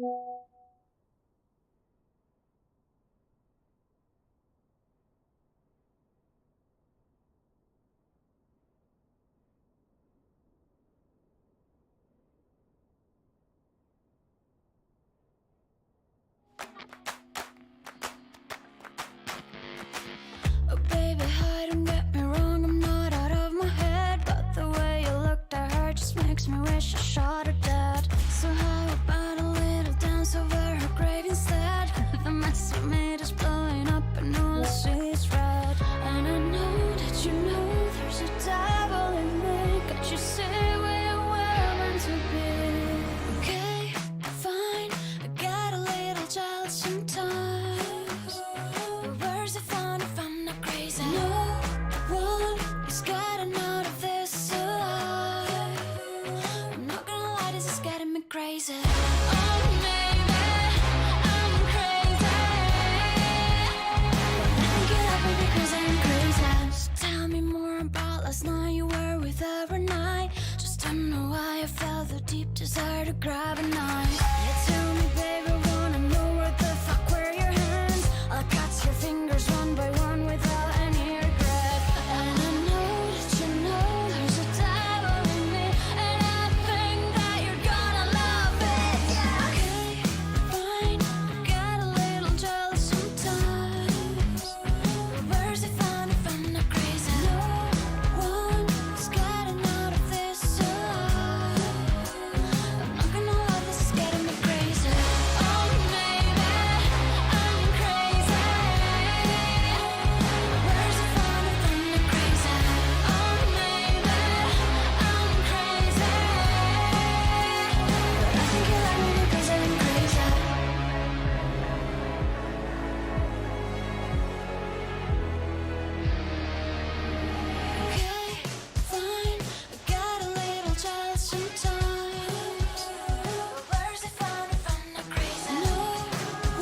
Oh baby, hi, don't get me wrong, I'm not out of my head, but the way you looked at her just makes me wish I shot her dead. So how about a little dance over her grave instead? The mess we made is blowing up and all I see is red. And I know that you know there's a devil in me. Can't you see we were meant to be? Okay, fine, I get a little jealous sometimes. But where's the fun if I'm not crazy? No one is getting out of this alive. I'm not gonna lie, this is getting me crazy. Oh, maybe I'm crazy. I think you love me because I'm crazy. So tell me more about last night you were with every night. Just don't know why I felt the deep desire to grab a knife. Yeah, tell me, baby, wanna know where the fuck were your hands? I'll cut your fingers one by one without any regret. And I know that you know there's a devil in me, and I think that you're gonna love it. Yeah. Okay, fine, I get a little jealous sometimes. But where's the fun if I'm not crazy? No one is getting out of this alive. I'm not gonna lie, this is getting me crazy. Oh, maybe I'm crazy. Where's the fun if I'm not crazy? Oh, maybe I'm crazy. I think you like me because I'm crazy. Okay, fine, I get a little jealous sometimes. But where's the fun if I'm not crazy? No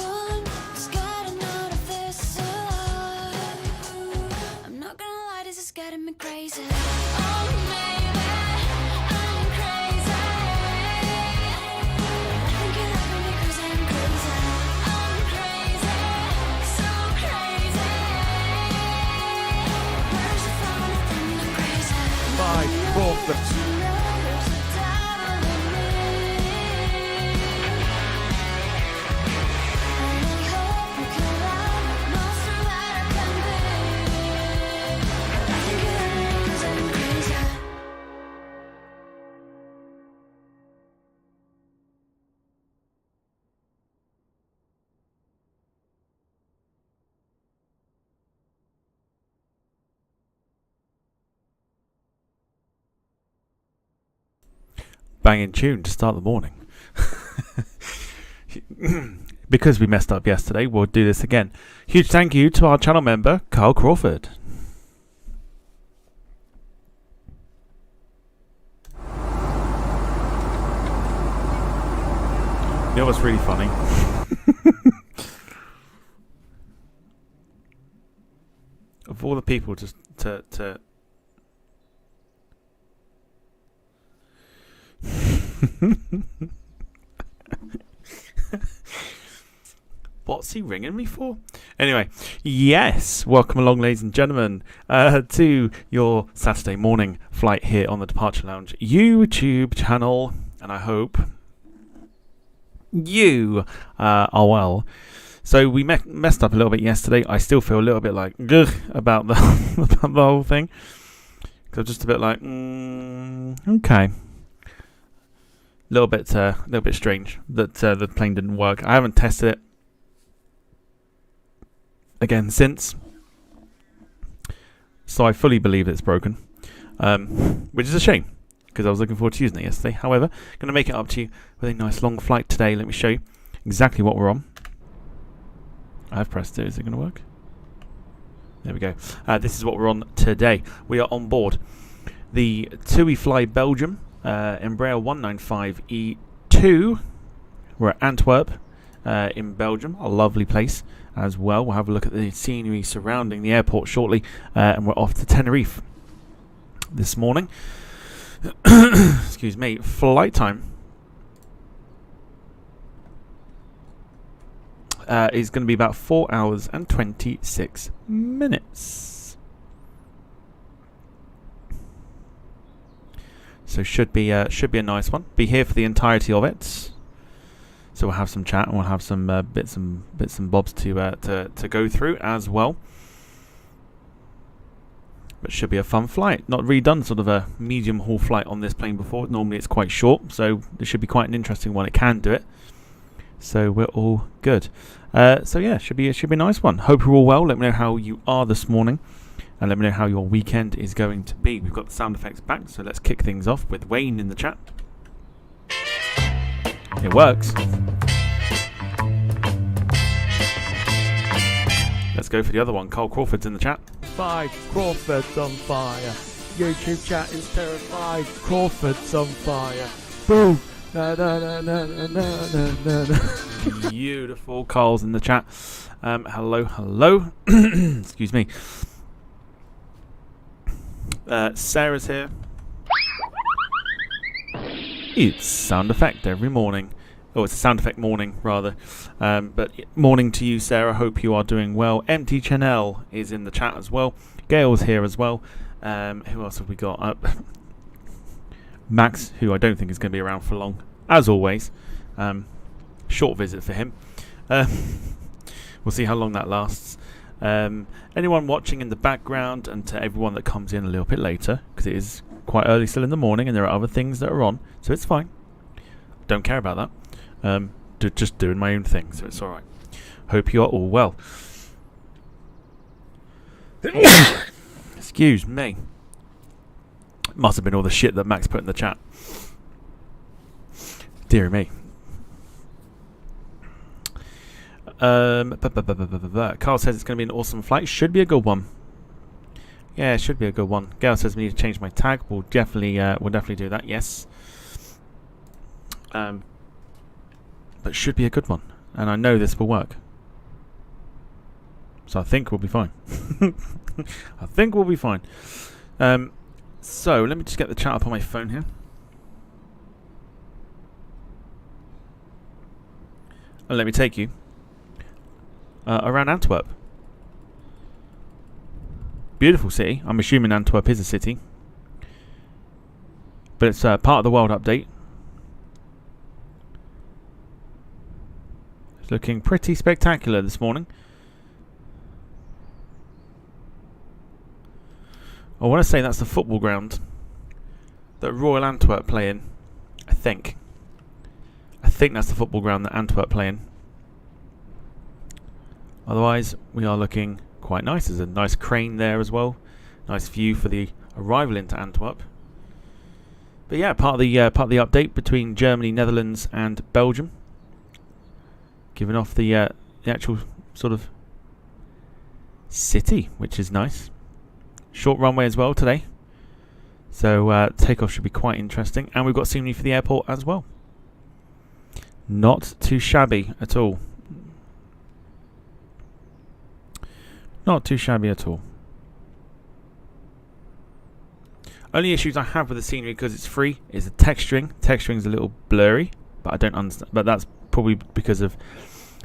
one is getting out of this alive. I'm not gonna lie, this is getting me crazy. Oh, maybe I'm crazy. I think you like me because I'm crazy. I'm crazy, so crazy. Where's the fun if I'm not crazy? 5, 4, 3. You know there's a devil in me, and I hope you can love the monster that I can be. I think you like me because I'm crazy. Banging tune to start the morning. Because we messed up yesterday, we'll do this again. Huge thank you to our channel member, Carl Crawford. You know what's really funny? Of all the people just to what's he ringing me for? Anyway, yes, welcome along, ladies and gentlemen, to your Saturday morning flight here on the Departure Lounge YouTube channel, and I hope you are well. So we messed up a little bit yesterday. I still feel a little bit like about the about the whole thing, because I'm just a bit like okay. Little bit strange that the plane didn't work. I haven't tested it again since, so I fully believe it's broken, which is a shame because I was looking forward to using it yesterday. However, going to make it up to you with a nice long flight today. Let me show you exactly what we're on. I've pressed it. Is it going to work? There we go. This is what we're on today. We are on board the TUI Fly Belgium Embraer E195E2. We're at Antwerp in Belgium, a lovely place as well. We'll have a look at the scenery surrounding the airport shortly, and we're off to Tenerife this morning. Excuse me. Flight time is going to be about 4 hours and 26 minutes. So should be a nice one. Be here for the entirety of it. So we'll have some chat and we'll have some bits and bobs to go through as well. But should be a fun flight. Not really done sort of a medium haul flight on this plane before. Normally it's quite short, so this should be quite an interesting one. It can do it. So we're all good. So yeah, should be a nice one. Hope you're all well. Let me know how you are this morning, and let me know how your weekend is going to be. We've got the sound effects back, so let's kick things off with Wayne in the chat. It works. Let's go for the other one. Carl Crawford's in the chat. Crawford's on fire. YouTube chat is terrified. Crawford's on fire. Boom. Na, na, na, na, na, na, na, na. Beautiful. Carl's in the chat. Hello. Excuse me. Sarah's here. It's sound effect every morning. Oh, it's a sound effect morning, rather. But morning to you, Sarah. Hope you are doing well. Empty Chanel is in the chat as well. Gail's here as well. Who else have we got? Max, who I don't think is going to be around for long, as always. Short visit for him. We'll see how long that lasts. Anyone watching in the background, and to everyone that comes in a little bit later, because it is quite early still in the morning and there are other things that are on, so it's fine. Don't care about that. Just doing my own thing, so it's alright. Hope you are all well. Excuse me. Must have been all the shit that Max put in the chat. Dear me. Carl says it's going to be an awesome flight. Should be a good one. Yeah, it should be a good one. Gail says we need to change my tag. We'll definitely do that. Yes. But should be a good one, and I know this will work. So I think we'll be fine. I think we'll be fine. So let me just get the chat up on my phone here. And let me take you around Antwerp. Beautiful city. I'm assuming Antwerp is a city. But it's part of the world update. It's looking pretty spectacular this morning. I want to say that's the football ground that Royal Antwerp play in. I think that's the football ground that Antwerp play in. Otherwise, we are looking quite nice. There's a nice crane there as well. Nice view for the arrival into Antwerp. But yeah, part of the update between Germany, Netherlands, and Belgium. Giving off the actual sort of city, which is nice. Short runway as well today. So takeoff should be quite interesting. And we've got scenery for the airport as well. Not too shabby at all. Not too shabby at all. Only issues I have with the scenery, because it's free, is the texturing. Texturing's a little blurry, but I don't understand. But that's probably because of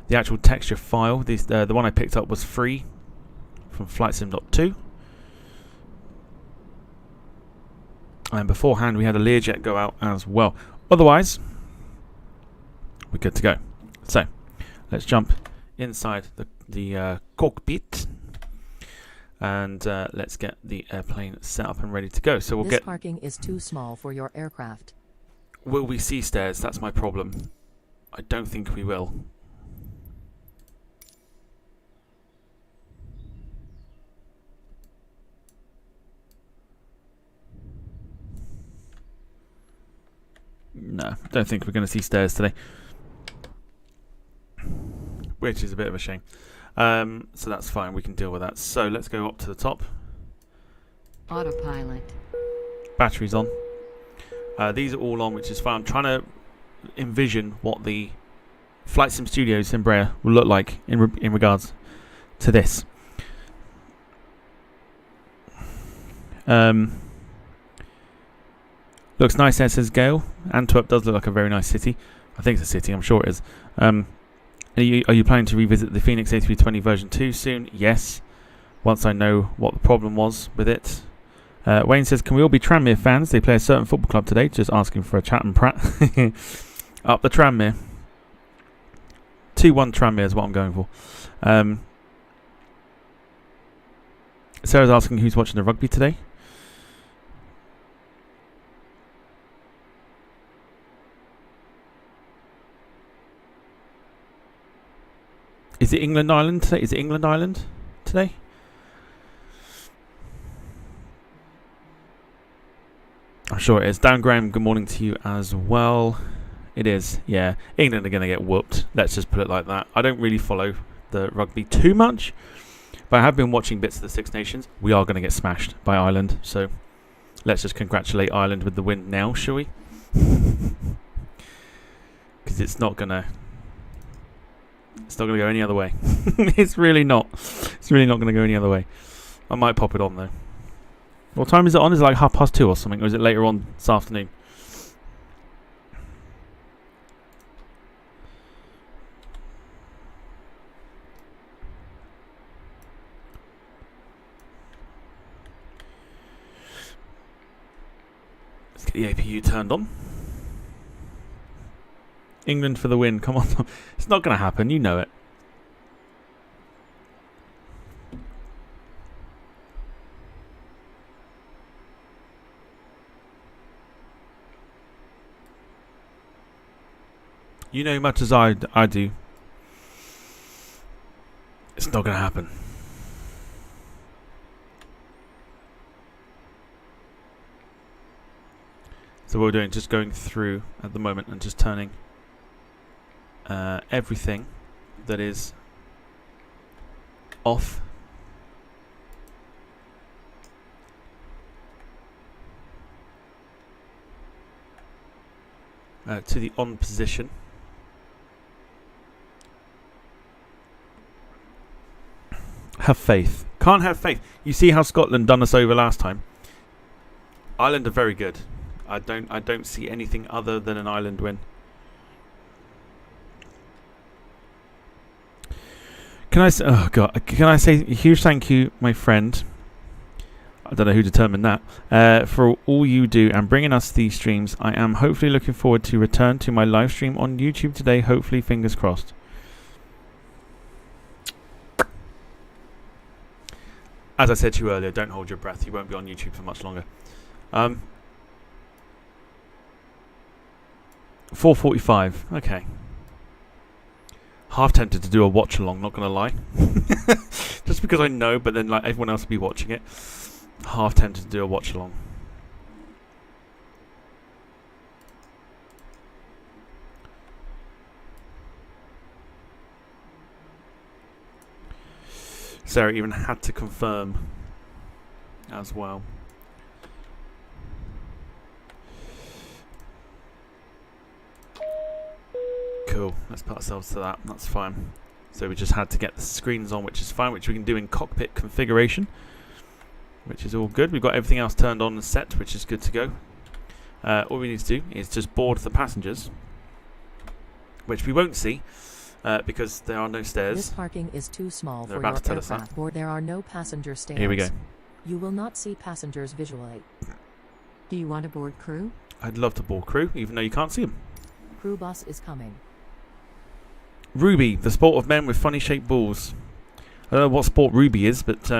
the actual texture file. The one I picked up was free from FlightSim.2. And beforehand we had a Learjet go out as well. Otherwise, we're good to go. So, let's jump inside the cockpit. And let's get the airplane set up and ready to go. So This parking is too small for your aircraft. Will we see stairs? That's my problem. I don't think we will. No, don't think we're going to see stairs today. Which is a bit of a shame. So that's fine, we can deal with that. So let's go up to the top. Autopilot. Batteries on. These are all on, which is fine. I'm trying to envision what the Flight Sim Studios Embraer will look like in regards to this. Looks nice there, says Gail. Antwerp does look like a very nice city. I think it's a city, I'm sure it is. Are you planning to revisit the Phoenix A320 version 2 soon? Yes, once I know what the problem was with it. Wayne says, can we all be Tranmere fans? They play a certain football club today. Just asking for a chat and prat. Up the Tranmere. 2-1 Tranmere is what I'm going for. Sarah's asking who's watching the rugby today. Is it England Ireland today? Is it England Ireland today? I'm sure it is. Dan Graham, good morning to you as well. It is, yeah. England are going to get whooped. Let's just put it like that. I don't really follow the rugby too much, but I have been watching bits of the Six Nations. We are going to get smashed by Ireland, so let's just congratulate Ireland with the win now, shall we? Because it's not going to go any other way. It's really not. It's really not going to go any other way. I might pop it on though. What time is it on? Is it like 2:30 or something? Or is it later on this afternoon? Let's get the APU turned on. England for the win. Come on. It's not going to happen. You know it. You know much as I do. It's not going to happen. So what we're doing, just going through at the moment and just turning everything that is off to the on position. Have faith. Can't have faith. You see how Scotland done us over last time. Ireland are very good. I don't see anything other than an Ireland win. Can I say, oh God, can I say a huge thank you, my friend? I don't know who determined that, for all you do and bringing us these streams. I am hopefully looking forward to return to my live stream on YouTube today. Hopefully, fingers crossed. As I said to you earlier, don't hold your breath. You won't be on YouTube for much longer. 4:45. Okay. Half tempted to do a watch along. Not gonna lie. Just because I know, but then like everyone else will be watching it. Half tempted to do a watch along. Sarah even had to confirm as well. Cool, let's put ourselves to that. That's fine. So we just had to get the screens on, which is fine, which we can do in cockpit configuration, which is all good. We've got everything else turned on and set, which is good to go. All we need to do is just board the passengers, which we won't see because there are no stairs. This parking is too small They're for about your to tell us that. aircraft, or there are no passenger stands. Here we go. You will not see passengers visually. Do you want to board crew? I'd love to board crew, even though you can't see them. Crew bus is coming. Ruby, the sport of men with funny shaped balls. I don't know what sport Ruby is, but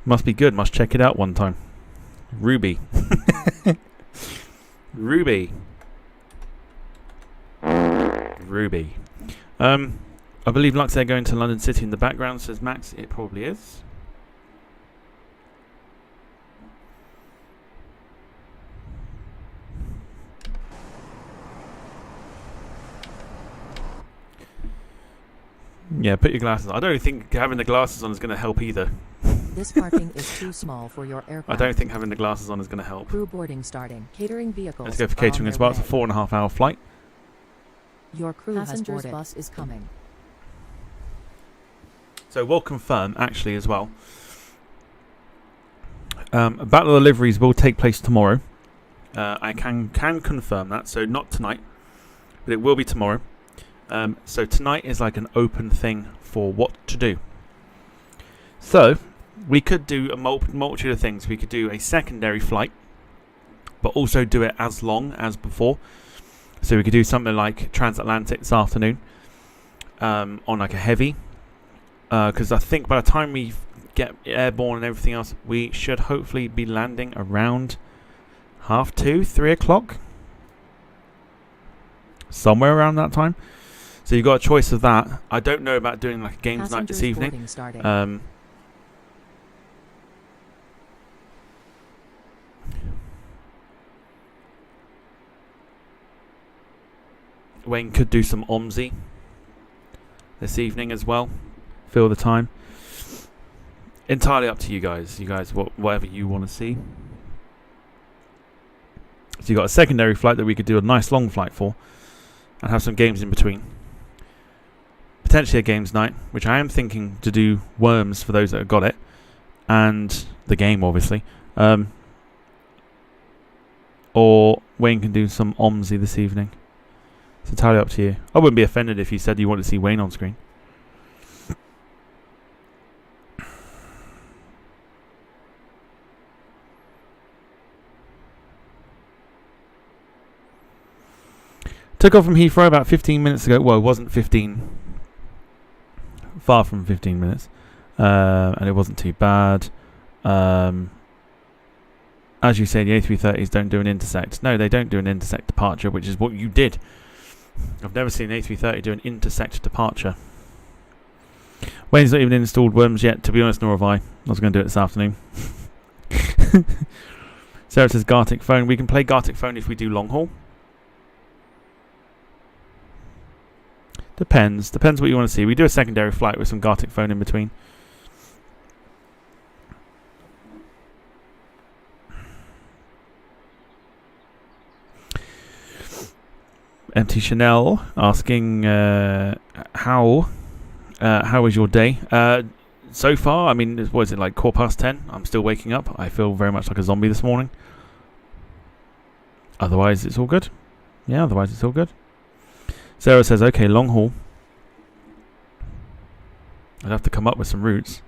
must be good. Must check it out one time. Ruby. Ruby. Ruby. I believe Luxair going to London City in the background, says Max. It probably is. Yeah, put your glasses on. I don't think having the glasses on is going to help either. This parking is too small for your aircraft. I don't think having the glasses on is going to help. Crew boarding starting. Catering vehicles. Let's go for catering as well. It's a 4.5 hour flight. Your crew passengers bus is coming. So we'll confirm actually as well. Battle of the Liveries will take place tomorrow. I can confirm that. So not tonight, but it will be tomorrow. So tonight is like an open thing for what to do. So we could do a multitude of things. We could do a secondary flight, but also do it as long as before. So we could do something like transatlantic this afternoon on like a heavy. Because I think by the time we get airborne and everything else, we should hopefully be landing around 2:30, 3 o'clock. Somewhere around that time. So you've got a choice of that. I don't know about doing like a games night this evening. Wayne could do some OMSI this evening as well. Fill the time. Entirely up to you guys. You guys, whatever you want to see. So you got a secondary flight that we could do a nice long flight for, and have some games in between. Potentially a games night, which I am thinking to do Worms for those that have got it, and the game obviously. Or Wayne can do some OMSI this evening. It's entirely up to you. I wouldn't be offended if you said you wanted to see Wayne on screen. Took off from Heathrow about 15 minutes ago. Well, it wasn't 15. Far from 15 minutes. And it wasn't too bad. As you say, the A330s don't do an intersect. No, they don't do an intersect departure, which is what you did. I've never seen an A330 do an intersect departure. Wayne's not even installed Worms yet. To be honest, nor have I. I was going to do it this afternoon. Sarah says Gartic phone. We can play Gartic phone if we do long haul. Depends what you want to see. We do a secondary flight with some Gartic phone in between. MT Chanel asking how was your day? So far, I mean, what is it, like 10:15? I'm still waking up. I feel very much like a zombie this morning. Otherwise, it's all good. Yeah, otherwise it's all good. Sarah says, okay, long haul. I'd have to come up with some routes.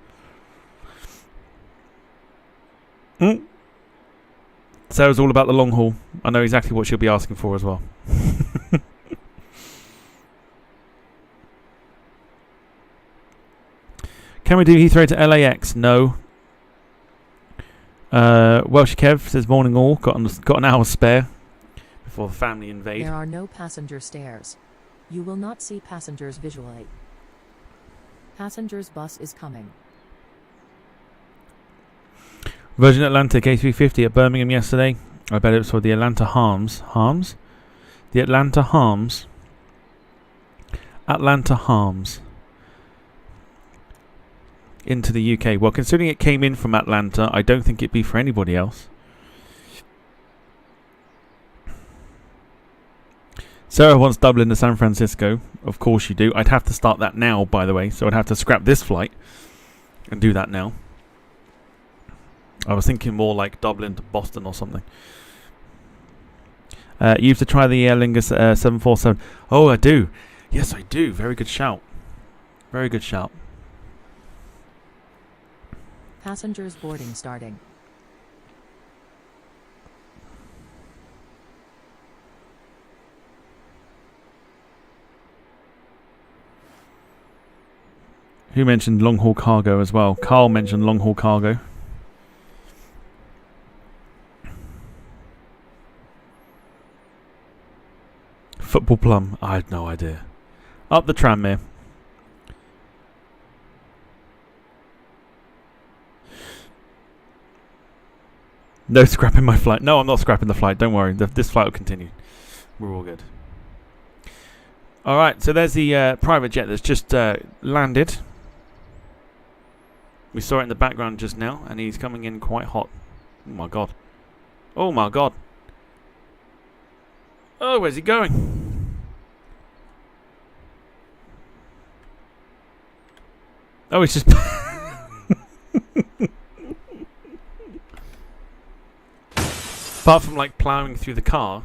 Sarah's all about the long haul. I know exactly what she'll be asking for as well. Can we do Heathrow to LAX? No. Welsh Kev says, morning all. Got an hour spare before the family invade. There are no passenger stairs. You will not see passengers visually. Passengers bus is coming. Virgin Atlantic A350 at Birmingham yesterday. I bet it was for the Atlanta Harms. Harms? The Atlanta Harms. Atlanta Harms. Into the UK. Well, considering it came in from Atlanta, I don't think it'd be for anybody else. Sarah wants Dublin to San Francisco. Of course you do. I'd have to start that now, by the way. So I'd have to scrap this flight and do that now. I was thinking more like Dublin to Boston or something. You have to try the Aer Lingus 747. Oh, I do. Yes, I do. Very good shout. Very good shout. Passengers boarding starting. Who mentioned long haul cargo as well? Carl mentioned long haul cargo. Football plum. I had no idea. Up the Tranmere. No scrapping my flight. No, I'm not scrapping the flight. Don't worry. This flight will continue. We're all good. Alright, so there's the private jet that's just landed. We saw it in the background just now, and he's coming in quite hot. Oh my god. Oh my god. Oh, where's he going? Oh, he's just... Apart from like ploughing through the car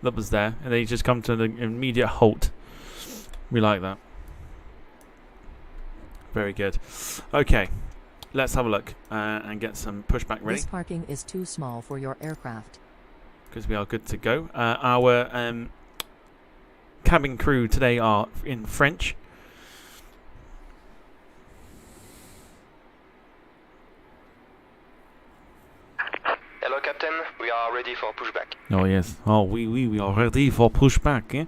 that was there, and then he's just come to an immediate halt. We like that. Very good. Okay, let's have a look and get some pushback ready. This parking is too small for your aircraft. Because we are good to go. Our cabin crew today are in French. Hello, Captain. We are ready for pushback. Oh yes. Oh we are ready for pushback. Eh?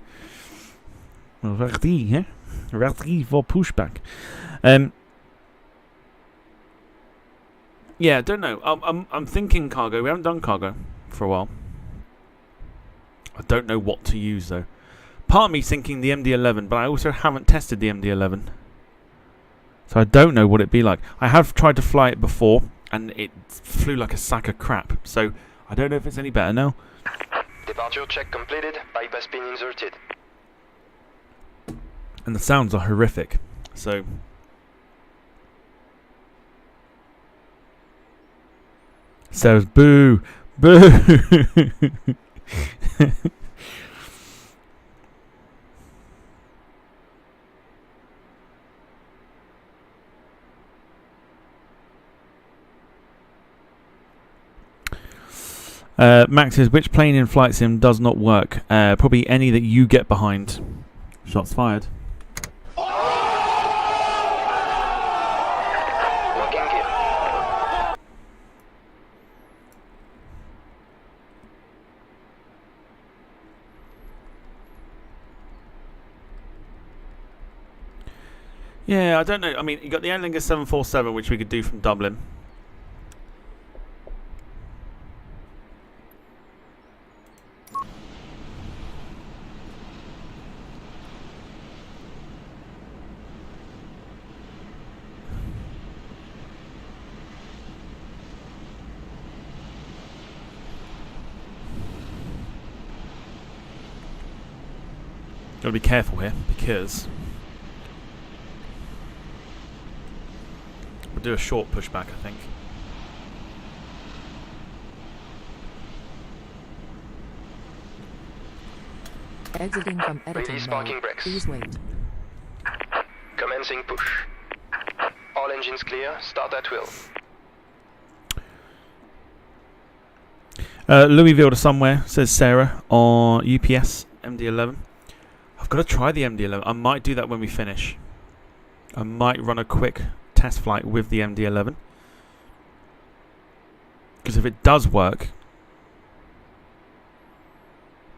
Ready, eh? Ready for pushback. Yeah, don't know. I'm thinking cargo. We haven't done cargo for a while. I don't know what to use though. Part of me's thinking the MD-11, but I also haven't tested the MD-11, so I don't know what it'd be like. I have tried to fly it before, and it flew like a sack of crap. So I don't know if it's any better now. Departure check completed. Bypass pin inserted. And the sounds are horrific. So says boo, boo. Max says, which plane in Flight Sim does not work? Probably any that you get behind. Shots fired. Locking gear. Yeah, I don't know. I mean, you got the Aer Lingus 747, which we could do from Dublin. Got to be careful here because we'll do a short pushback, I think. Exiting from editing Release mode. parking brakes. Please wait. Commencing push. All engines clear. Start at will. Louisville to somewhere, says Sarah, on UPS MD-11. I've got to try the MD-11. I might do that when we finish. I might run a quick test flight with the MD-11. Because if it does work,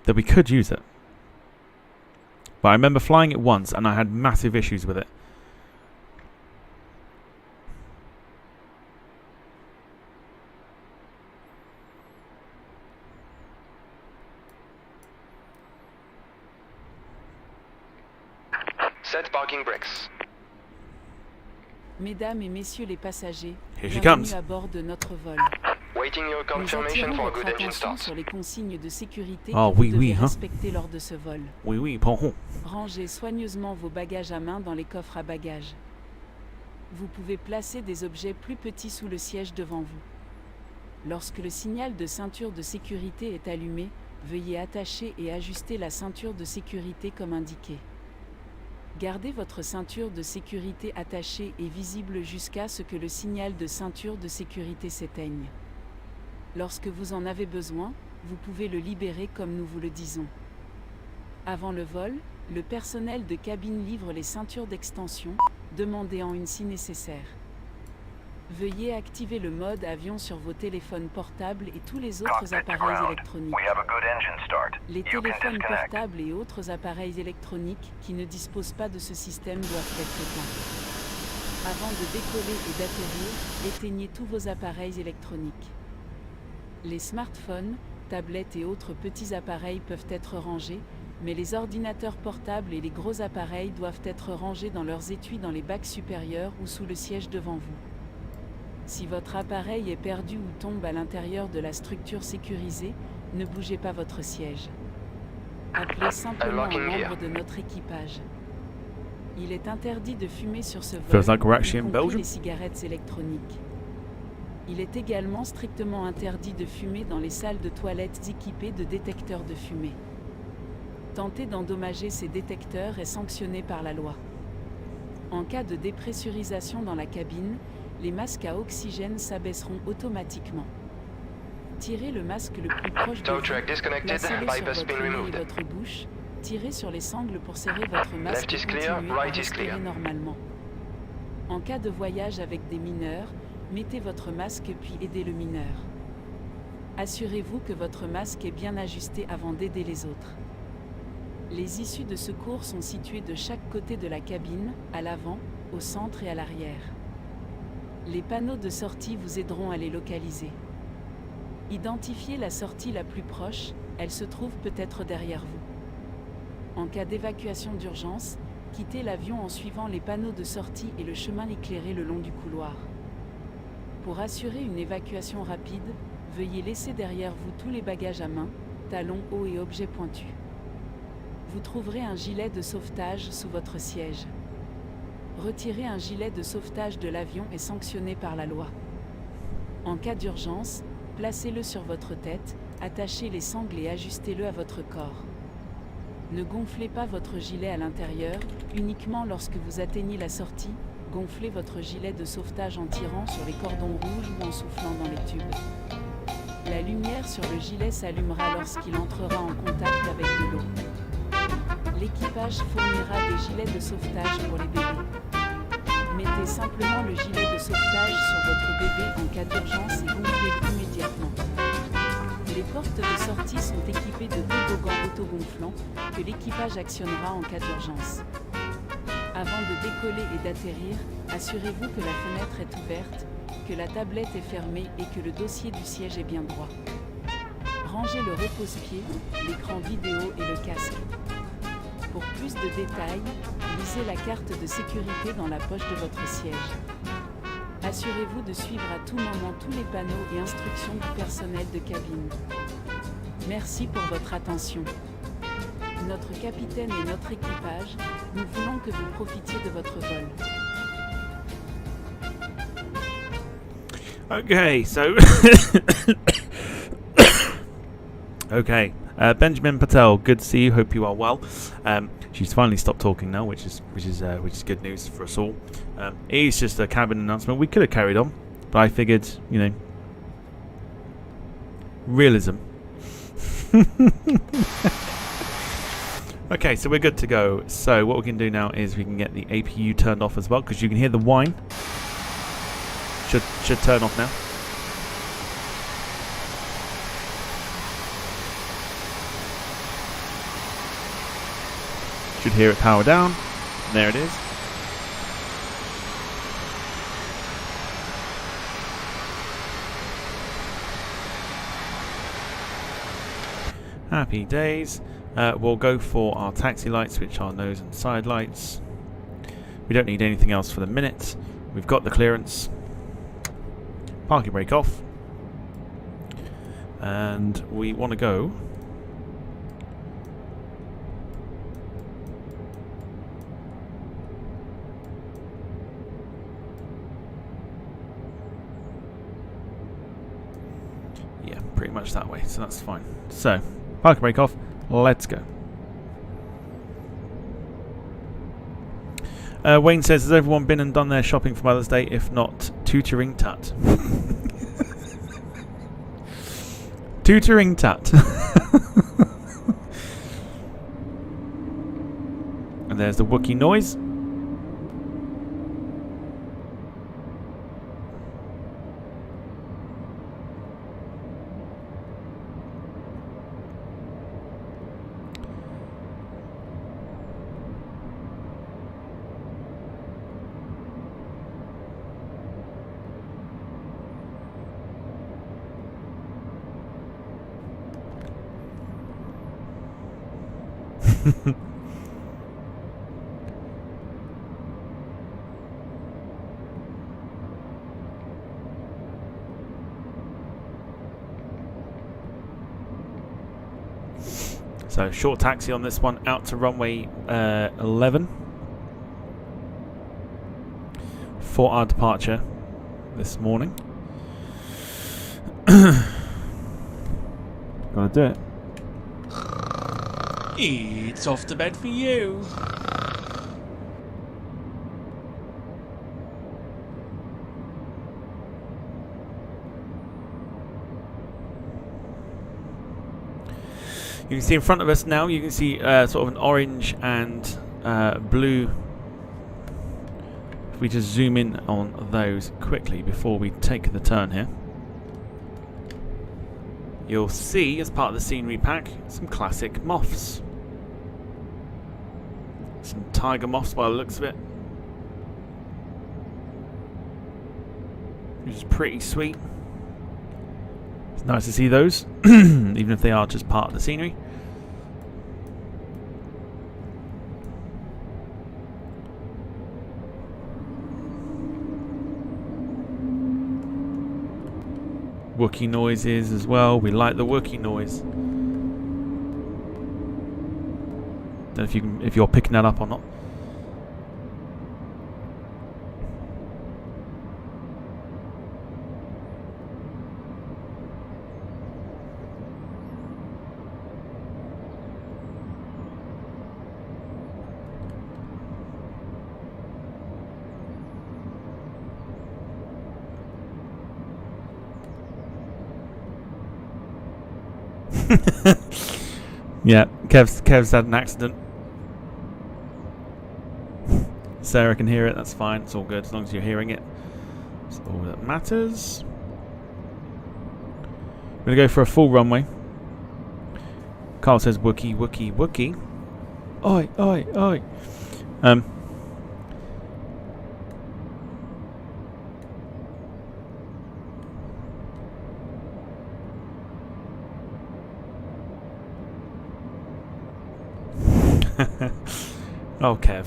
then we could use it. But I remember flying it once and I had massive issues with it. Set parking brakes. Mesdames et messieurs les passagers, Here she bienvenue comes. à bord de notre vol. Waiting your Nous confirmation attirons for a votre good engine attention start. sur les consignes de sécurité Ah, que vous oui, devez oui, hein. respecter lors de ce vol. Oui, oui, pardon. Rangez soigneusement vos bagages à main dans les coffres à bagages. Vous pouvez placer des objets plus petits sous le siège devant vous. Lorsque le signal de ceinture de sécurité est allumé, veuillez attacher et ajuster la ceinture de sécurité comme indiqué. Gardez votre ceinture de sécurité attachée et visible jusqu'à ce que le signal de ceinture de sécurité s'éteigne. Lorsque vous en avez besoin, vous pouvez le libérer comme nous vous le disons. Avant le vol, le personnel de cabine livre les ceintures d'extension, demandez-en une si nécessaire. Veuillez activer le mode avion sur vos téléphones portables et tous les autres Cockpit to appareils ground. électroniques. We have a good engine start. Les You can téléphones disconnect. portables et autres appareils électroniques qui ne disposent pas de ce système doivent être éteints. Avant de décoller et d'atterrir, éteignez tous vos appareils électroniques. Les smartphones, tablettes et autres petits appareils peuvent être rangés, mais les ordinateurs portables et les gros appareils doivent être rangés dans leurs étuis dans les bacs supérieurs ou sous le siège devant vous. Si votre appareil est perdu ou tombe à l'intérieur de la structure sécurisée, ne bougez pas votre siège. Appelez simplement un Unlocking gear. membre de notre équipage. Il est interdit de fumer sur ce vol, Feels like we're actually y in compris Belgium. les cigarettes électroniques. Il est également strictement interdit de fumer dans les salles de toilettes équipées de détecteurs de fumée. Tenter d'endommager ces détecteurs est sanctionné par la loi. En cas de dépressurisation dans la cabine, les masques à oxygène s'abaisseront automatiquement. Tirez le masque le plus proche de Tow vous, track disconnected, placez-le sur bypass votre pin nez et removed. votre bouche, tirez sur les sangles pour serrer votre masque Left et is clear, continuez à right is respirer clear. normalement. En cas de voyage avec des mineurs, mettez votre masque puis aidez le mineur. Assurez-vous que votre masque est bien ajusté avant d'aider les autres. Les issues de secours sont situées de chaque côté de la cabine, à l'avant, au centre et à l'arrière. Les panneaux de sortie vous aideront à les localiser. Identifiez la sortie la plus proche, elle se trouve peut-être derrière vous. En cas d'évacuation d'urgence, quittez l'avion en suivant les panneaux de sortie et le chemin éclairé le long du couloir. Pour assurer une évacuation rapide, veuillez laisser derrière vous tous les bagages à main, talons hauts et objets pointus. Vous trouverez un gilet de sauvetage sous votre siège. Retirer un gilet de sauvetage de l'avion est sanctionné par la loi. En cas d'urgence, placez-le sur votre tête, attachez les sangles et ajustez-le à votre corps. Ne gonflez pas votre gilet à l'intérieur, uniquement lorsque vous atteignez la sortie, gonflez votre gilet de sauvetage en tirant sur les cordons rouges ou en soufflant dans les tubes. La lumière sur le gilet s'allumera lorsqu'il entrera en contact avec de l'eau. L'équipage fournira des gilets de sauvetage pour les bébés. Mettez simplement le gilet de sauvetage sur votre bébé en cas d'urgence et gonflez-le immédiatement. Les portes de sortie sont équipées de toboggans autogonflants que l'équipage actionnera en cas d'urgence. Avant de décoller et d'atterrir, assurez-vous que la fenêtre est ouverte, que la tablette est fermée et que le dossier du siège est bien droit. Rangez le repose-pied, l'écran vidéo et le casque. Pour plus de détails, lisez la carte de sécurité dans la poche de votre siège. Assurez-vous de suivre à tout moment tous les panneaux et instructions du personnel de cabine. Merci pour votre attention. Notre capitaine et notre équipage, nous voulons que vous profitiez de votre vol. Okay, so okay, Benjamin Patel, good to see you. Hope you are well. She's finally stopped talking now, which is good news for us all. It is just a cabin announcement. We could have carried on, but I figured, you know, realism. Okay, so we're good to go. So what we can do now is we can get the APU turned off as well, because you can hear the whine. Should turn off now. Should hear it power down. There it is. Happy days. We'll go for our taxi lights, which are nose and side lights. We don't need anything else for the minute. We've got the clearance. Parking brake off. And we want to go pretty much that way, so that's fine. So, parking brake off, let's go. Wayne says, has everyone been and done their shopping for Mother's Day? If not, tutoring tut. Tutoring tut. And there's the Wookiee noise. So short taxi on this one out to runway 11 for our departure this morning. Gotta do it. It's off to bed for you. You can see in front of us now, you can see sort of an orange and blue. If we just zoom in on those quickly before we take the turn here. You'll see, as part of the scenery pack, some classic moths. Some tiger moths by the looks of it. Which is pretty sweet. It's nice to see those, even if they are just part of the scenery. Wookie noises as well. We like the Wookie noise. Don't know if you're picking that up or not. Yeah, Kev's had an accident. Sarah can hear it, that's fine, it's all good as long as you're hearing it. That's all that matters. We're gonna go for a full runway. Carl says Wookie, Wookie, Wookie. Oi, oi, oi. Oh, Kev.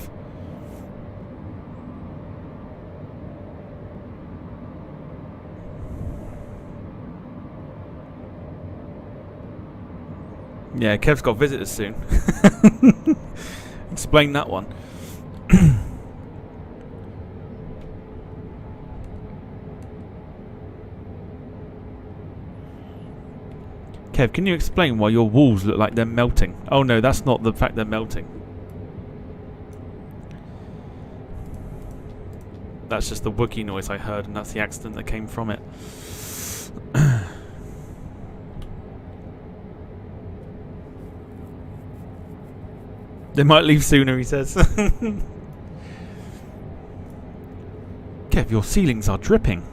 Yeah, Kev's got visitors soon. Explain that one. Kev, can you explain why your walls look like they're melting? Oh no, that's not the fact they're melting. That's just the Wookie noise I heard, and that's the accident that came from it. They might leave sooner, he says. Kev, your ceilings are dripping.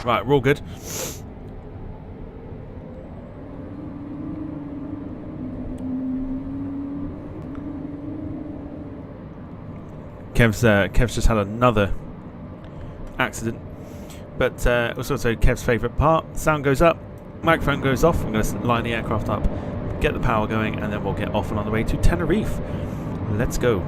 Right, we're all good. Kev's just had another accident, but it's also Kev's favourite part. Sound goes up, microphone goes off. I'm going to line the aircraft up, get the power going, and then we'll get off and on the way to Tenerife. Let's go.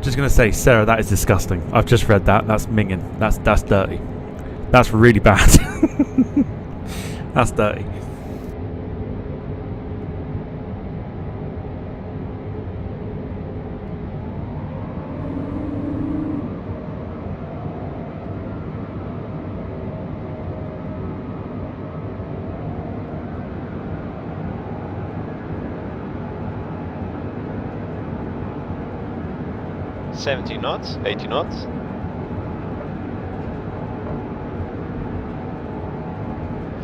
Just gonna say, Sarah, that is disgusting. I've just read that. That's minging. That's dirty. That's really bad. That's dirty. $70 knots, 80 knots.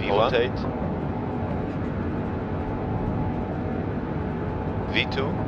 V1. 8. V2.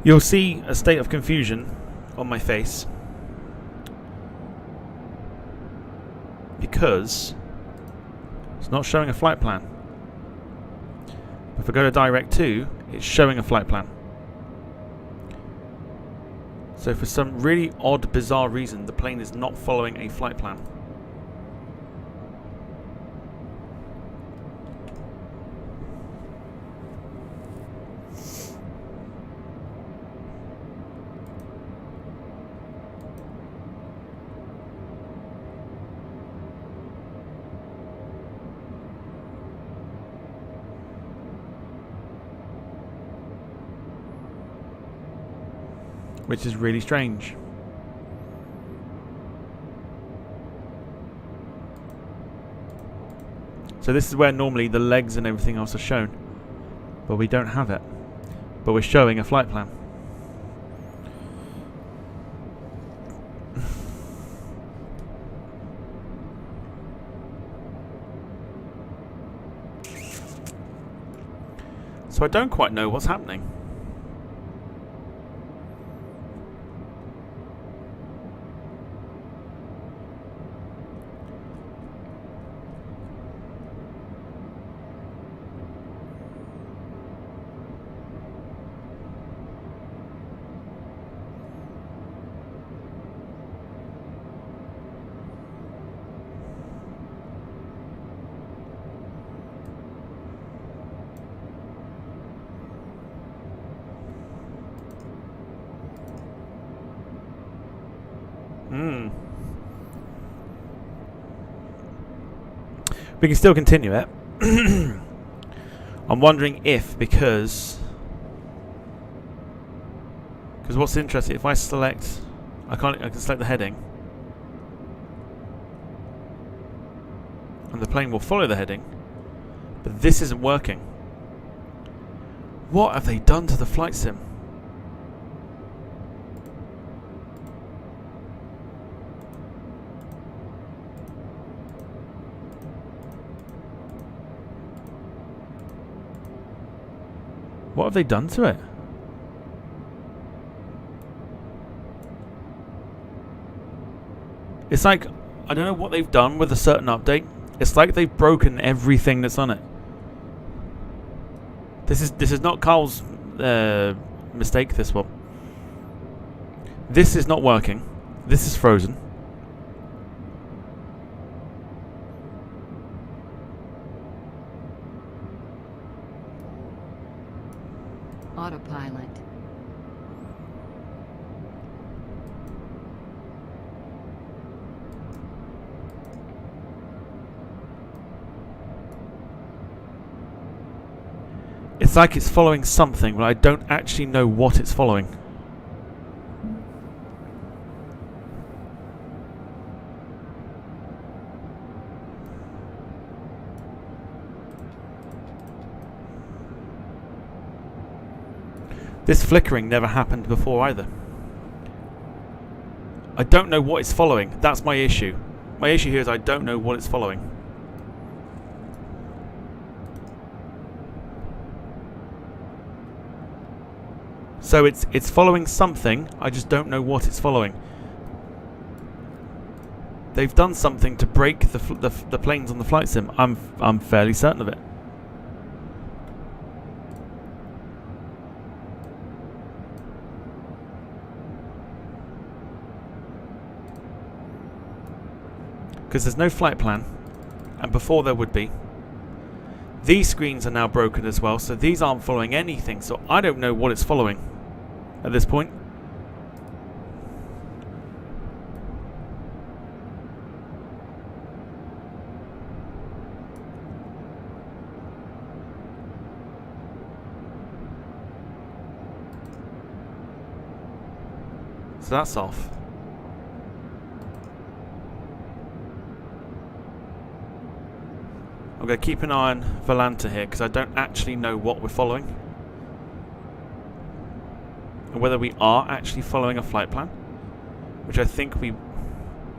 You'll see a state of confusion on my face because it's not showing a flight plan. If I go to Direct 2, it's showing a flight plan. So for some really odd, bizarre reason, the plane is not following a flight plan. Which is really strange. So this is where normally the legs and everything else are shown, but we don't have it. But we're showing a flight plan. So I don't quite know what's happening. We can still continue it. I'm wondering if, because what's interesting, if I select, I can select the heading, and the plane will follow the heading, but this isn't working. What have they done to the flight sim? What have they done to it? It's like, I don't know what they've done with a certain update. It's like they've broken everything that's on it. This is not Carl's mistake, this one. This is not working. This is frozen. Autopilot. It's like it's following something, but I don't actually know what it's following. This flickering never happened before either. I don't know what it's following. That's my issue. My issue here is I don't know what it's following. So it's following something. I just don't know what it's following. They've done something to break the planes on the flight sim. I'm fairly certain of it. Because there's no flight plan, and before there would be. These screens are now broken as well, so these aren't following anything, so I don't know what it's following at this point. So that's off. I'm going to keep an eye on Volanta here because I don't actually know what we're following. And whether we are actually following a flight plan. Which I think we...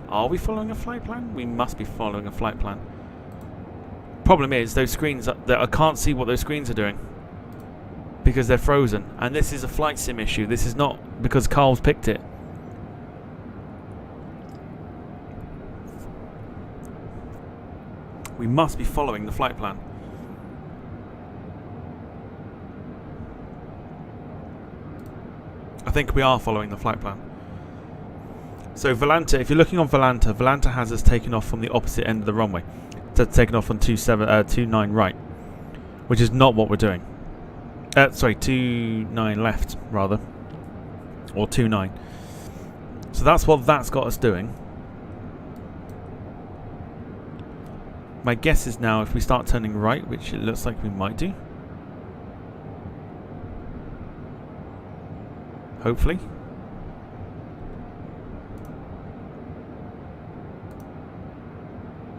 Are we following a flight plan? We must be following a flight plan. Problem is, those screens, I can't see what those screens are doing. because they're frozen. And this is a flight sim issue. This is not because Carl's picked it. We must be following the flight plan. I think we are following the flight plan. So Volanta, if you're looking on Volanta, Volanta has us taken off from the opposite end of the runway. So taken off on 29 right, which is not what we're doing. Sorry, 29 left rather, or 29. So that's what that's got us doing. My guess is now if we start turning right, which it looks like we might do. Hopefully.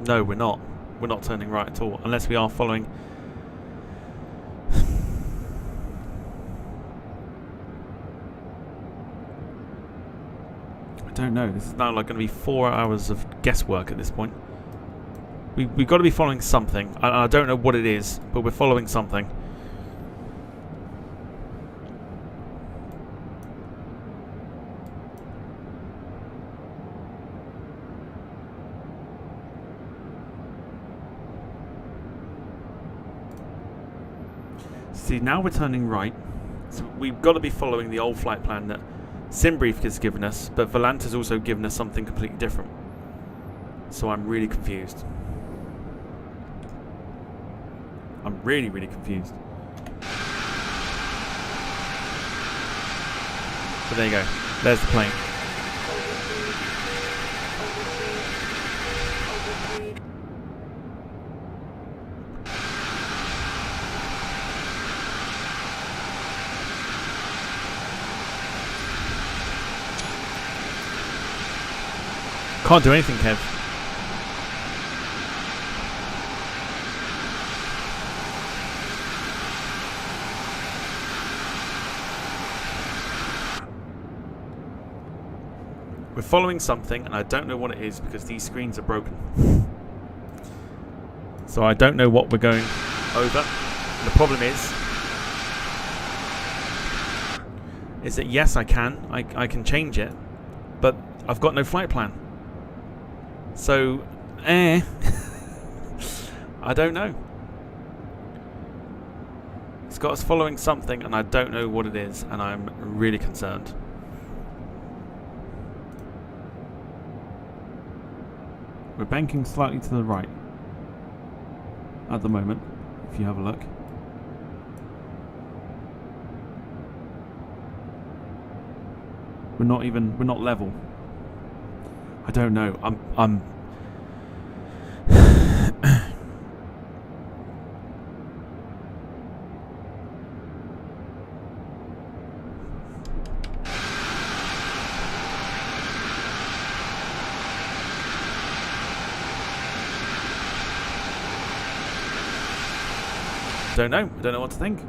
No, we're not. We're not turning right at all, unless we are following. I don't know. This is now like going to be 4 hours of guesswork at this point. We've got to be following something. I don't know what it is, but we're following something. See, now we're turning right. So we've got to be following the old flight plan that SimBrief has given us, but Volanta's also given us something completely different. So I'm really confused. I'm really, really confused. But there you go. There's the plane. Can't do anything, Kev. We're following something, and I don't know what it is because these screens are broken. So I don't know what we're going over. And the problem is that yes, I can change it, but I've got no flight plan. So, I don't know. It's got us following something, and I don't know what it is, and I'm really concerned. We're banking slightly to the right at the moment, if you have a look. We're not level. I don't know. I'm don't know. I don't know what to think.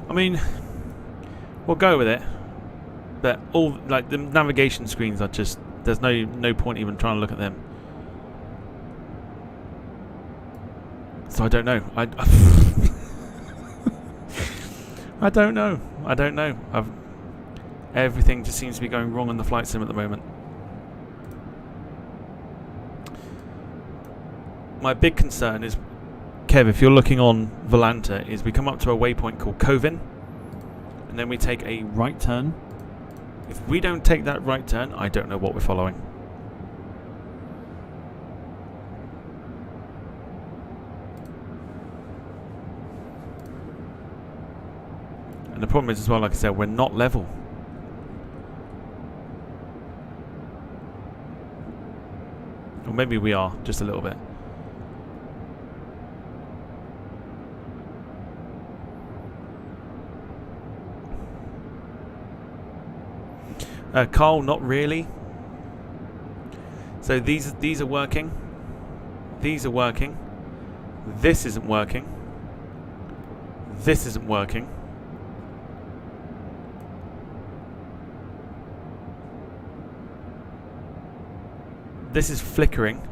I mean, we'll go with it, but all like the navigation screens are just, there's no point even trying to look at them. So I don't know. I don't know. I don't know. Everything just seems to be going wrong on the flight sim at the moment. My big concern is, Kev, if you're looking on Volanta, is we come up to a waypoint called Covin, and then we take a right turn. If we don't take that right turn, I don't know what we're following. And the problem is as well, like I said, we're not level. Or maybe we are, just a little bit. Carl, not really. So these are working. These are working. This isn't working. This isn't working. This is flickering.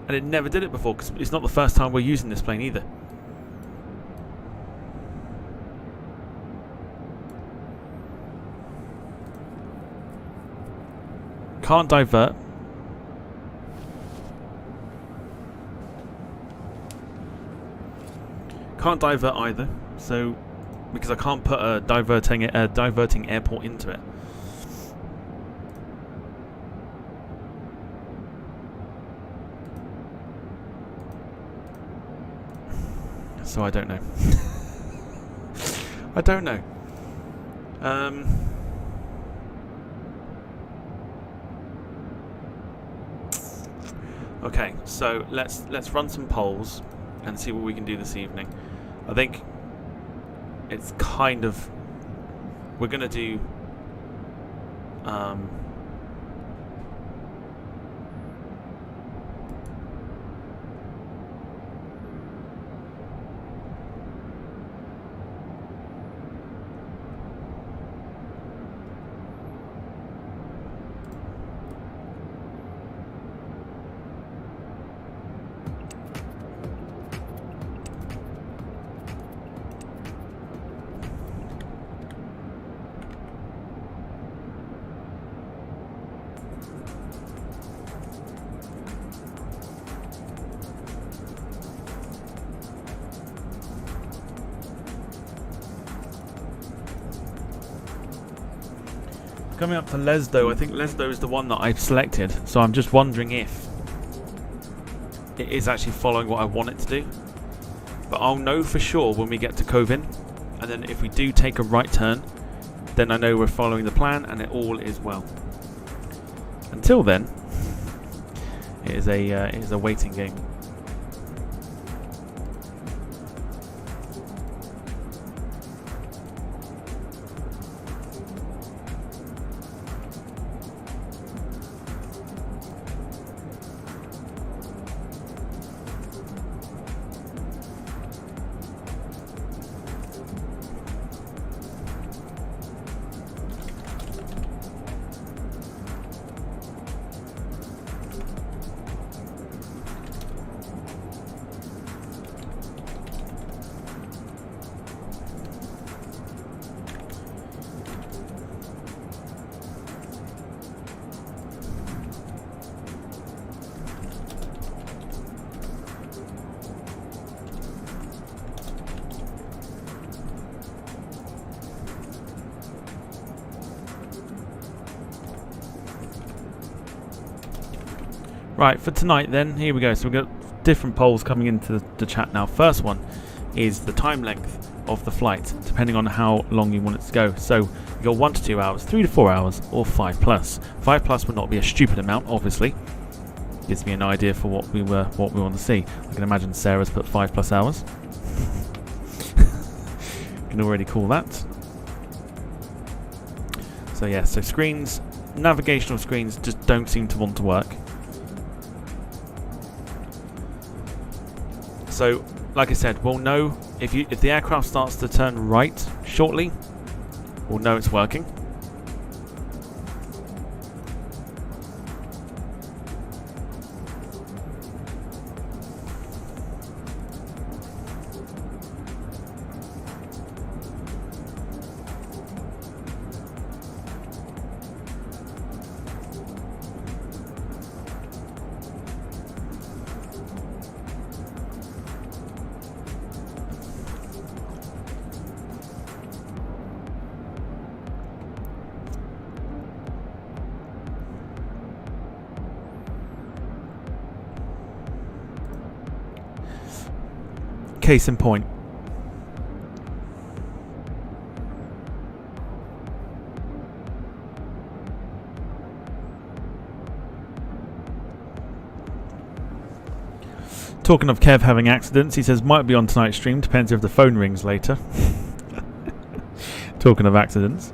And it never did it before, because it's not the first time we're using this plane either. Can't divert. Can't divert either, so because I can't put a diverting airport into it. So I don't know. I don't know. Okay, so let's run some polls and see what we can do this evening. I think it's kind of, we're gonna do coming up to Lesdo. I think Lesdo is the one that I've selected, so I'm just wondering if it is actually following what I want it to do. But I'll know for sure when we get to Covin, and then if we do take a right turn, then I know we're following the plan and it all is well. Until then, it is a waiting game. Right, for tonight then, here we go. So we've got different polls coming into the chat now. First one is the time length of the flight, depending on how long you want it to go. So you got 1 to 2 hours, 3 to 4 hours, or 5 plus. 5 plus would not be a stupid amount, obviously. Gives me an idea for what we want to see. I can imagine Sarah's put 5 plus hours. Can already call that. So yeah, so screens, navigational screens just don't seem to want to work. So, like I said, we'll know if the aircraft starts to turn right shortly, we'll know it's working. Case in point. Talking of Kev having accidents, he says might be on tonight's stream, depends if the phone rings later. Talking of accidents.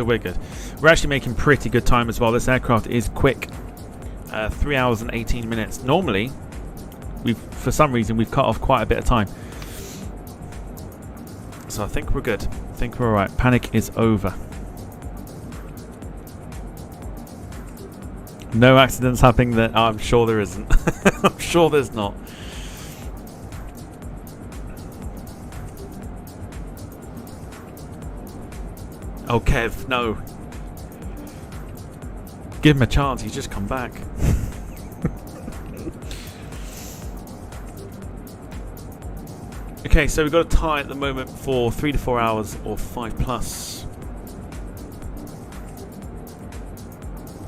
So we're good. We're actually making pretty good time as well. This aircraft is quick. 3 hours and 18 minutes. Normally, for some reason, we've cut off quite a bit of time. So I think we're good. I think we're alright. Panic is over. No accidents happening there. Oh, I'm sure there isn't. I'm sure there's not. Oh, Kev, no. Give him a chance. He's just come back. Okay, so we've got a tie at the moment for 3 to 4 hours or 5+.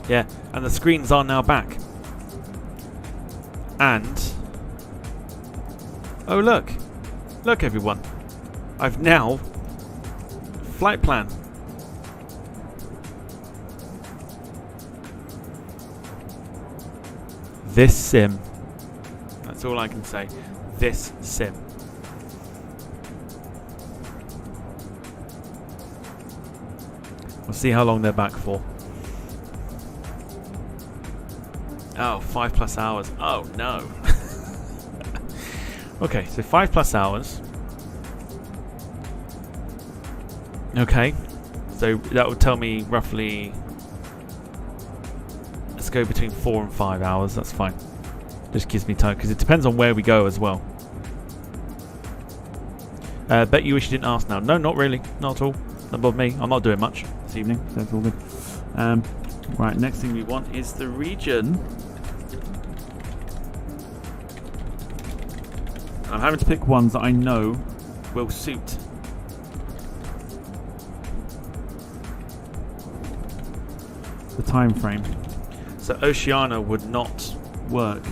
Yeah, and the screens are now back. And oh look everyone, I've now flight plan. This sim. That's all I can say. This sim. We'll see how long they're back for. Oh, 5+ hours. Oh no. Okay, so 5+ hours. Okay, so that would tell me roughly. Let's go between 4 and 5 hours. That's fine. Just gives me time because it depends on where we go as well. Bet you wish you didn't ask now. No, not really. Not at all. Not above me. I'm not doing much this evening, so it's all good. Right, next thing we want is the region. I'm having to pick ones that I know will suit. The time frame. So Oceania would not work.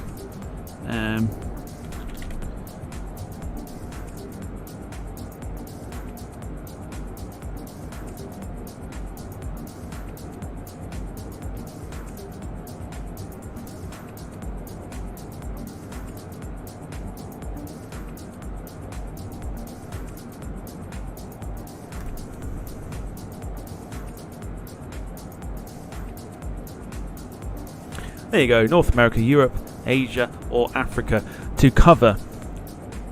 There you go, North America, Europe, Asia or Africa to cover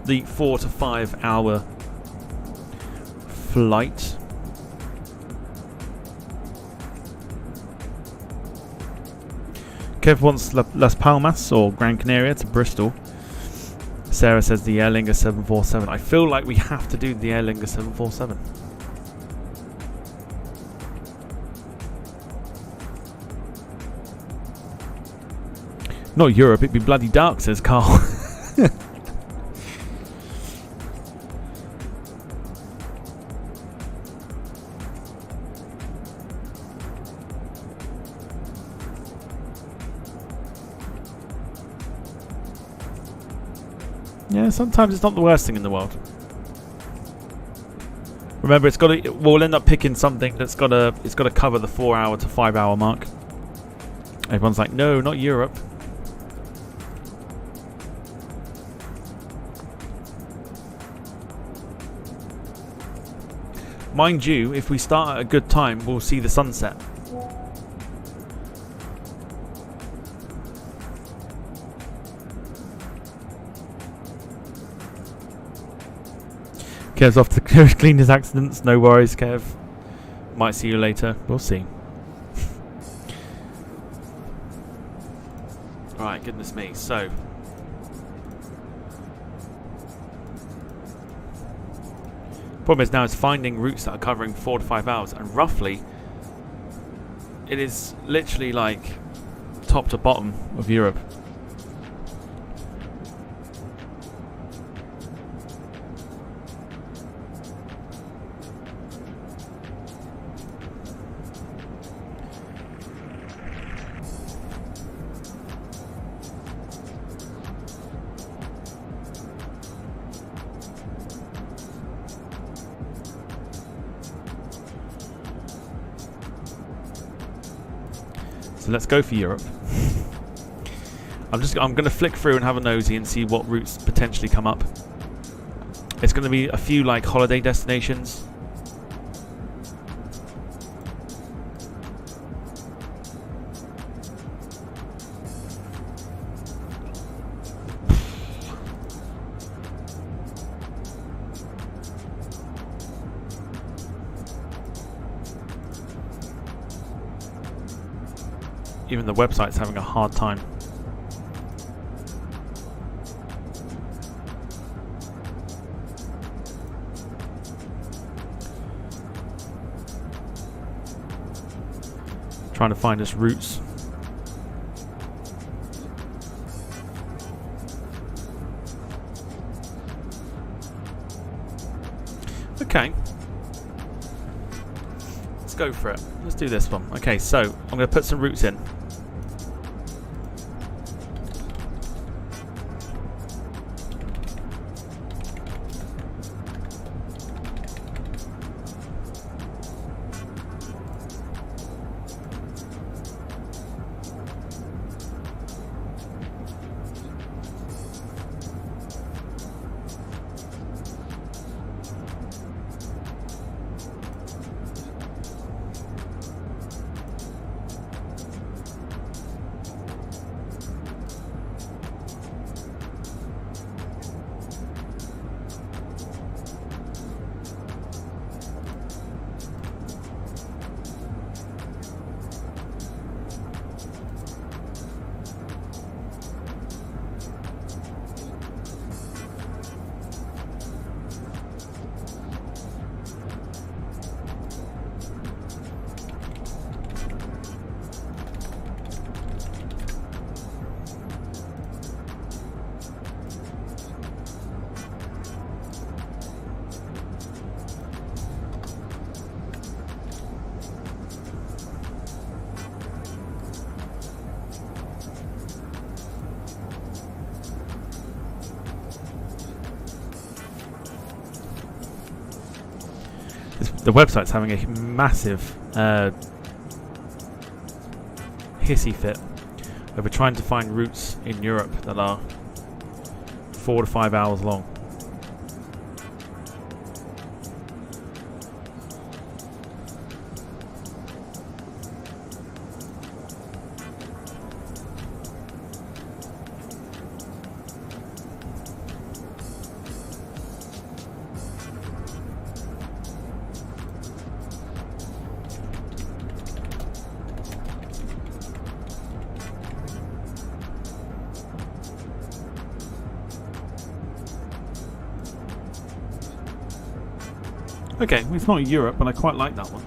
the 4 to 5 hour flight. Kev wants Las Palmas or Gran Canaria to Bristol. Sarah says the Aer Lingus 747. I feel like we have to do the Aer Lingus 747. Not Europe, it'd be bloody dark, says Carl. Yeah, sometimes it's not the worst thing in the world. Remember, it's got to. We'll end up picking something that's got to. It's got to cover the 4 hour to 5 hour mark. Everyone's like, no, not Europe. Mind you, if we start at a good time, we'll see the sunset. Kev's off to clean his accidents. No worries, Kev. Might see you later. We'll see. Alright, goodness me. So, problem is now it's finding routes that are covering 4 to 5 hours, and roughly it is literally like top to bottom of Europe. So let's go for Europe. I'm going to flick through and have a nosy and see what routes potentially come up. It's going to be a few like holiday destinations. even the website's having a hard time. Trying to find us routes. Okay. Let's go for it. Let's do this one. Okay, so I'm going to put some routes in. The website's having a massive hissy fit over trying to find routes in Europe that are 4 to 5 hours long. Okay, well, it's not Europe, but I quite like that one.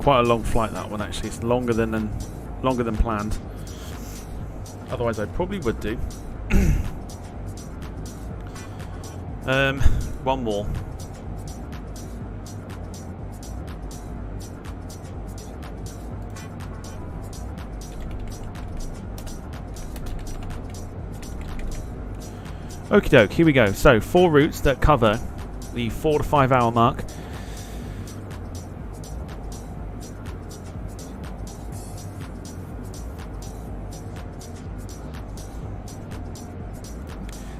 Quite a long flight, that one. Actually, it's longer than planned. Otherwise, I probably would do. One more. Okie doke, here we go. So 4 routes that cover the 4 to 5 hour mark.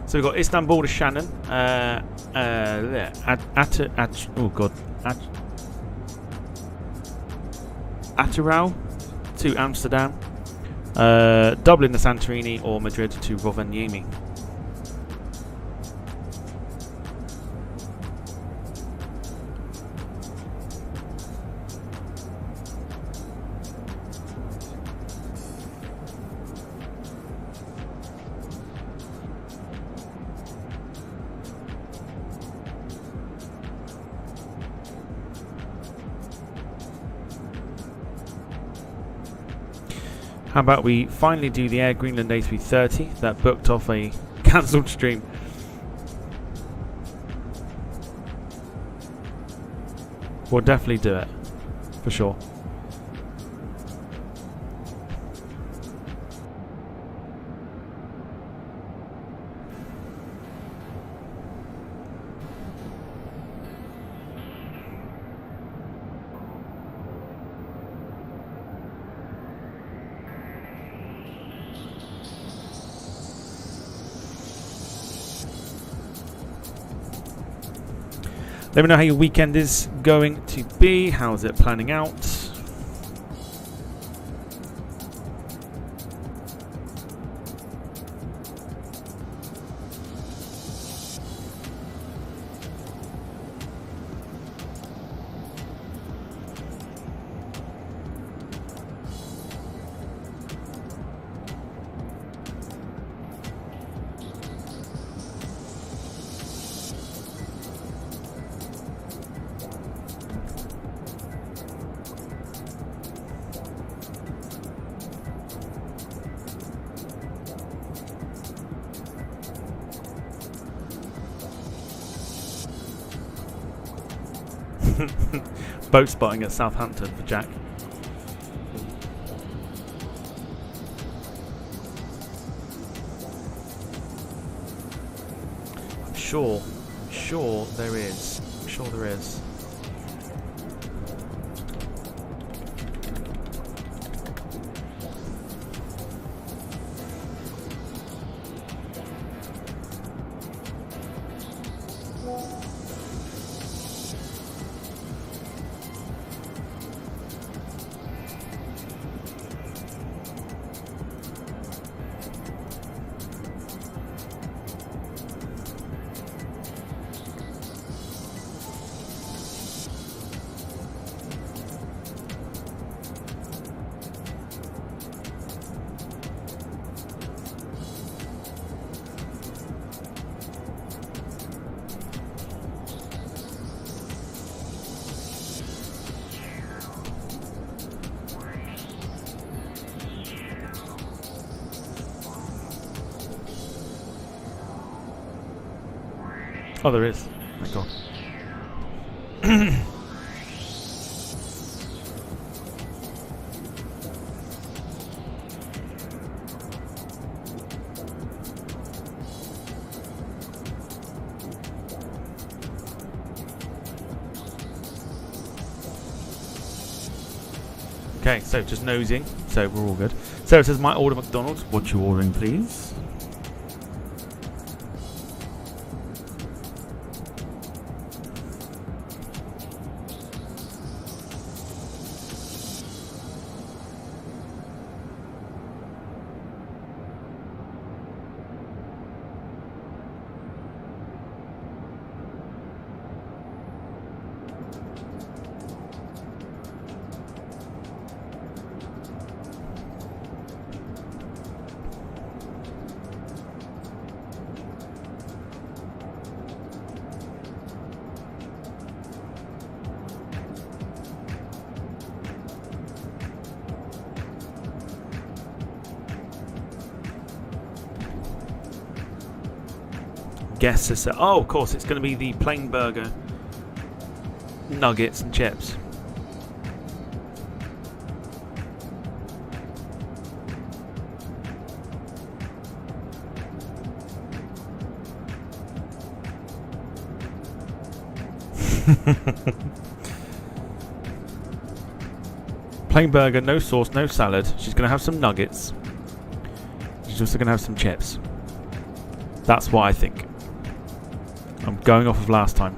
So we've got Istanbul to Shannon, Attirau to Amsterdam, Dublin to Santorini, or Madrid to Rovaniemi. How about we finally do the Air Greenland A330 that booked off a cancelled stream? We'll definitely do it, for sure. Let me know how your weekend is going to be. How's it planning out? Boat spotting at Southampton for Jack. I'm sure there is. I'm sure there is. Oh, there is. Thank God. Okay, so just nosing, so we're all good. So it says, my order McDonald's. What you ordering, please? Guess it's oh, of course, it's going to be the plain burger, nuggets and chips. Plain burger, no sauce, no salad. She's going to have some nuggets. She's also going to have some chips. That's what I think. I'm going off of last time.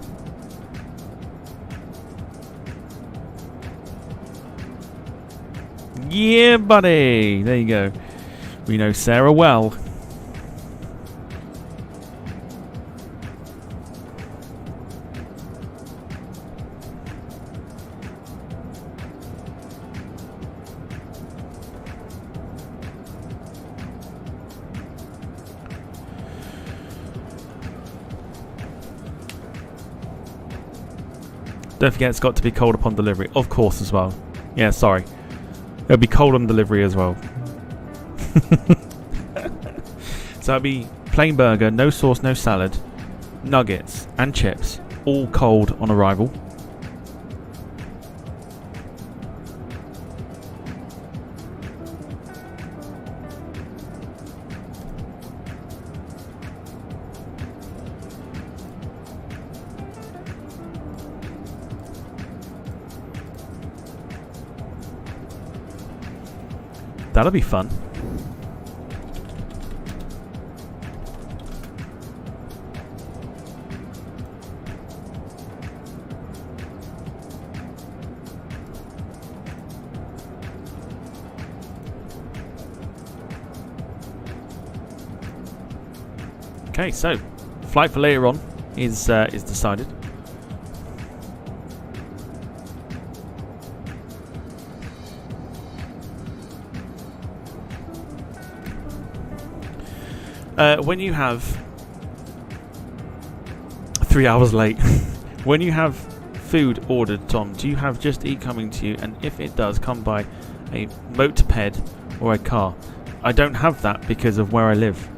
Yeah, buddy. There you go. We know Sarah well. Don't forget, it's got to be cold upon delivery. Of course, as well. Yeah, sorry. It'll be cold on delivery as well. So it'll be plain burger, no sauce, no salad, nuggets and chips, all cold on arrival. That'll be fun. Okay, so flight for later on is decided. When you have 3 hours late, when you have food ordered, Tom, do you have Just Eat coming to you? And if it does, come by a moped or a car. I don't have that because of where I live.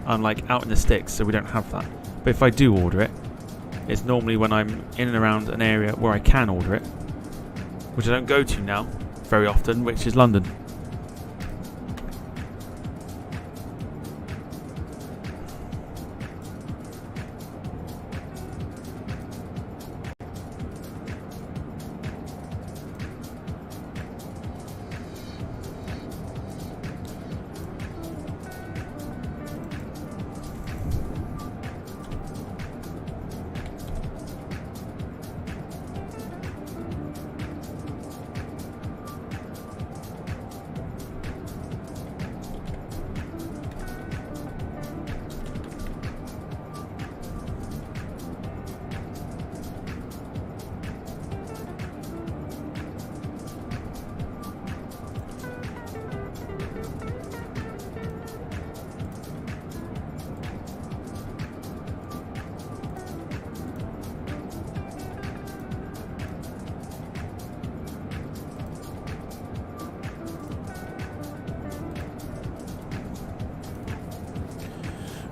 I'm like out in the sticks, so we don't have that. But if I do order it, it's normally when I'm in and around an area where I can order it, which I don't go to now very often, which is London.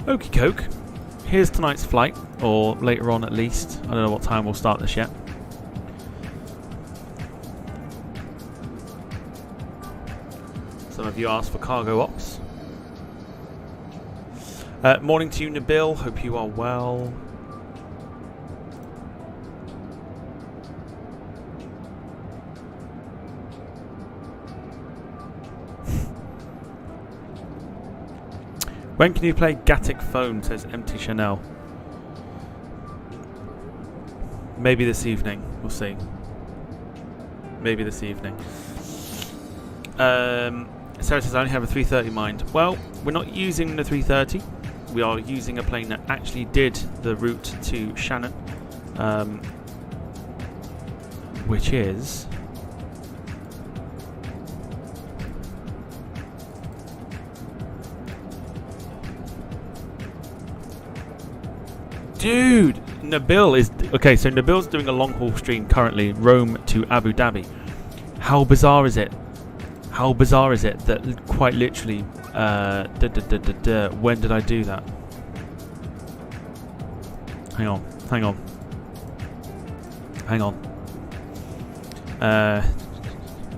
Okie doke. Here's tonight's flight, or later on at least. I don't know what time we'll start this yet. Some of you asked for cargo ops. Morning to you, Nabil. Hope you are well. When can you play Gatic Phone, says Empty Chanel. Maybe this evening. We'll see. Maybe this evening. Sarah says I only have a 330 mind. Well, we're not using the 330. We are using a plane that actually did the route to Shannon. Which is... Dude, Nabil is... Okay, so Nabil's doing a long-haul stream currently, Rome to Abu Dhabi. How bizarre is it? How bizarre is it that quite literally... when did I do that? Hang on.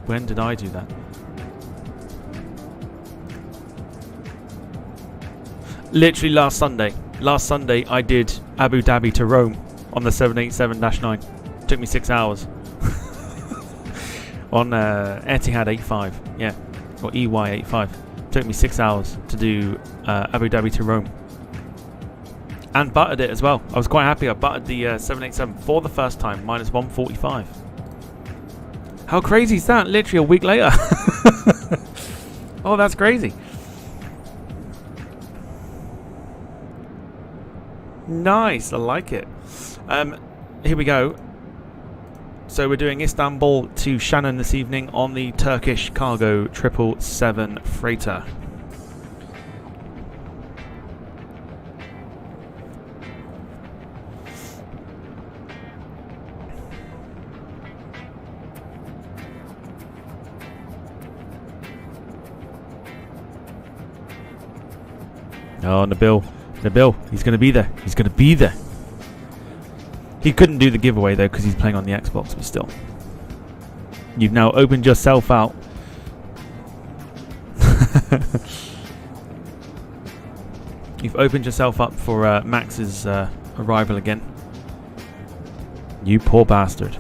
When did I do that? Literally last Sunday. Last Sunday I did Abu Dhabi to Rome on the 787-9. Took me 6 hours. On Etihad 85, yeah, or EY85. Took me 6 hours to do Abu Dhabi to Rome. And buttered it as well. I was quite happy. I buttered the 787 for the first time, minus 145. How crazy is that? Literally a week later. Oh, that's crazy. Nice, I like it. Here we go. So we're doing Istanbul to Shannon this evening on the Turkish Cargo 777 freighter. Oh, Nabil, he's going to be there. He's going to be there. He couldn't do the giveaway though because he's playing on the Xbox, but still. You've now opened yourself out. You've opened yourself up for Max's arrival again. You poor bastard.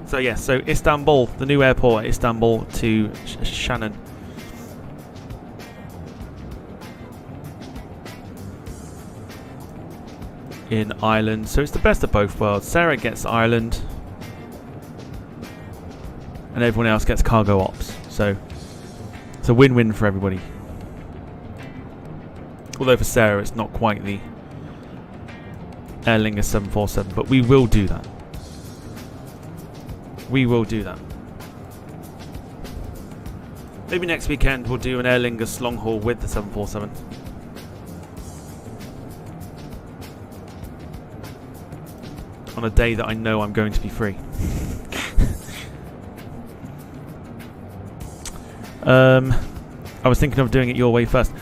So yeah, so Istanbul, the new airport, Istanbul to Shannon. In Ireland, so it's the best of both worlds. Sarah gets Ireland and everyone else gets cargo ops, so it's a win-win for everybody. Although for Sarah it's not quite the Aer Lingus 747, but we will do that. We will do that. Maybe next weekend we'll do an Aer Lingus long haul with the 747. On a day that I know I'm going to be free. I was thinking of doing it your way first.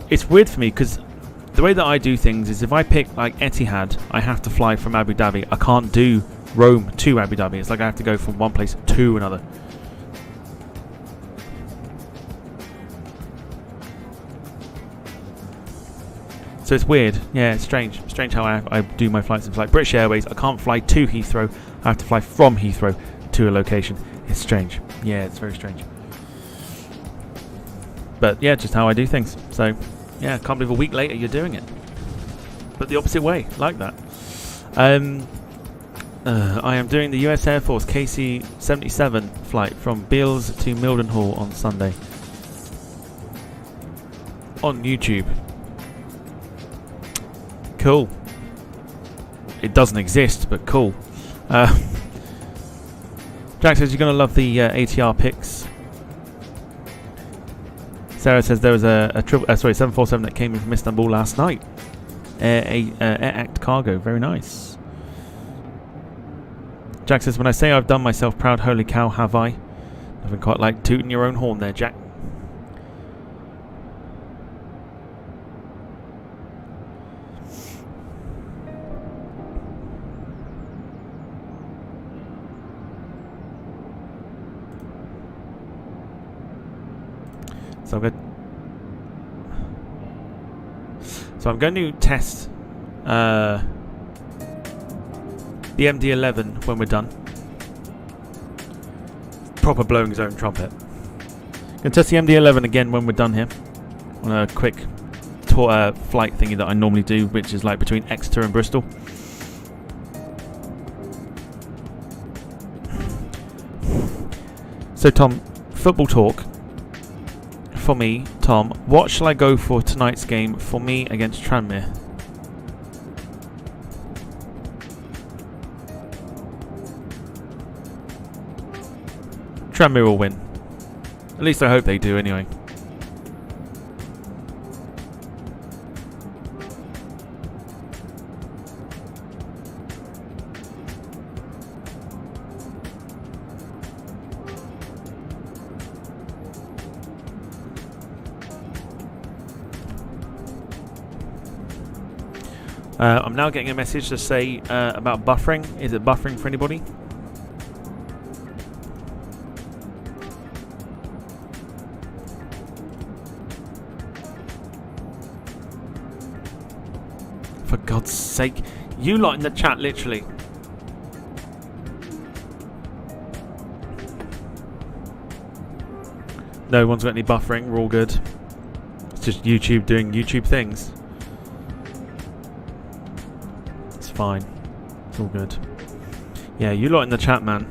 It's weird for me because the way that I do things is if I pick like Etihad, I have to fly from Abu Dhabi. I can't do Rome to Abu Dhabi. It's like I have to go from one place to another. So it's weird. Yeah, it's strange. Strange how I do my flights. It's like British Airways, I can't fly to Heathrow. I have to fly from Heathrow to a location. It's strange. Yeah, it's very strange. But yeah, just how I do things. So yeah, can't believe a week later you're doing it. But the opposite way, like that. I am doing the US Air Force KC-77 flight from Beals to Mildenhall on Sunday. On YouTube. Cool. It doesn't exist, but cool. Jack says you're going to love the ATR pics. Sarah says there was a 747 that came in from Istanbul last night. Air Act cargo, very nice. Jack says, when I say I've done myself proud, holy cow, have I? Nothing quite like tooting your own horn there, Jack. So I'm going to test the MD-11 when we're done. Proper blowing his own trumpet. Going to test the MD-11 again when we're done here on a quick flight thingy that I normally do, which is like between Exeter and Bristol. So Tom, football talk. For me, Tom, what shall I go for tonight's game for me against Tranmere? Tranmere will win. At least I hope they do anyway. I'm now getting a message to say about buffering. Is it buffering for anybody? For God's sake. You lot in the chat, literally. No one's got any buffering. We're all good. It's just YouTube doing YouTube things. Fine. It's all good. Yeah, you lot in the chat, man.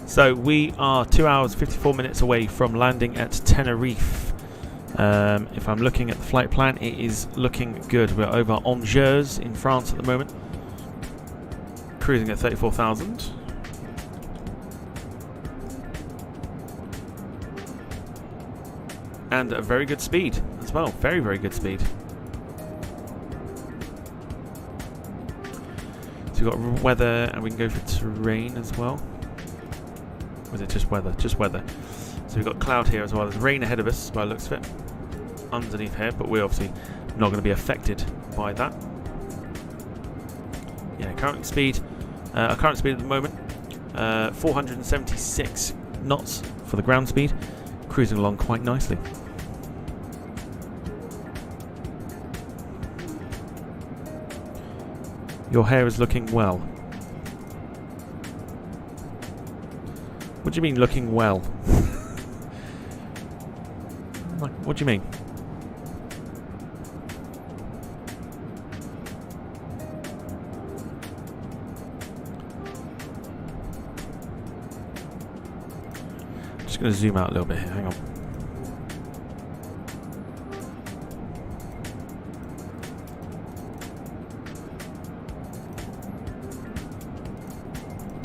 So we are 2 hours 54 minutes away from landing at Tenerife. If I'm looking at the flight plan, it is looking good. We're over Angers in France at the moment, cruising at 34,000. And a very good speed as well. Very, very good speed. So we've got weather, and we can go for terrain as well. Or is it just weather? Just weather. So we've got cloud here as well. There's rain ahead of us by the looks of it. Underneath here, but we're obviously not going to be affected by that. Yeah, current speed. Our current speed at the moment, 476 knots for the ground speed. Cruising along quite nicely. Your hair is looking well. What do you mean looking well? Like, what do you mean? Just going to zoom out a little bit here. Hang on.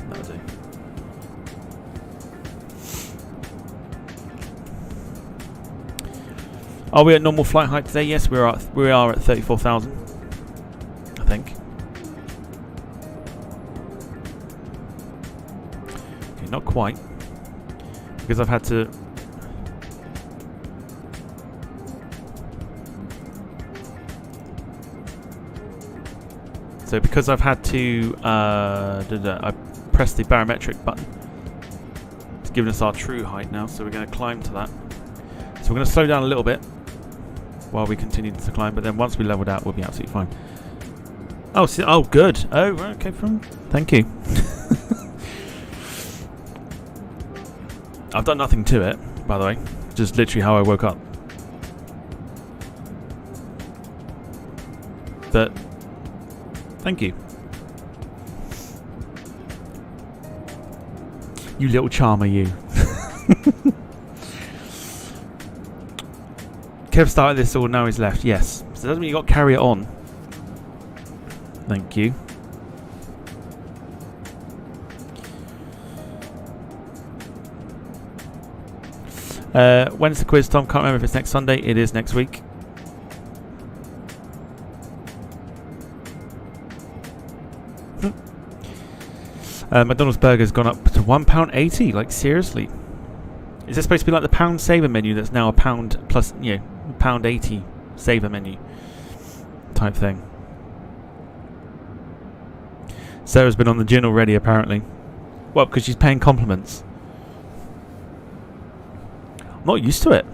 That'll do. Are we at normal flight height today? Yes, we are at 34,000. I think. Okay, not quite. Because I've had to... So because I've had to... I pressed the barometric button. It's given us our true height now, so we're going to climb to that. So we're going to slow down a little bit while we continue to climb, but then once we leveled out, we'll be absolutely fine. Oh, oh, good. Oh, right, okay, thank you. I've done nothing to it, by the way. Just literally how I woke up. But thank you. You little charmer, you. Kev started this all, now he's left. Yes. So that doesn't mean you got to carry it on. Thank you. When's the quiz, Tom? Can't remember if it's next Sunday. It is next week. McDonald's burger's gone up to £1.80. Like, seriously? Is this supposed to be like the pound saver menu that's now a pound plus, you know, £1.80 saver menu type thing? Sarah's been on the gin already, apparently. Well, because she's paying compliments. I'm not used to it.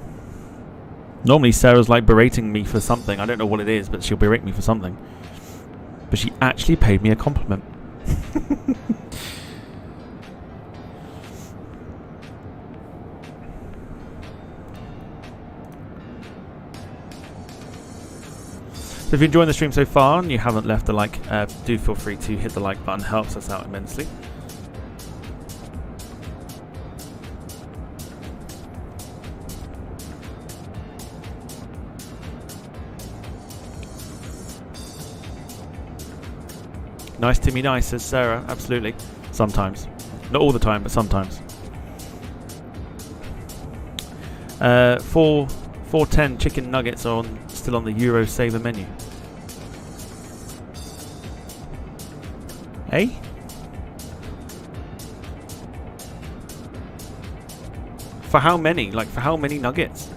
Normally Sarah's like berating me for something. I don't know what it is, but she'll berate me for something. But she actually paid me a compliment. So if you're enjoying the stream so far and you haven't left a like, do feel free to hit the like button. Helps us out immensely. Nice to be nice, says Sarah. Absolutely. Sometimes. Not all the time, but sometimes. 410 chicken nuggets still on the Euro Saver menu. Eh? For how many? Like, for how many nuggets?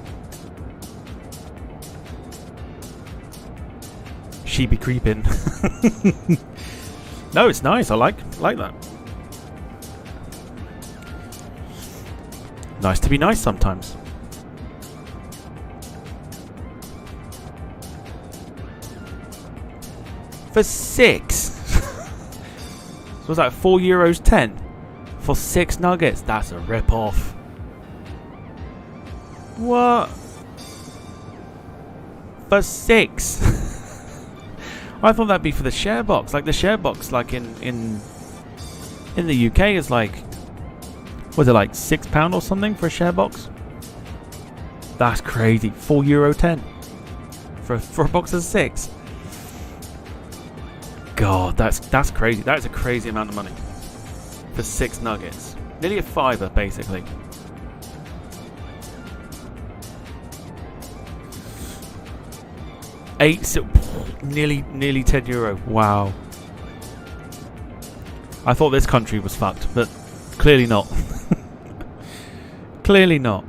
She be creeping. No, it's nice. I like that. Nice to be nice sometimes. For 6. So was that €4.10 for 6 nuggets? That's a rip-off. What? For 6? I thought that'd be for the share box. Like the share box, like in the UK is like, was it like £6 or something for a share box? That's crazy. €4.10 for a box of 6. God, that's crazy. That is a crazy amount of money for 6 nuggets. Nearly a £5, basically. Nearly €10. Wow. I thought this country was fucked, but clearly not. Clearly not.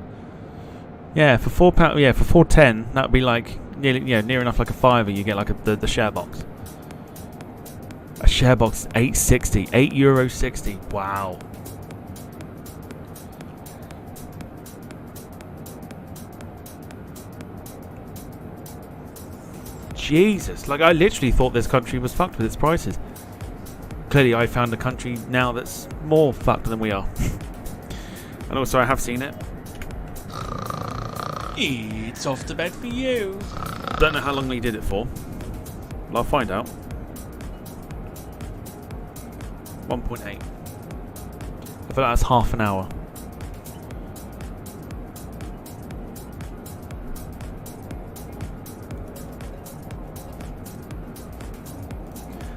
Yeah, for £4. Yeah, for $4.10, that'd be like nearly, near enough like a £5. You get like the share box. A share box, €8.60. €8.60. Wow. Jesus, like I literally thought this country was fucked with its prices. Clearly I found a country now that's more fucked than we are. And also I have seen it. It's off to bed for you. Don't know how long they did it for. Well, I'll find out. 1.8. I feel like that's half an hour.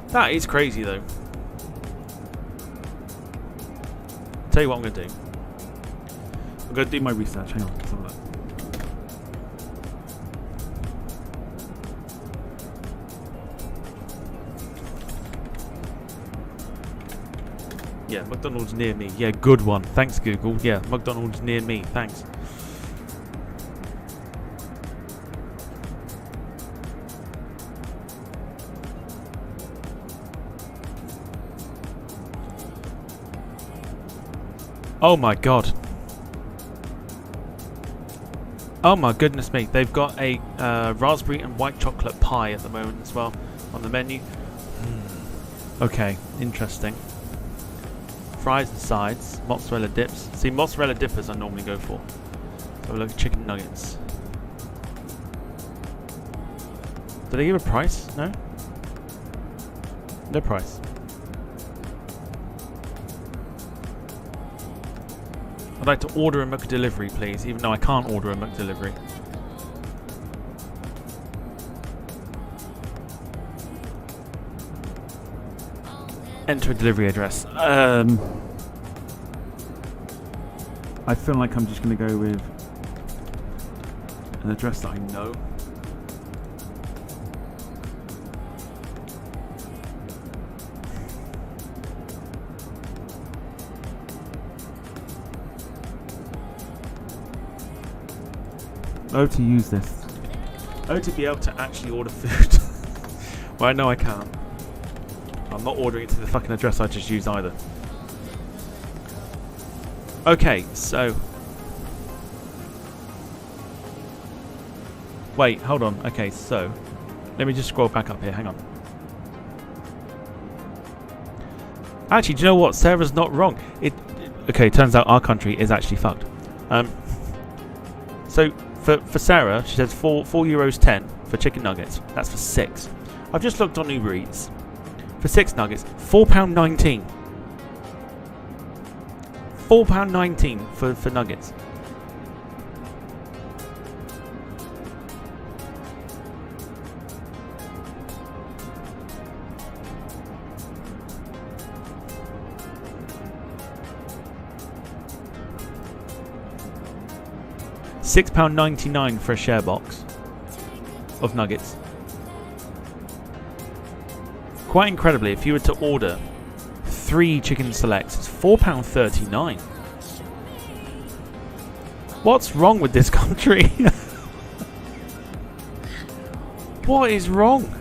That is crazy though. Tell you what I'm going to do. I'm going to do my research. Hang on. Let's have a look. Yeah, McDonald's near me. Yeah, good one. Thanks, Google. Yeah, McDonald's near me. Thanks. Oh my god. Oh my goodness me. They've got a raspberry and white chocolate pie at the moment as well on the menu. Okay, interesting. Fries and sides, mozzarella dips. See, mozzarella dippers I normally go for. So look at chicken nuggets. Did they give a price? No? No price. I'd like to order a McDelivery, please, even though I can't order a McDelivery. Enter a delivery address. I feel like I'm just going to go with an address that I know. Oh, to use this. Oh, to be able to actually order food. Well, I know I can't. I'm not ordering it to the fucking address I just used either. Okay, so... Wait, hold on. Okay, so... Let me just scroll back up here. Hang on. Actually, do you know what? Sarah's not wrong. Okay, turns out our country is actually fucked. So, for Sarah, she says €4.10 for chicken nuggets. That's for 6. I've just looked on Uber Eats. For 6 nuggets, £4.19. £4.19 for nuggets. £6.99 for a share box of nuggets. Quite incredibly, if you were to order 3 chicken selects, it's £4.39. What's wrong with this country? What is wrong?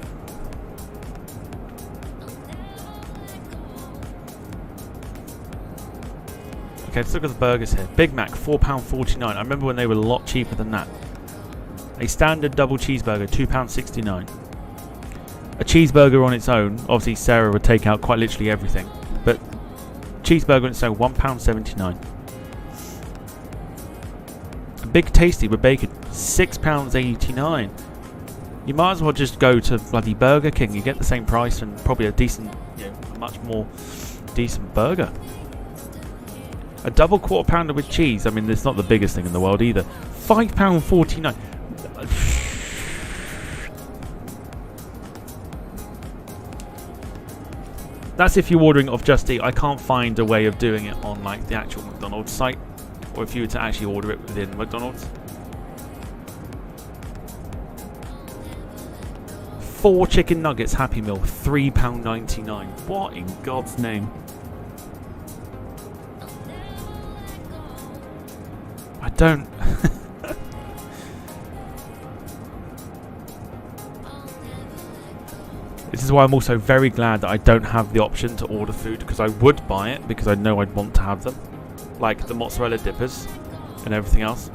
Okay, let's look at the burgers here. Big Mac, £4.49. I remember when they were a lot cheaper than that. A standard double cheeseburger, £2.69. A cheeseburger on its own, obviously Sarah would take out quite literally everything, but cheeseburger on its own, £1.79. A Big Tasty with bacon, £6.89. You might as well just go to bloody Burger King. You get the same price and probably a decent, a much more decent burger. A double quarter pounder with cheese. I mean, it's not the biggest thing in the world either. £5.49. That's if you're ordering off Just Eat. I can't find a way of doing it on like the actual McDonald's site, or if you were to actually order it within McDonald's. 4 chicken nuggets Happy Meal, £3.99. What in God's name? I don't... This is why I'm also very glad that I don't have the option to order food, because I would buy it because I know I'd want to have them. Like the mozzarella dippers and everything else.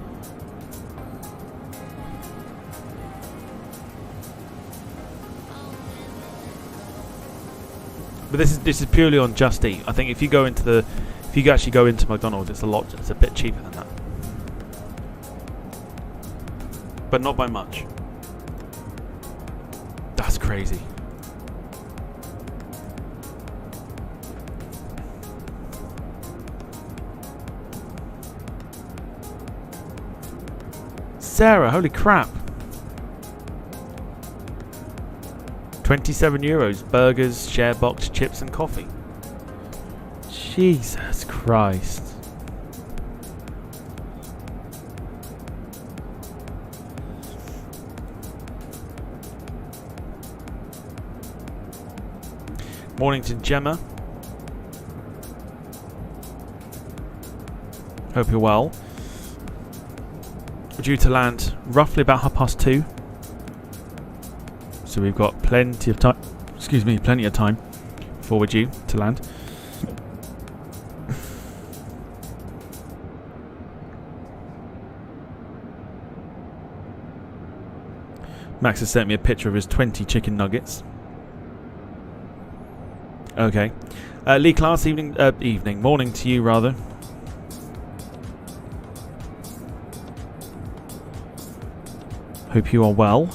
But this is purely on Just Eat. I think if you go into the If you actually go into McDonald's, it's a bit cheaper than that. But not by much. That's crazy. Sarah, holy crap. €27, burgers, share box, chips and coffee. Jesus Christ. Morning to Gemma. Hope you're well. We're due to land roughly about 2:30. So we've got plenty of time. Excuse me, plenty of time before we're due to land. Max has sent me a picture of his 20 chicken nuggets. Okay. Lee Class, morning to you rather. Hope you are well.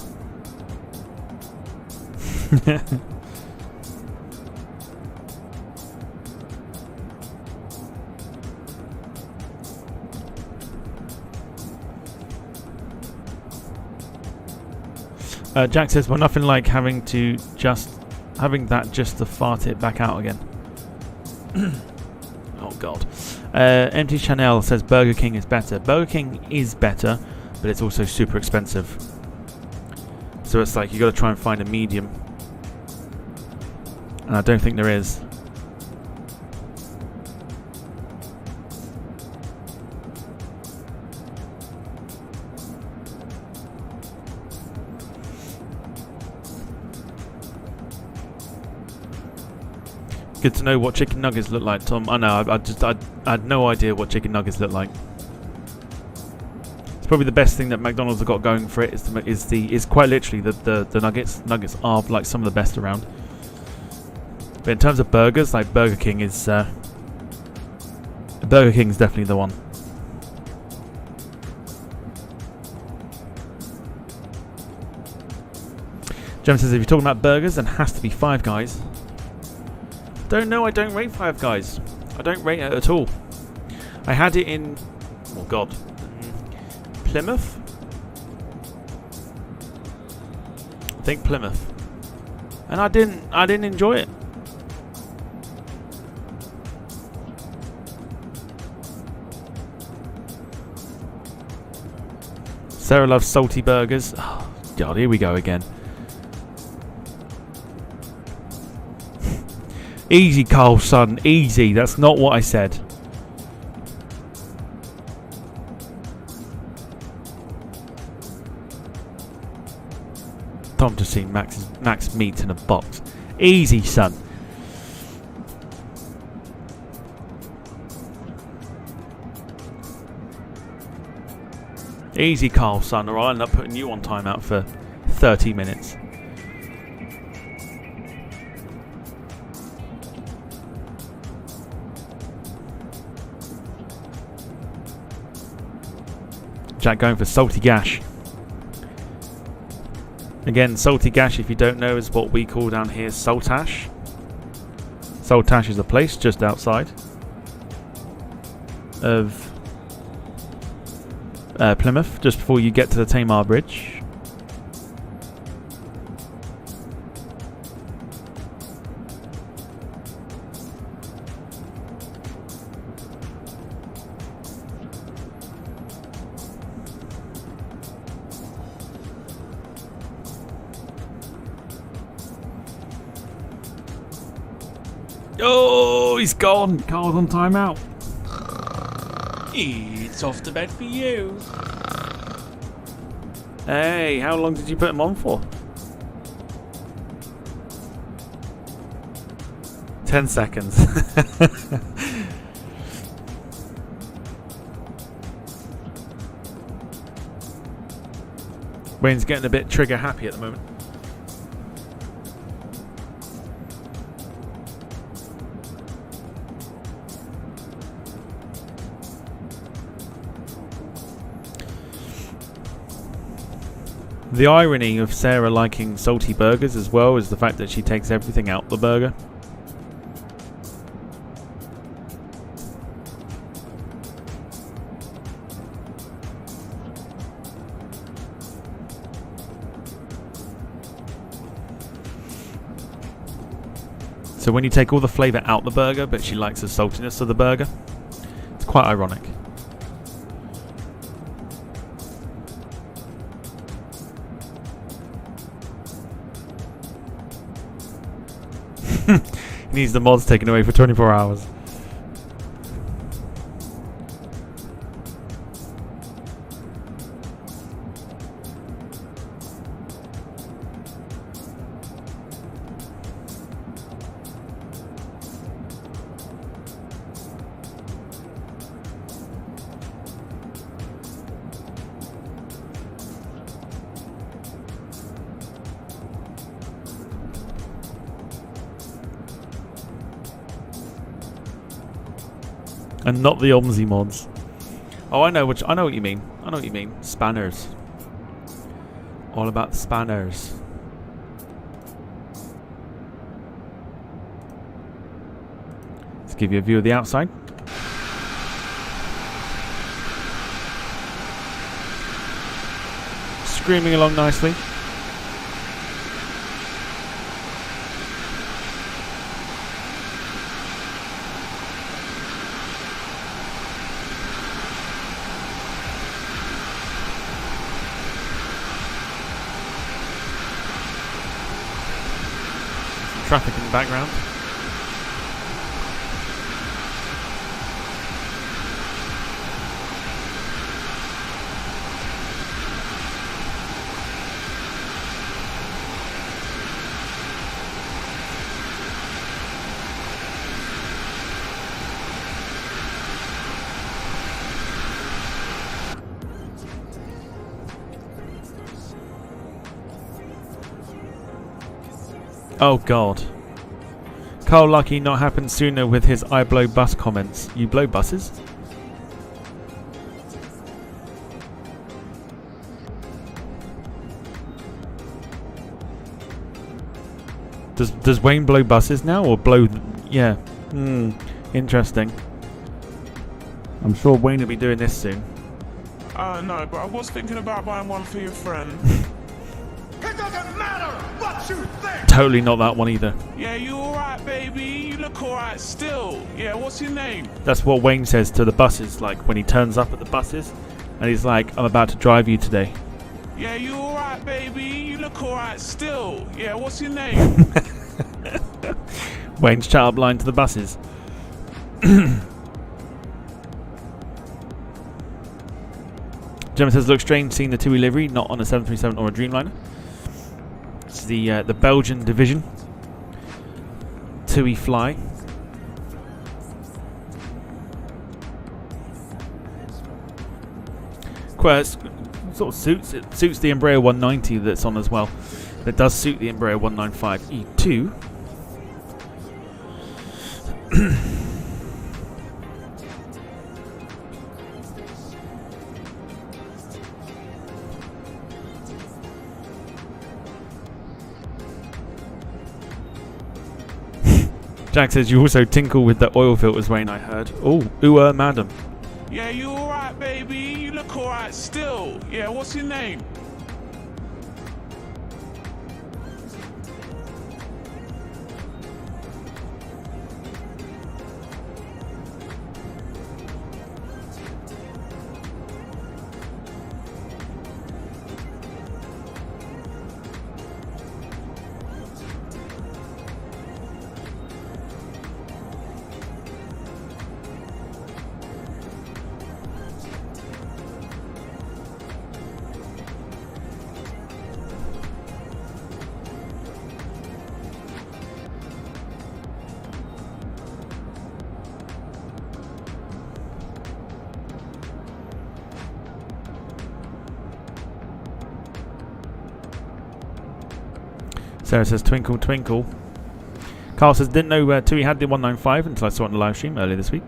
Jack says, well, nothing like having that just to fart it back out again. Oh god. Empty Chanel says Burger King is better. Burger King is better, but it's also super expensive. So it's like you got to try and find a medium, and I don't think there is. Good to know what chicken nuggets look like, Tom. I know. I had no idea what chicken nuggets look like. It's probably the best thing that McDonald's have got going for it is quite literally the nuggets. Nuggets are like some of the best around. But in terms of burgers, like Burger King is definitely the one. Jem says if you're talking about burgers, then it has to be Five Guys. Don't know. I don't rate Five Guys. I don't rate it at all. I had it in, oh god, Plymouth. I think Plymouth, and I didn't enjoy it. Sarah loves salty burgers. Oh god, here we go again. Easy, Carl, son. Easy. That's not what I said. Tom to see Max meat in a box. Easy, son. Easy, Carl, son, or I'll end up putting you on timeout for 30 minutes. Jack going for salty gash. Again, salty gash, if you don't know, is what we call down here Saltash. Saltash is a place just outside of Plymouth, just before you get to the Tamar Bridge. Oh, he's gone. Carl's on timeout. It's off to bed for you. Hey, how long did you put him on for? 10 seconds. Wayne's getting a bit trigger happy at the moment. The irony of Sarah liking salty burgers as well is the fact that she takes everything out the burger. So when you take all the flavour out the burger, but she likes the saltiness of the burger, it's quite ironic. He needs the mods taken away for 24 hours. And not the OMSI mods. Oh, I know what you mean. I know what you mean. Spanners. All about the spanners. Let's give you a view of the outside. Screaming along nicely. Traffic in the background. Oh god. Carl Lucky not happened sooner with his I blow bus comments. You blow buses? Does Wayne blow buses now or blow? Yeah. Interesting. I'm sure Wayne will be doing this soon. No, but I was thinking about buying one for your friend. It doesn't matter what you think! Totally not that one either. Yeah, you alright, baby? You look alright still. Yeah, what's your name? That's what Wayne says to the buses, like when he turns up at the buses and he's like, I'm about to drive you today. Yeah, you alright, baby? You look alright still. Yeah, what's your name? Wayne's chat up line to the buses. Gemma says, looks strange seeing the TUI livery not on a 737 or a Dreamliner. It's the Belgian division. TUI fly. Quite sort of suits it. Suits the Embraer 190 that's on as well. It does suit the Embraer 195E2. Jack says you also tinkle with the oil filters, Wayne, I heard. Oh, madam. Yeah, you alright, baby? You look alright still. Yeah, what's your name? Sarah says, twinkle, twinkle. Carl says, didn't know TUI had the 195 until I saw it on the live stream earlier this week.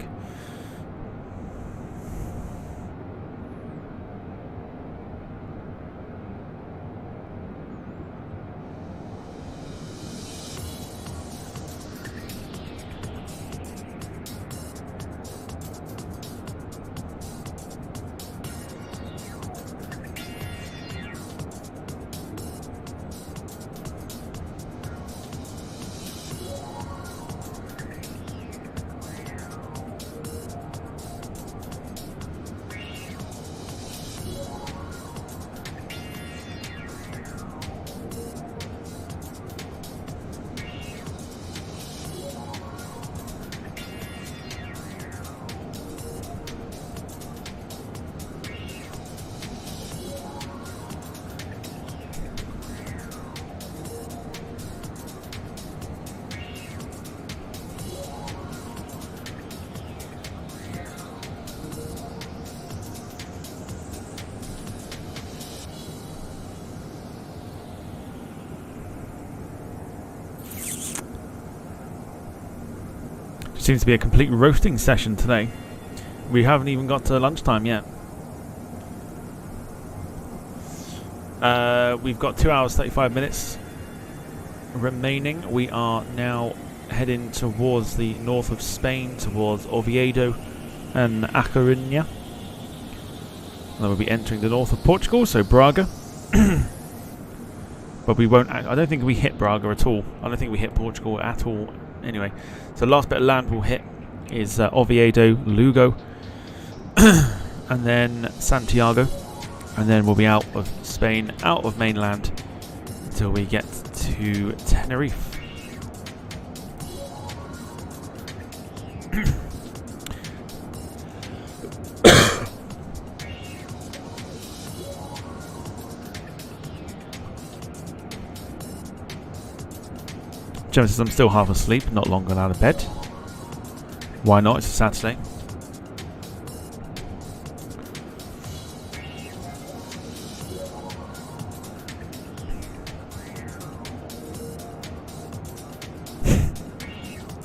Seems to be a complete roasting session today. We haven't even got to lunchtime yet. We've got 2 hours 35 minutes remaining. We are now heading towards the north of Spain, towards Oviedo and A Coruña. And then we'll be entering the north of Portugal, so Braga. But we won't. I don't think we hit Braga at all. I don't think we hit Portugal at all. Anyway, so the last bit of land we'll hit is Oviedo, Lugo, and then Santiago, and then we'll be out of Spain, out of mainland, until we get to Tenerife. Gemma says I'm still half asleep, not long gone out of bed. Why not? It's a Saturday.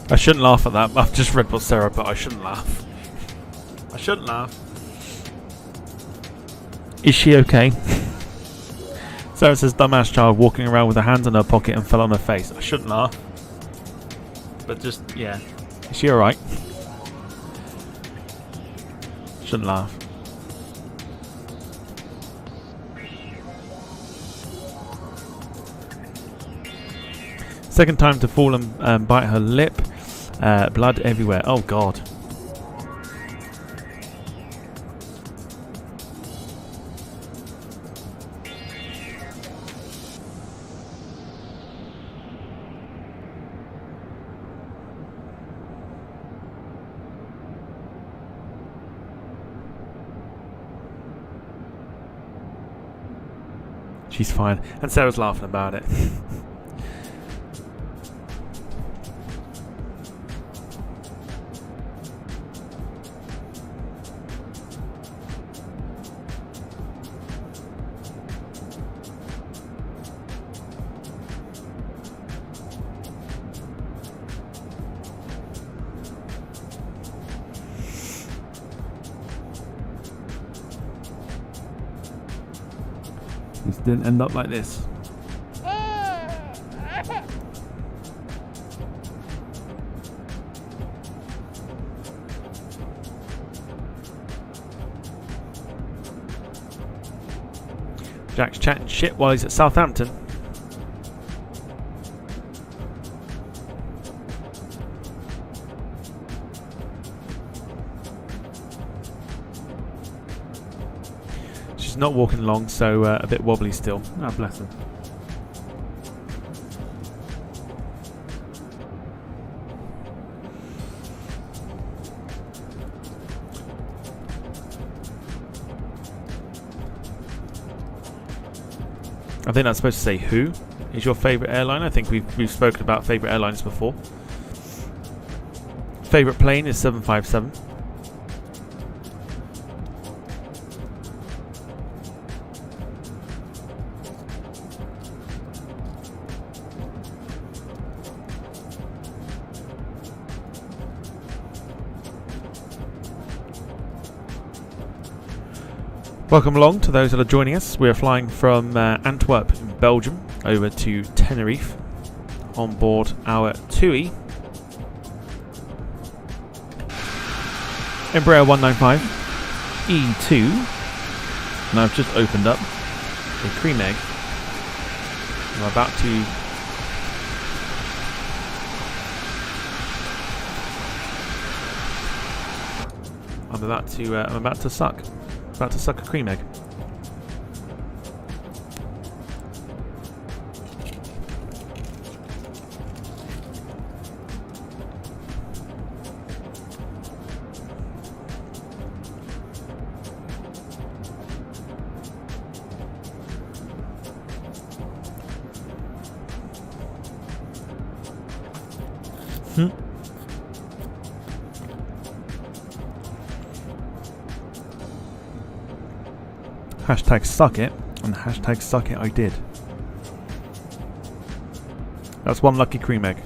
I shouldn't laugh at that. I've just read what Sarah put. I shouldn't laugh. I shouldn't laugh. Is she okay? Sarah says, dumbass child walking around with her hands in her pocket and fell on her face. I shouldn't laugh. But just, yeah. Is she alright? Shouldn't laugh. Second time to fall and bite her lip. Blood everywhere. Oh God. She's fine. And Sarah's laughing about it. This didn't end up like this. Jack's chatting shit while he's at Southampton. She's not walking along, so a bit wobbly still. Ah, bless her. I think that's supposed to say who is your favourite airline. I think we've spoken about favourite airlines before. Favourite plane is 757. Welcome along to those that are joining us. We are flying from Antwerp in Belgium over to Tenerife on board our TUI Embraer 195E2. And I've just opened up a cream egg. I'm about to suck. About to suck a cream egg. Hashtag suck it, and hashtag suck it I did. That's one lucky cream egg.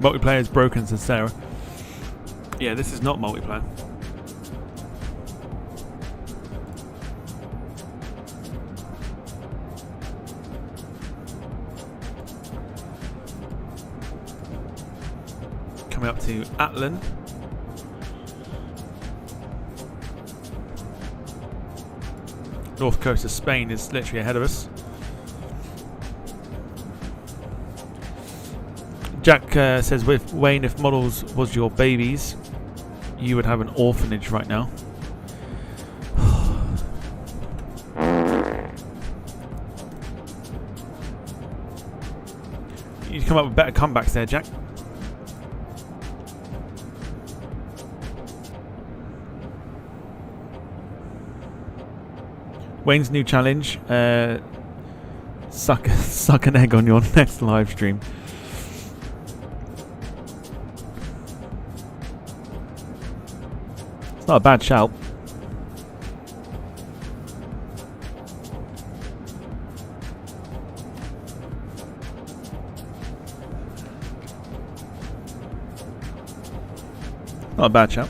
Multiplayer is broken, says Sarah. Yeah, this is not multiplayer. Coming up to Atlan. North coast of Spain is literally ahead of us. Jack says, with Wayne, if models was your babies, you would have an orphanage right now. You come up with better comebacks there, Jack. Wayne's new challenge, suck an egg on your next live stream. It's not a bad shout. Not a bad shout.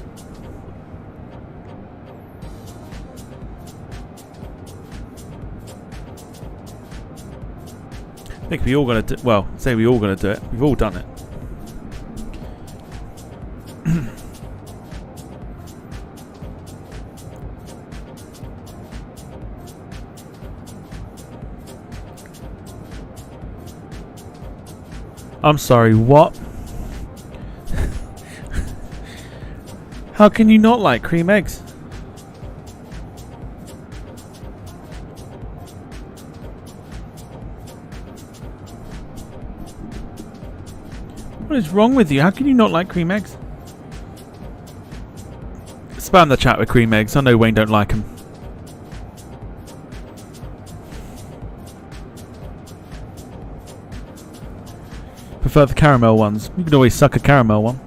I think we all gonna do, well, say we all gonna do it. We've all done it. I'm sorry, what? How can you not like cream eggs? What is wrong with you? How can you not like cream eggs? Spam the chat with cream eggs. I know Wayne don't like them. Prefer the caramel ones. You can always suck a caramel one.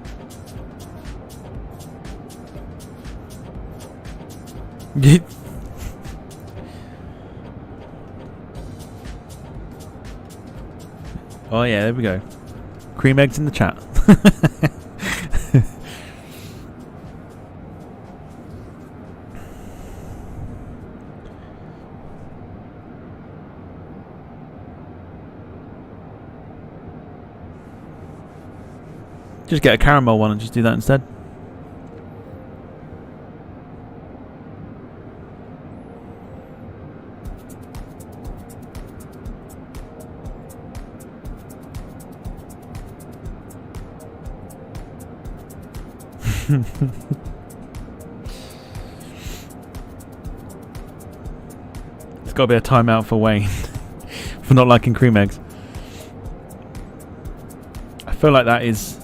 Oh yeah, there we go. Cream eggs in the chat. Just get a caramel one and just do that instead. There's got to be a timeout for Wayne for not liking cream eggs. I feel like that is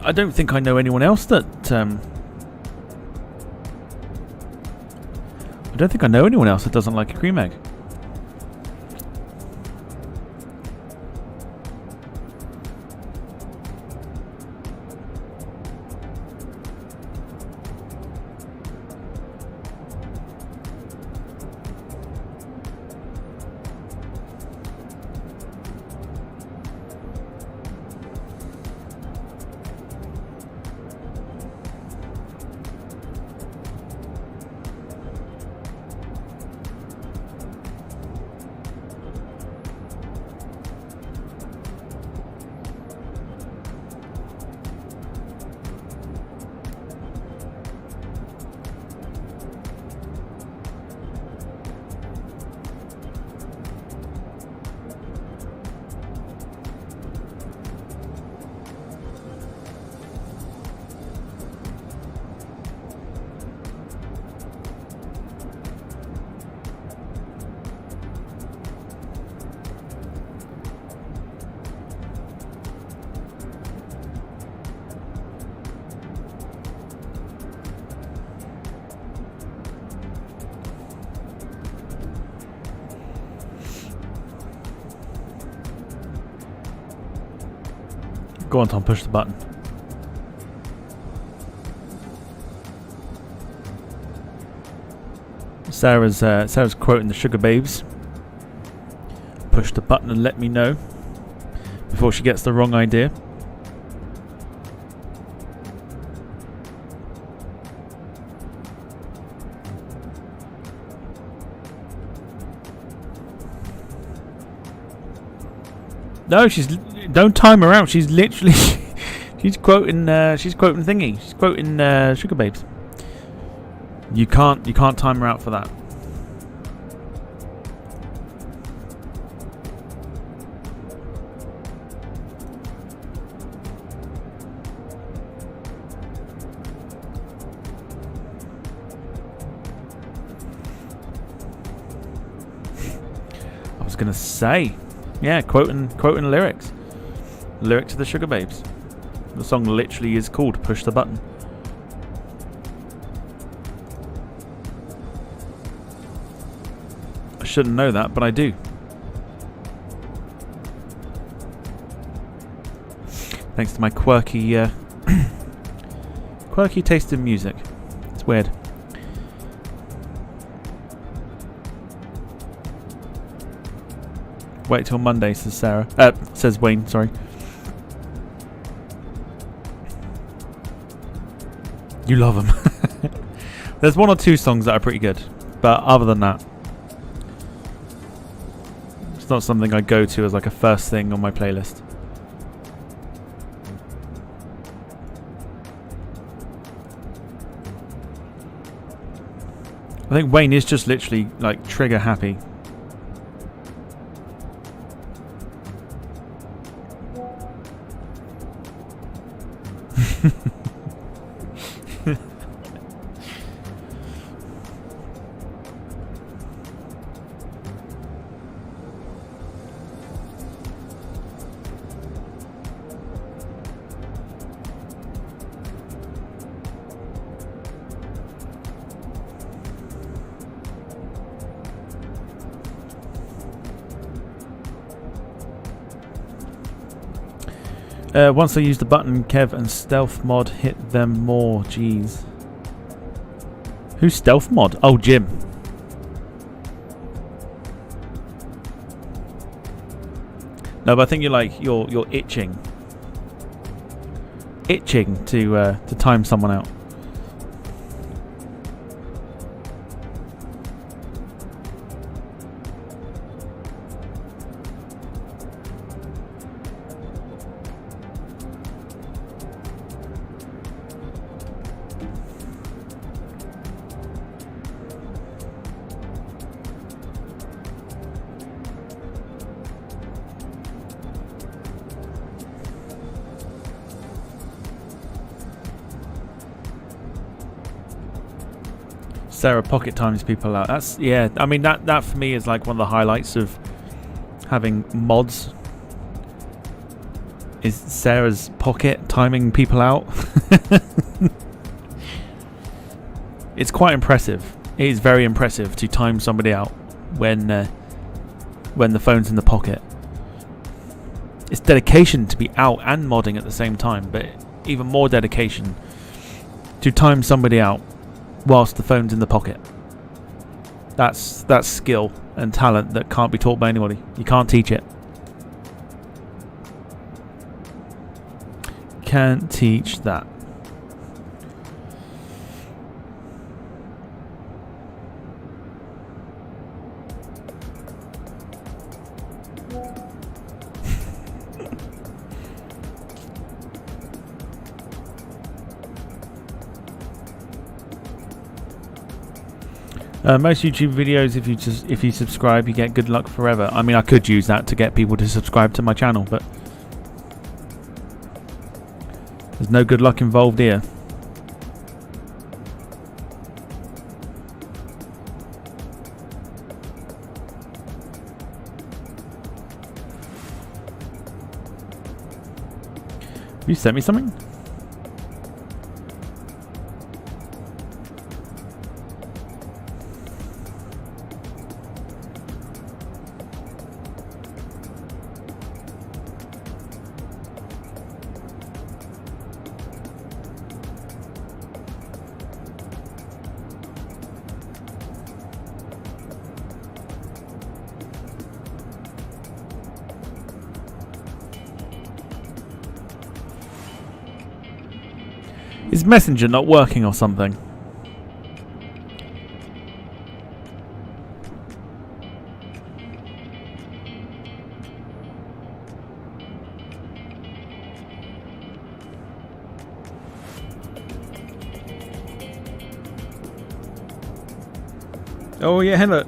I don't think I know anyone else that I don't think I know anyone else that doesn't like a cream egg. Go on, Tom, push the button. Sarah's quoting the Sugar Babes. push the button and let me know before she gets the wrong idea. No, don't time her out. She's literally she's quoting thingy. She's quoting Sugar Babes. You can't time her out for that. I was gonna say, yeah, quoting lyrics. Lyric to the Sugar Babes. The song literally is called Push the Button. I shouldn't know that, but I do. Thanks to my quirky taste in music. It's weird. Wait till Monday, says Sarah. Says Wayne, sorry. You love them. There's one or two songs that are pretty good, but other than that, it's not something I go to as like a first thing on my playlist. I think Wayne is just literally like trigger happy. Once I use the button, Kev and Stealth Mod hit them more. Jeez. Who's Stealth Mod? Oh, Jim. No, but I think you're itching to time someone out. Sarah pocket times people out. That's, yeah, I mean that for me is like one of the highlights of having mods, is Sarah's pocket timing people out. It's quite impressive. It is very impressive to time somebody out when the phone's in the pocket. It's dedication to be out and modding at the same time, but even more dedication to time somebody out whilst the phone's in the pocket. That's skill and talent that can't be taught by anybody. You can't teach it. Can't teach that. Most YouTube videos, if you subscribe, you get good luck forever. I mean, I could use that to get people to subscribe to my channel, but there's no good luck involved here. You sent me something? Is Messenger not working or something? Oh yeah, hello.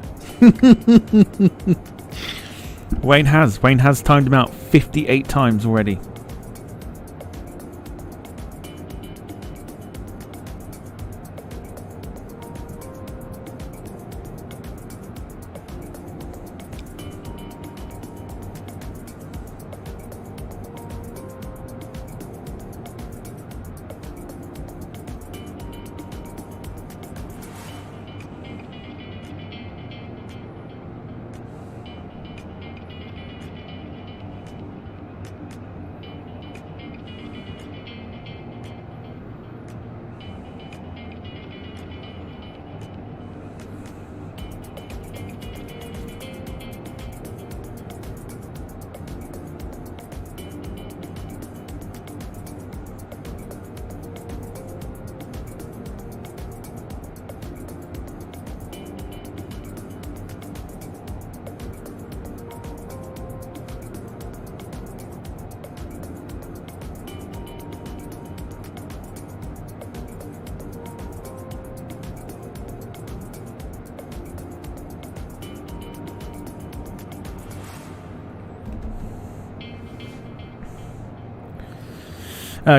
Wayne has timed him out 58 times already.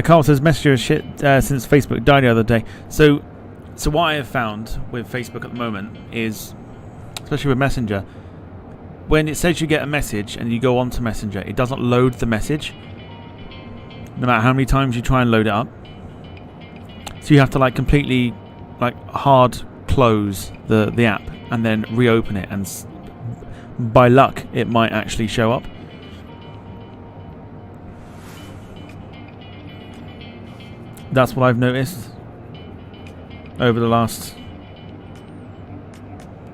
Carl says Messenger is shit since Facebook died the other day. So what I have found with Facebook at the moment is, especially with Messenger, when it says you get a message and you go onto Messenger, it doesn't load the message, no matter how many times you try and load it up. So you have to like completely like hard close the app and then reopen it, and by luck it might actually show up. That's what I've noticed over the last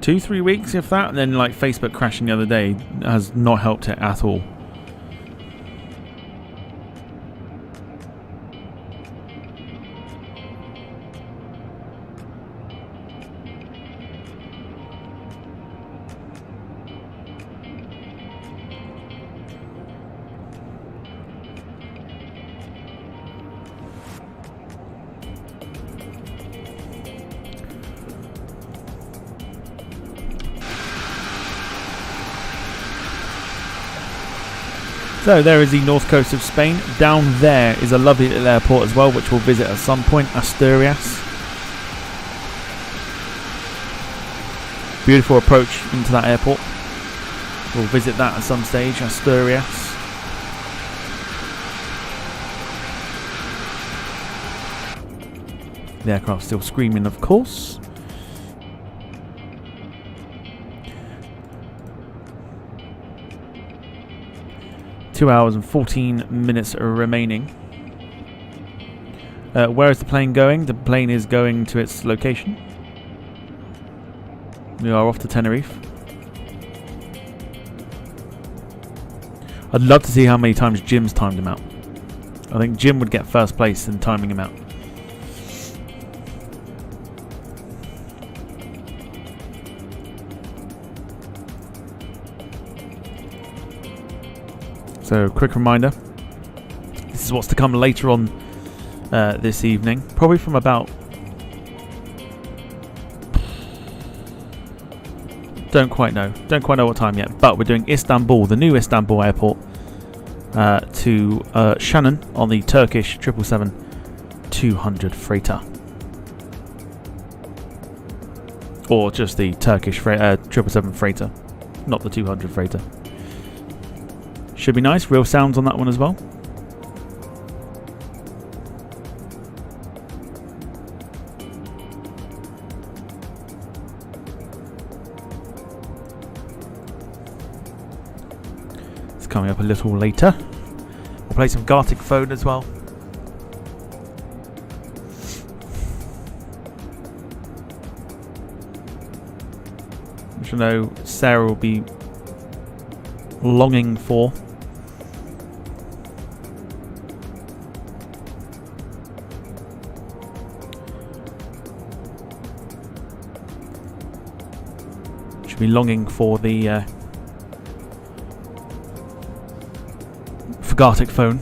2-3 weeks, if that. And then like Facebook crashing the other day has not helped it at all. So there is the north coast of Spain. Down there is a lovely little airport as well, which we'll visit at some point, Asturias. Beautiful approach into that airport. We'll visit that at some stage, Asturias. The aircraft still screaming, of course. Two hours and 14 minutes remaining. Where is the plane going? The plane is going to its location. We are off to Tenerife. I'd love to see how many times Jim's timed him out. I think Jim would get first place in timing him out. So, quick reminder, this is what's to come later on this evening, probably from about, don't quite know what time yet, but we're doing Istanbul, the new Istanbul airport, to Shannon on the Turkish 777-200 freighter, or just the Turkish 777 freighter, not the 200 freighter. Should be nice. Real sounds on that one as well. It's coming up a little later. We'll play some Gartic Phone as well. Which I know Sarah will be longing for. Should be longing for the Gartic phone.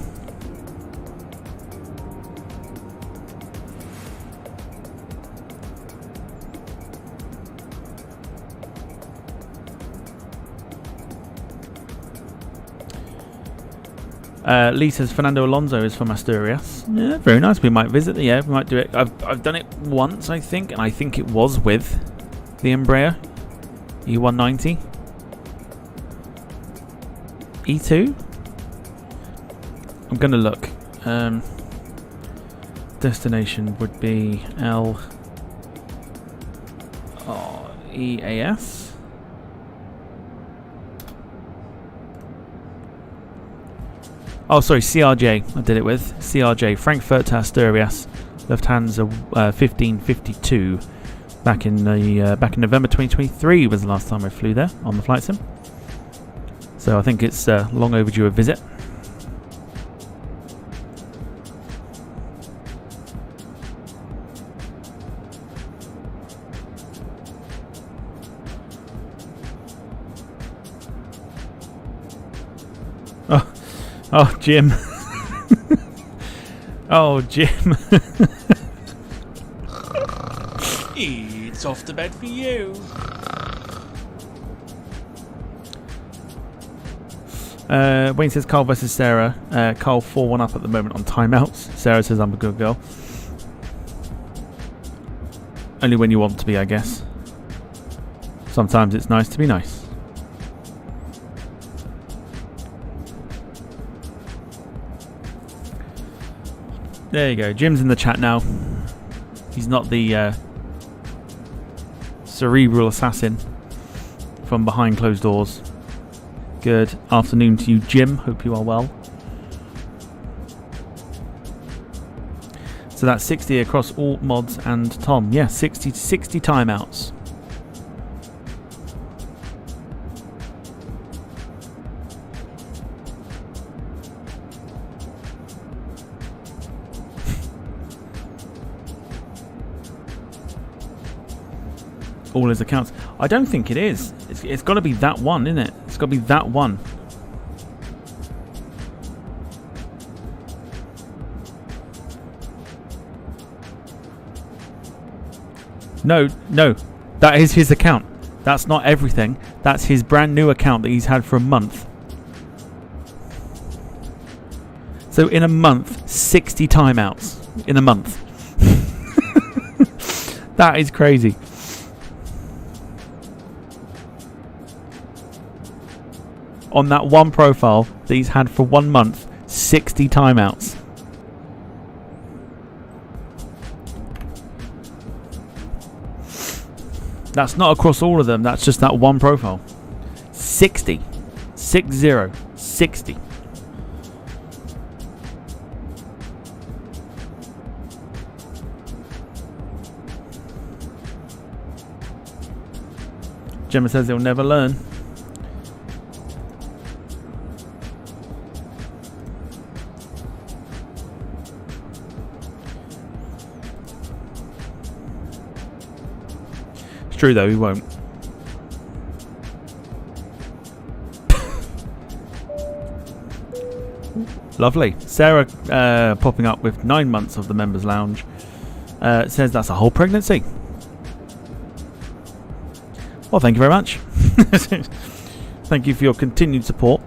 Lee says Fernando Alonso is from Asturias. Yeah, very nice. We might visit. Yeah, we might do it. I've done it once, I think, and I think it was with the Embraer E190 E2. I'm gonna look. Destination would be EAS. Oh, sorry, CRJ. I did it with CRJ, Frankfurt to Asturias, Lufthansa 1552. Back in November 2023 was the last time I flew there on the flight sim. So I think it's long overdue a visit. Oh, Jim. Oh, Jim. It's off to bed for you. Wayne says Carl versus Sarah. Carl 4-1 up at the moment on timeouts. Sarah says I'm a good girl. Only when you want to be, I guess. Sometimes it's nice to be nice. There you go. Jim's in the chat now. He's not the cerebral assassin from behind closed doors. Good afternoon to you, Jim. Hope you are well. So that's 60 across all mods and Tom. Yeah, 60 timeouts. All his accounts. I don't think it is. It's got to be that one, isn't it? It's got to be that one. No, that is his account. That's not everything. That's his brand new account that he's had for a month. So in a month, 60 timeouts. In a month. That is crazy. On that one profile that he's had for 1 month, 60 timeouts. That's not across all of them, that's just that one profile. 60. 60. Gemma says he'll never learn. True though, he won't. Lovely. Sarah popping up with 9 months of the members lounge says that's a whole pregnancy. Well, thank you very much. Thank you for your continued support.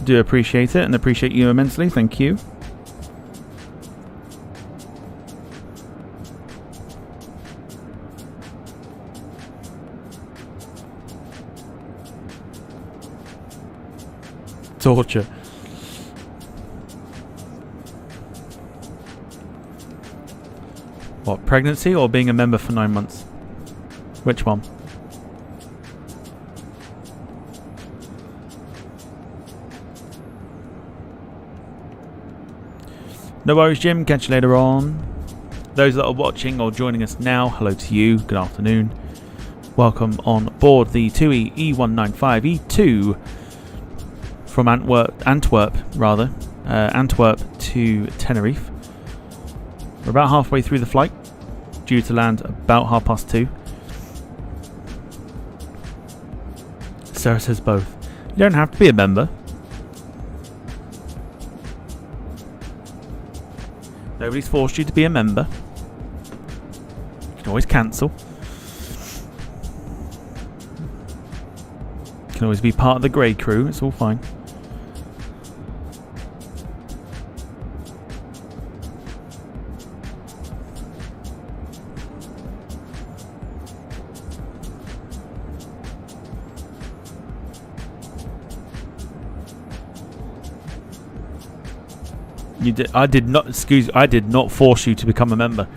Do appreciate it and appreciate you immensely. Thank you. Torture. What, pregnancy or being a member for 9 months? Which one? No worries, Jim. Catch you later on. Those that are watching or joining us now, hello to you. Good afternoon. Welcome on board the 2E E195E2 from Antwerp to Tenerife. We're about halfway through the flight. due to land about 2:30. Sarah says both. You don't have to be a member. Nobody's forced you to be a member. You can always cancel. You can always be part of the grey crew. It's all fine. I did not force you to become a member.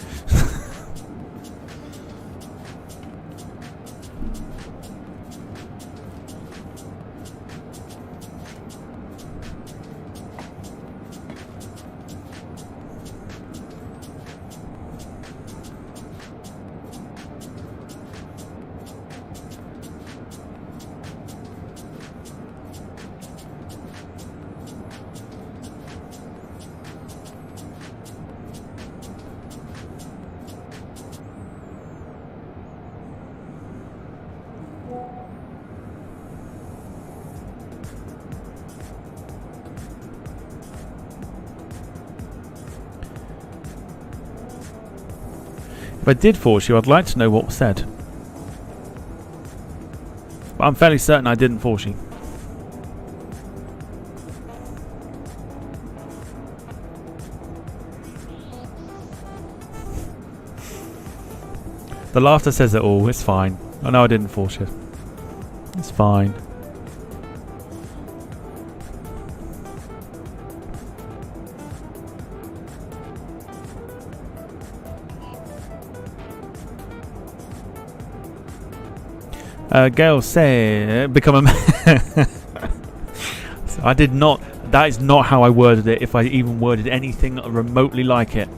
If I did force you, I'd like to know what was said. But I'm fairly certain I didn't force you. The laughter says it all. It's fine. I know I didn't force you. It's fine. Gail said, become a so I did not. That is not how I worded it. If I even worded anything remotely like it,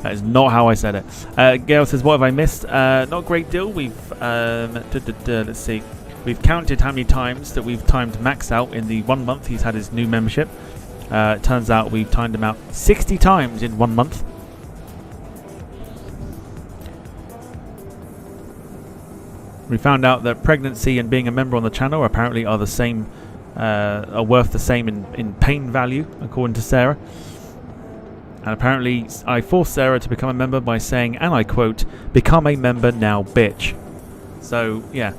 that is not how I said it. Gail says, what have I missed? Not a great deal. We've let's see. We've counted how many times that we've timed Max out in the 1 month he's had his new membership. It turns out we've timed him out 60 times in 1 month. We found out that pregnancy and being a member on the channel apparently are the same, are worth the same in pain value, according to Sarah. And apparently I forced Sarah to become a member by saying, and I quote, "Become a member now, bitch." So, yeah.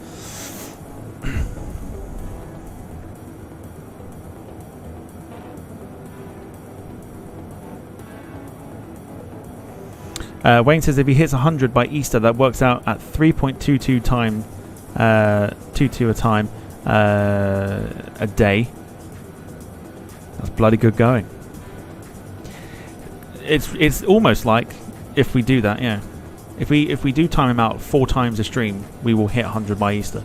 Wayne says if he hits 100 by Easter, that works out at 3.22 time, 22 a time a day. That's bloody good going. It's almost like if we do that, yeah. If we do time him out 4 times a stream, we will hit 100 by Easter.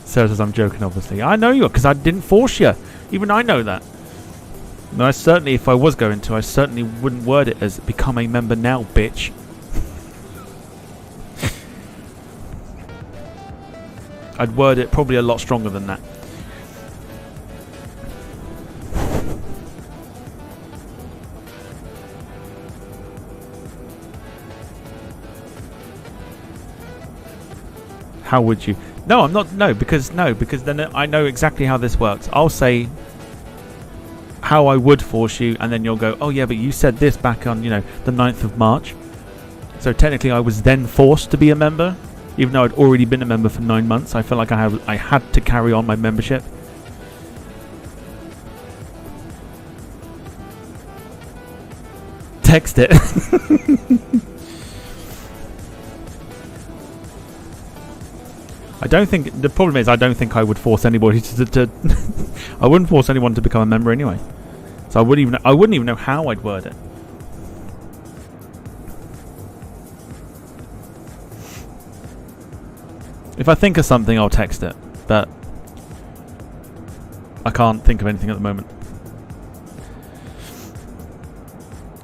Sarah says I'm joking, obviously. I know you are, because I didn't force you. Even I know that. And I certainly, if I was going to, I certainly wouldn't word it as "become a member now, bitch." I'd word it probably a lot stronger than that. How would you? No, I'm not. No, because then I know exactly how this works. I'll say how I would force you, and then you'll go, "Oh yeah, but you said this back on, the 9th of March." So technically I was then forced to be a member, even though I'd already been a member for 9 months. I felt like I had to carry on my membership. Text it. I don't think the problem is I don't think I would force anybody to I wouldn't force anyone to become a member anyway. So I wouldn't even know how I'd word it. If I think of something, I'll text it, but I can't think of anything at the moment.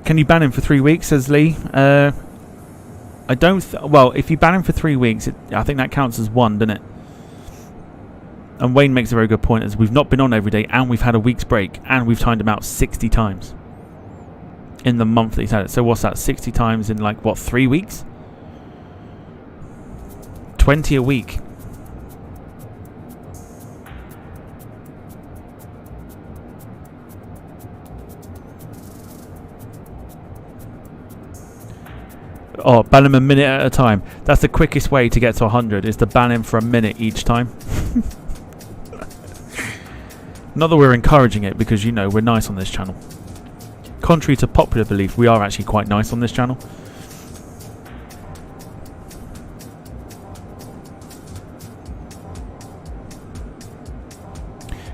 Can you ban him for 3 weeks, says Lee? I don't. Well, if you ban him for 3 weeks, I think that counts as 1, doesn't it? And Wayne makes a very good point, as we've not been on every day, and we've had a week's break, and we've timed him out 60 times. in the month that he's had it. So what's that? 60 times in like what, 3 weeks? 20 a week. Oh, ban him a minute at a time. That's the quickest way to get to 100, is to ban him for a minute each time. Not that we're encouraging it, because you know we're nice on this channel. Contrary to popular belief, we are actually quite nice on this channel.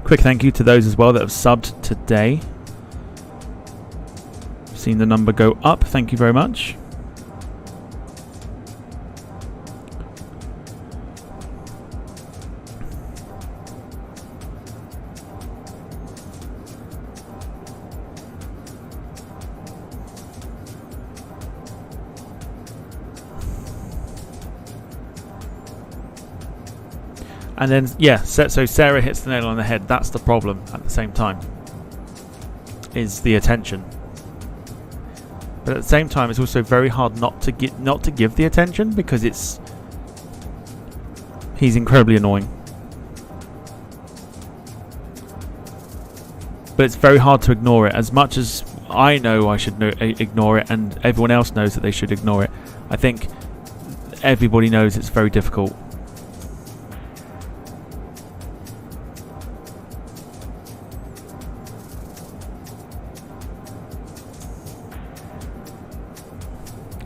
Quick thank you to those as well that have subbed today. Seen the number go up, thank you very much. And then, yeah, so Sarah hits the nail on the head. That's the problem at the same time, is the attention. But at the same time, it's also very hard not to give the attention, because he's incredibly annoying. But it's very hard to ignore it. As much as I know I should ignore it, and everyone else knows that they should ignore it, I think everybody knows it's very difficult.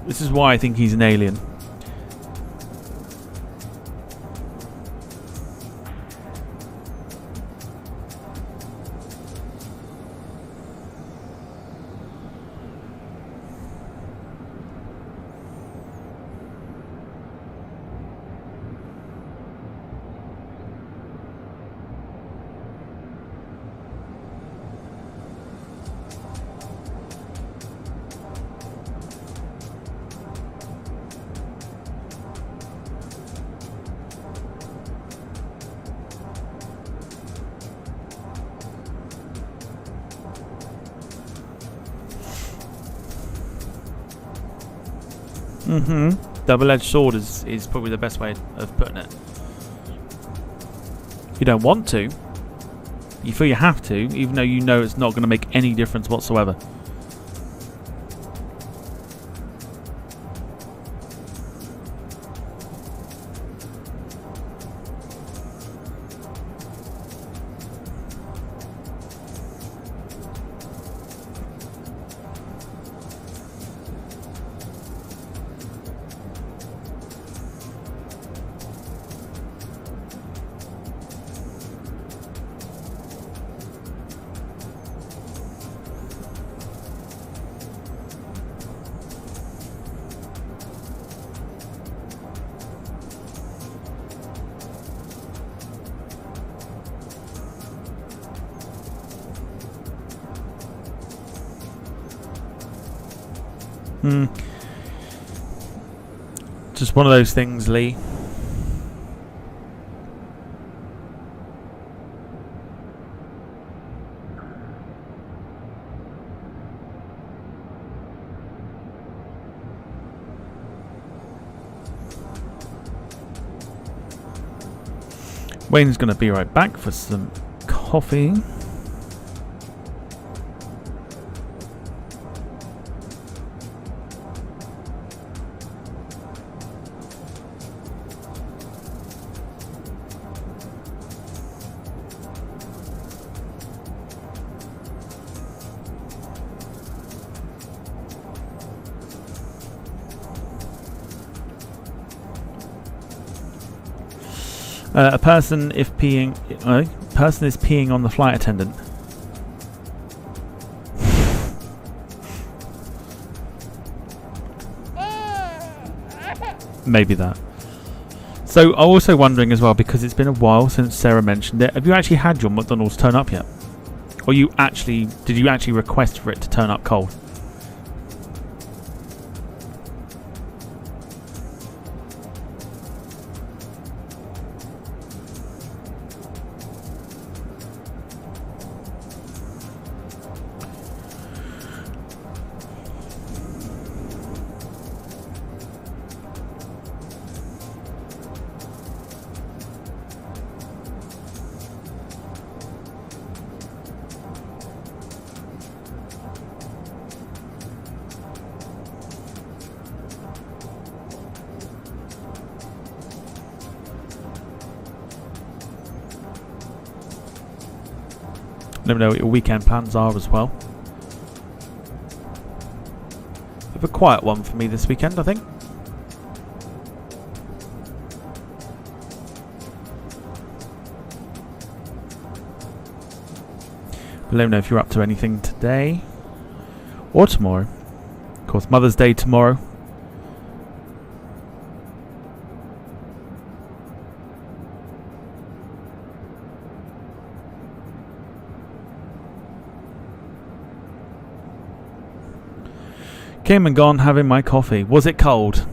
This is why I think he's an alien. Double-edged sword is probably the best way of putting it. You don't want to. You feel you have to, even though you know it's not going to make any difference whatsoever. Just one of those things, Lee. Wayne's going to be right back for some coffee. A person is peeing on the flight attendant. Maybe that. So I'm also wondering as well, because it's been a while since Sarah mentioned it, have you actually had your McDonald's turn up yet? Or did you actually request for it to turn up cold? Let me know what your weekend plans are as well. Have a quiet one for me this weekend, I think. But let me know if you're up to anything today or tomorrow. Of course, Mother's Day tomorrow. Came and gone having my coffee. Was it cold?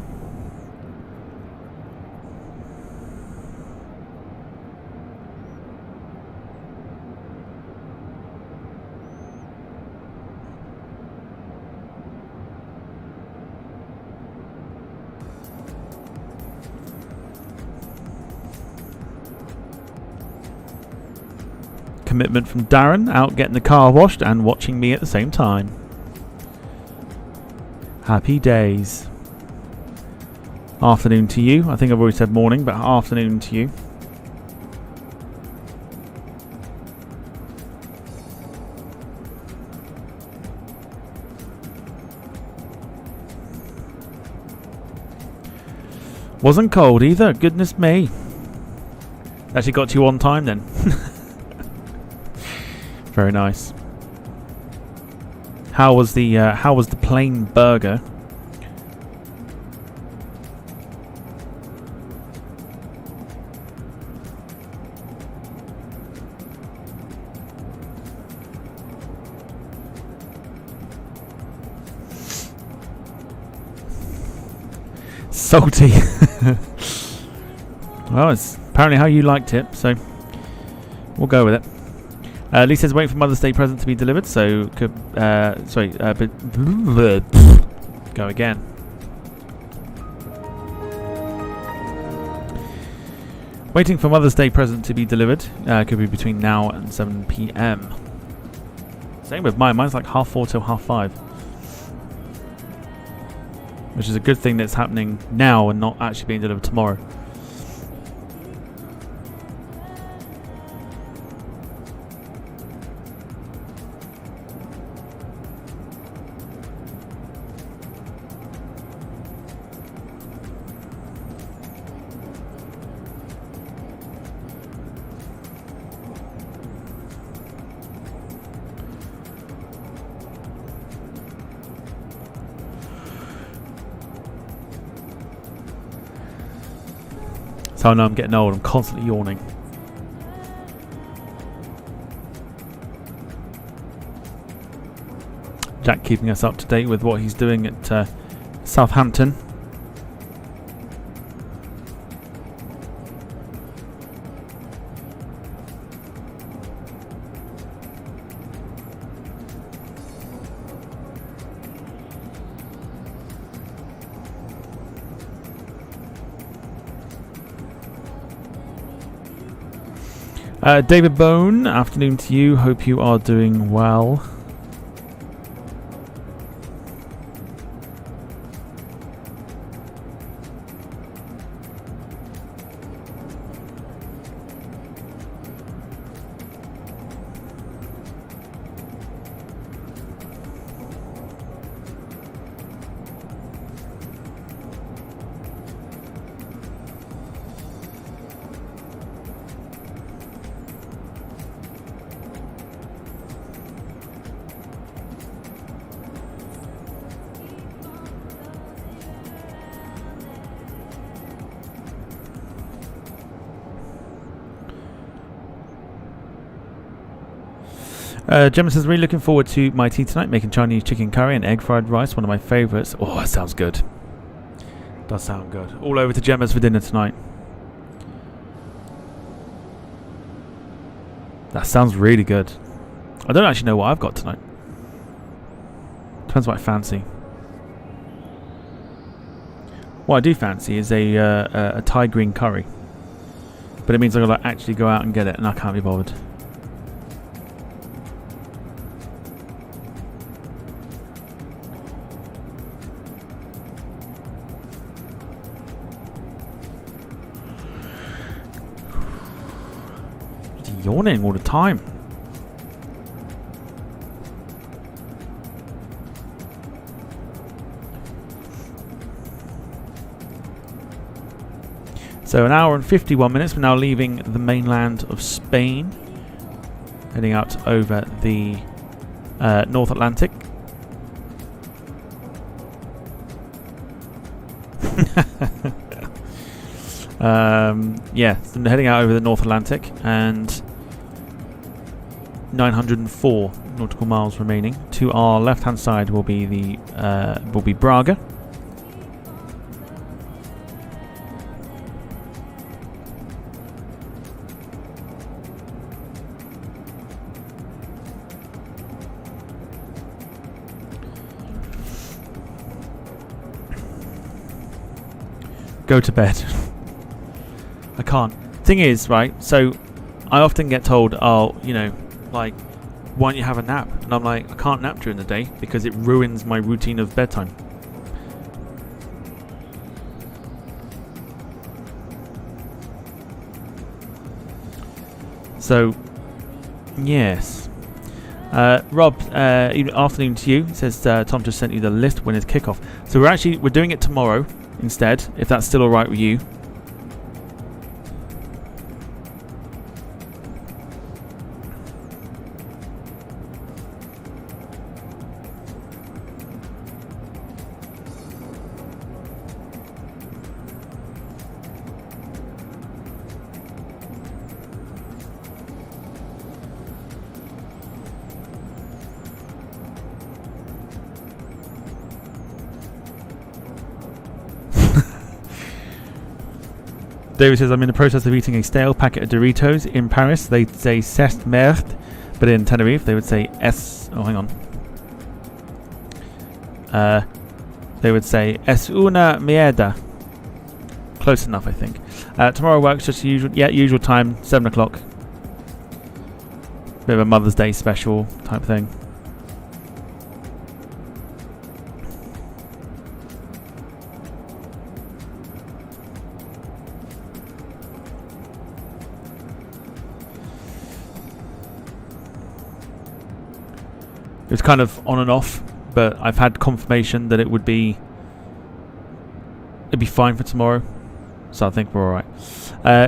Commitment from Darren, out getting the car washed and watching me at the same time. Happy days. Afternoon to you. I think I've already said morning, but afternoon to you. Wasn't cold either, goodness me. Actually got to you on time then. Very nice. How was the plain burger? Salty. Well, it's apparently how you liked it, so we'll go with it. Lisa's waiting for Mother's Day present to be delivered, so could go again. Waiting for Mother's Day present to be delivered. Could be between now and 7 PM. Same with mine. Mine's like 4:30 till 5:30. Which is a good thing that's happening now and not actually being delivered tomorrow. So I know I'm getting old, I'm constantly yawning. Jack keeping us up to date with what he's doing at Southampton. David Bone, afternoon to you. Hope you are doing well. Gemma says, really looking forward to my tea tonight, making Chinese chicken curry and egg fried rice, one of my favourites. Oh, that sounds good. Does sound good. All over to Gemma's for dinner tonight. That sounds really good. I don't actually know what I've got tonight. Depends what I fancy. What I do fancy is a Thai green curry. But it means I've got to actually go out and get it, and I can't be bothered. Yawning all the time. So an hour and 51 minutes. We're now leaving the mainland of Spain, heading out over the North Atlantic. Yeah, so heading out over the North Atlantic, and 904 nautical miles remaining. To our left-hand side will be the Braga. Go to bed. I can't. Thing is, right, so I often get told, oh, you know, like, why don't you have a nap? And I'm like, I can't nap during the day because it ruins my routine of bedtime. So, yes. Rob, afternoon to you. It says Tom just sent you the list when it's kickoff. So we're doing it tomorrow instead, if that's still alright with you. David says, I'm in the process of eating a stale packet of Doritos. In Paris, they say c'est merde, but in Tenerife, they would say es... Oh, hang on. They would say es una mierda. Close enough, I think. Tomorrow works just usual. Yeah, usual time, 7 o'clock. Bit of a Mother's Day special type thing. It was kind of on and off, but I've had confirmation that it'd be fine for tomorrow, so I think we're alright.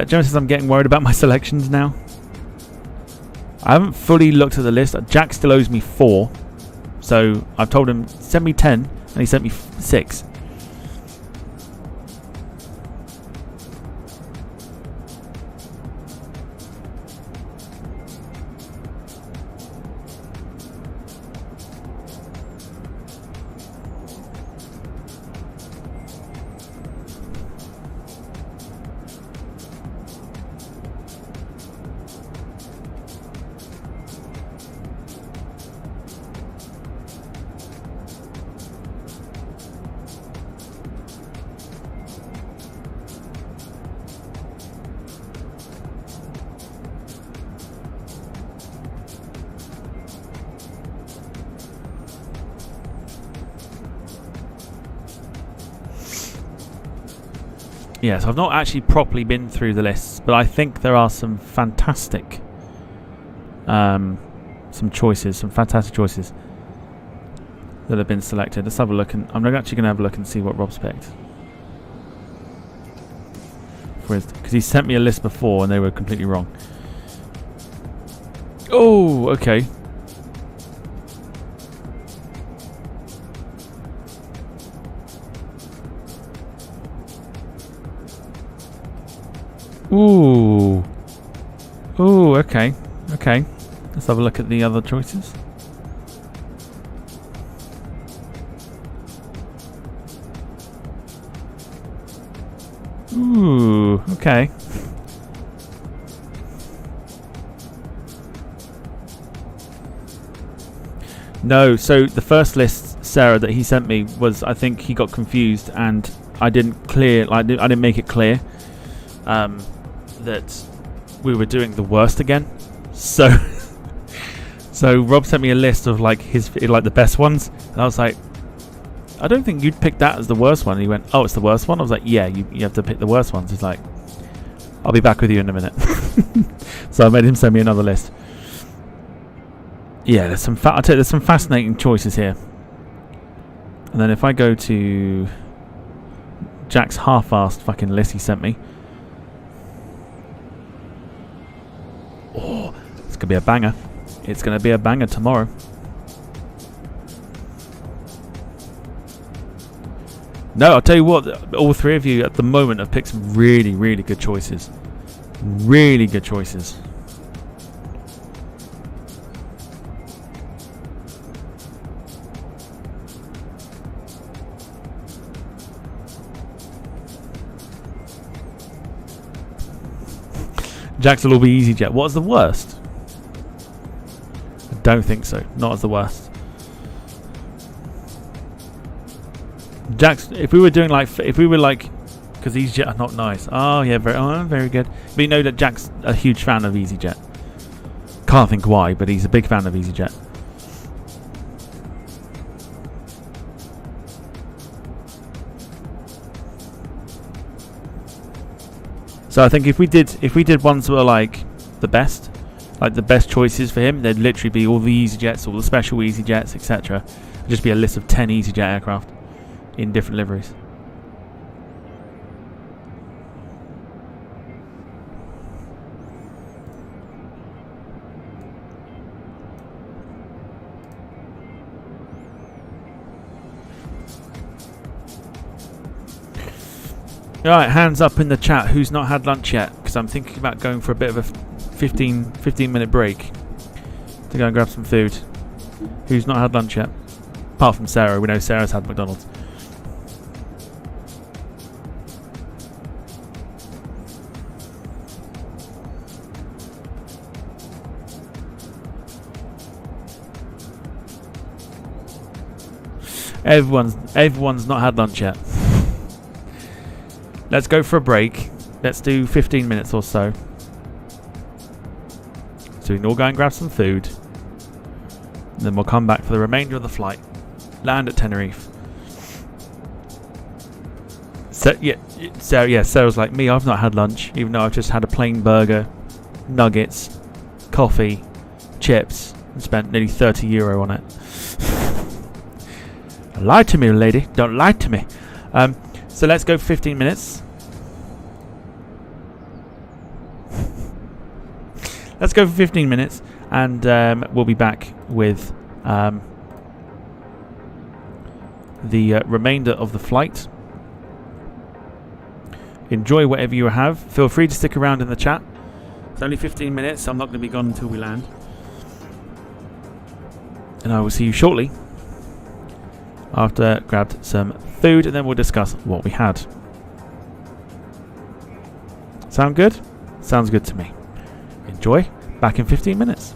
Jonas says I'm getting worried about my selections now. I haven't fully looked at the list. Jack still owes me 4, so I've told him send me 10, and he sent me 6. Yes, I've not actually properly been through the lists, but I think there are some fantastic some fantastic choices that have been selected. Let's have a look, and I'm actually going to have a look and see what Rob's picked. Because he sent me a list before and they were completely wrong. Oh, okay. Ooh. Ooh, okay. Okay. Let's have a look at the other choices. Ooh, okay. No, so the first list, Sarah, that he sent me was, I think he got confused and I didn't make it clear that we were doing the worst again. So so Rob sent me a list of like the best ones, and I was like, I don't think you'd pick that as the worst one. And he went, oh, it's the worst one? I was like, yeah, you have to pick the worst ones. He's like, I'll be back with you in a minute. So I made him send me another list. Yeah, there's some fascinating choices here. And then if I go to Jack's half-assed fucking list he sent me, Oh, it's going to be a banger. It's going to be a banger tomorrow. No, I'll tell you what, all three of you at the moment have picked some really, really good choices. Really good choices. Jax will all be EasyJet. What's the worst? I don't think so. Not as the worst. Jax, if we were doing like, because EasyJet are not nice. Oh yeah, very good. But you know that Jack's a huge fan of EasyJet. Can't think why, but he's a big fan of EasyJet. So I think if we did ones that were like the best choices for him, there'd literally be all the EasyJets, all the special EasyJets, etc. It'd just be a list of 10 EasyJet aircraft in different liveries. Alright, hands up in the chat who's not had lunch yet, because I'm thinking about going for a bit of a 15 minute break to go and grab some food. Who's not had lunch yet? Apart from Sarah, we know Sarah's had McDonald's. Everyone's not had lunch yet. Let's go for a break. Let's do 15 minutes or so. So we can all go and grab some food. And then we'll come back for the remainder of the flight. Land at Tenerife. So yeah, Sarah's like me. I've not had lunch, even though I've just had a plain burger, nuggets, coffee, chips, and spent nearly €30 on it. Lie to me, lady. Don't lie to me. So let's go for 15 minutes. Let's go for 15 minutes, and we'll be back with the remainder of the flight. Enjoy whatever you have. Feel free to stick around in the chat. It's only 15 minutes, so I'm not going to be gone until we land. And I will see you shortly after grabbed some food, and then we'll discuss what we had. Sound good? Sounds good to me. Enjoy. Back in 15 minutes.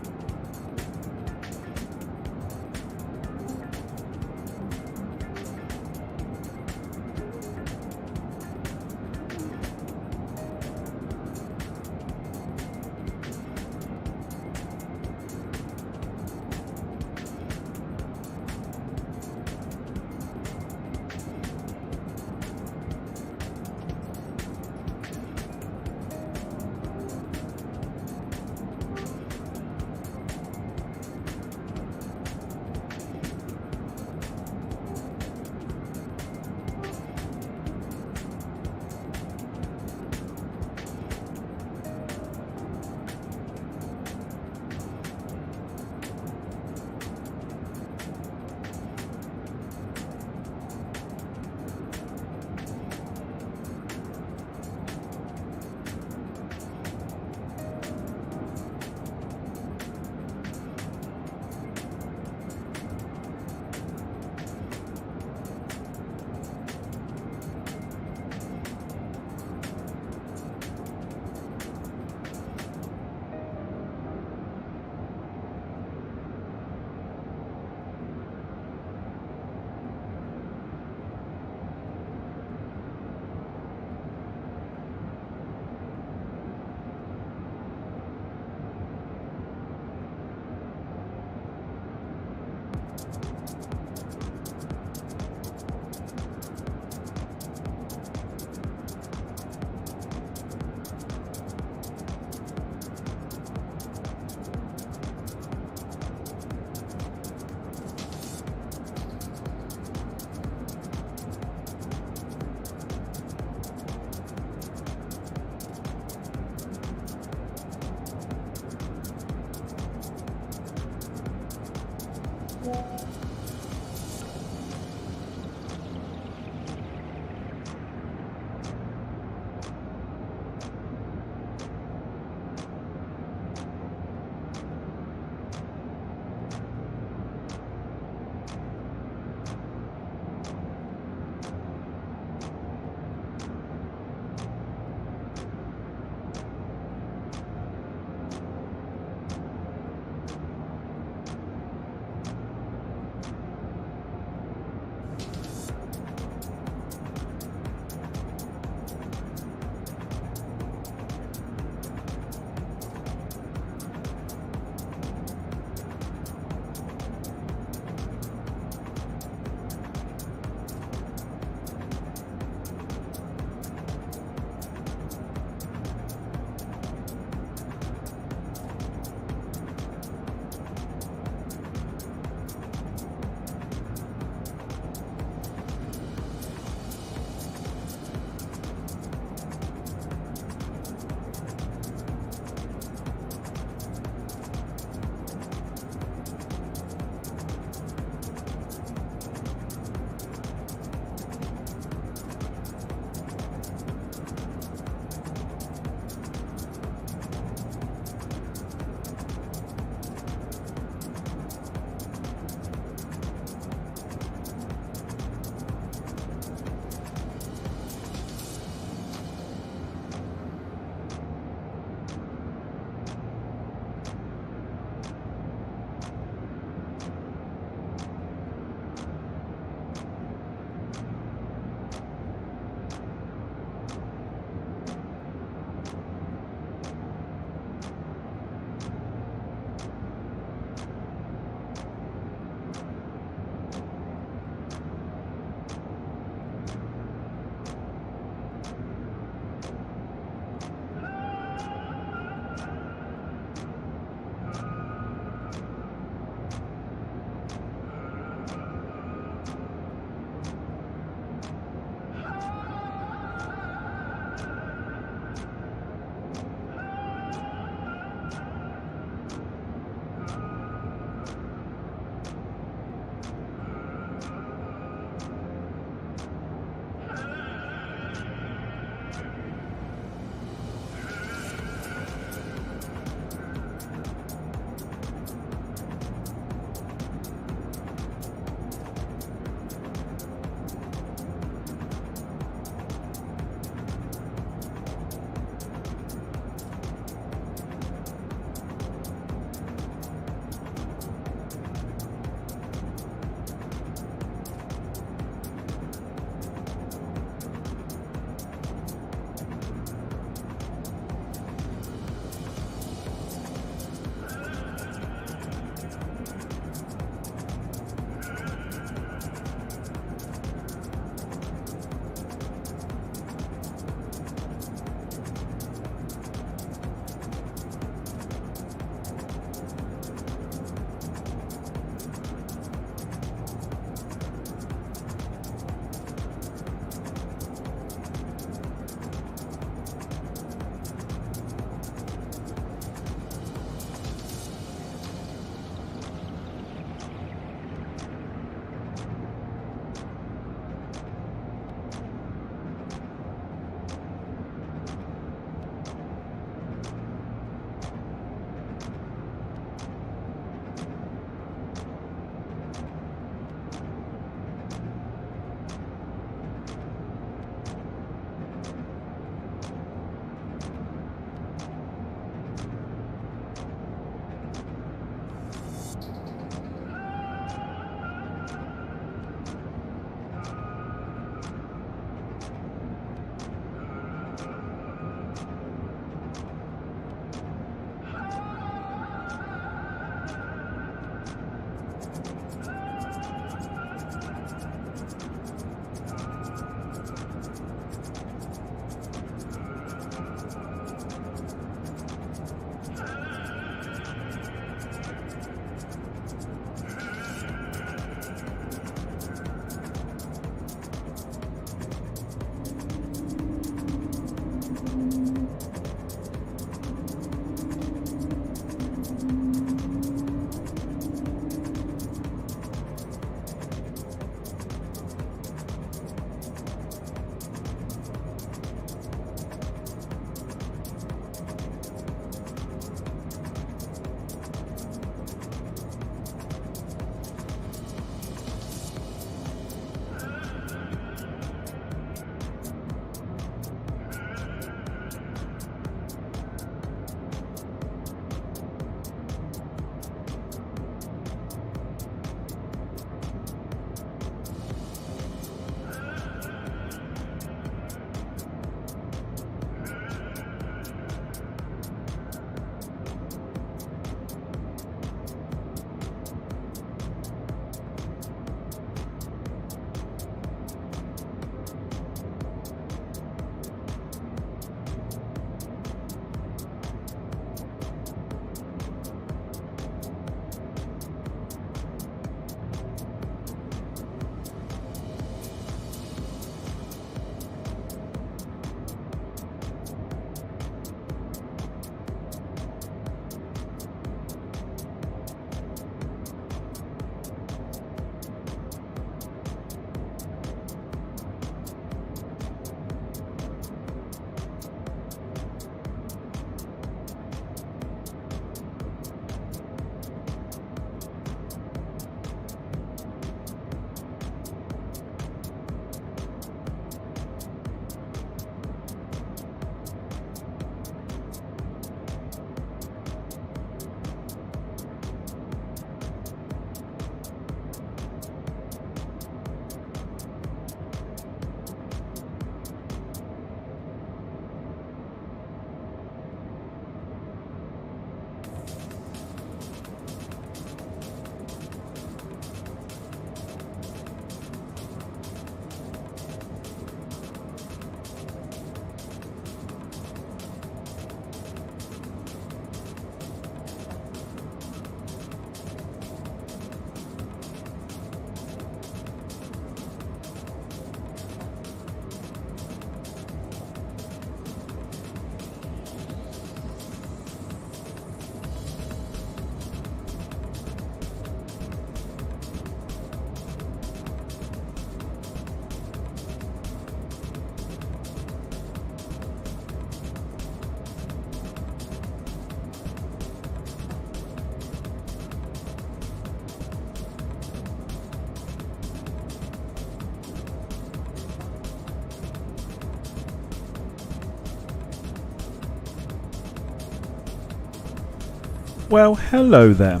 Well, hello there.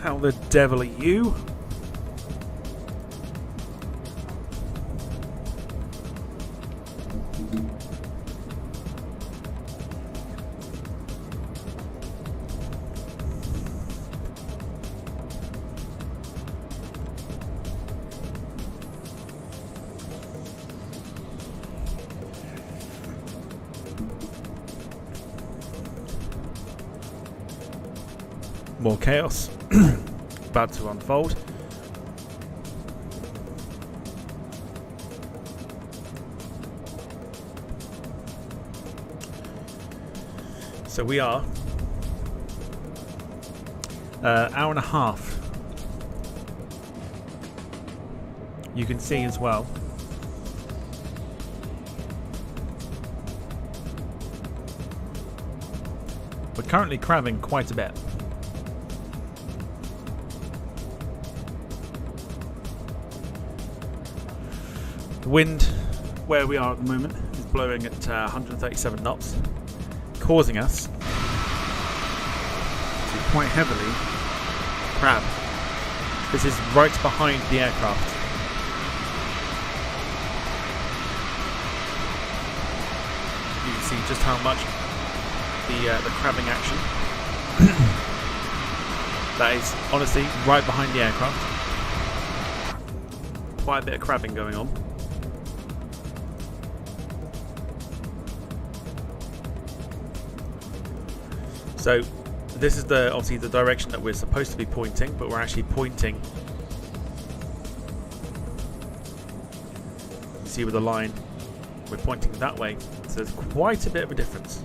How the devil are you? More chaos about to unfold. So we are hour and a half. You can see as well. We're currently crabbing quite a bit. The wind where we are at the moment is blowing at 137 knots, causing us to quite heavily crab. This is right behind the aircraft. You can see just how much the crabbing action. That is honestly right behind the aircraft. Quite a bit of crabbing going on. So this is obviously the direction that we're supposed to be pointing, but we're actually pointing. You see with the line, we're pointing that way. So there's quite a bit of a difference.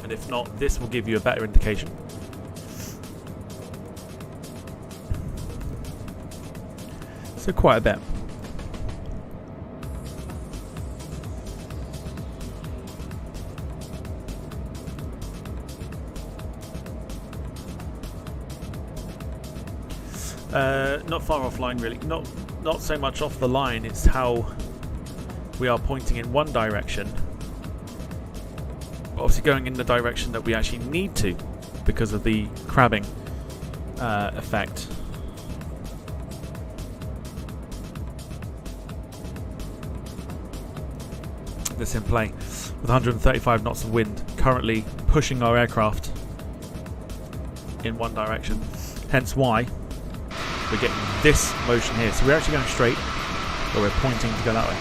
And if not, this will give you a better indication. So quite a bit. Not far offline really. Not so much off the line, it's how we are pointing in one direction. Obviously going in the direction that we actually need to because of the crabbing effect. This in play with 135 knots of wind currently pushing our aircraft in one direction, hence why we're getting this motion here. So we're actually going straight, but we're pointing to go that way.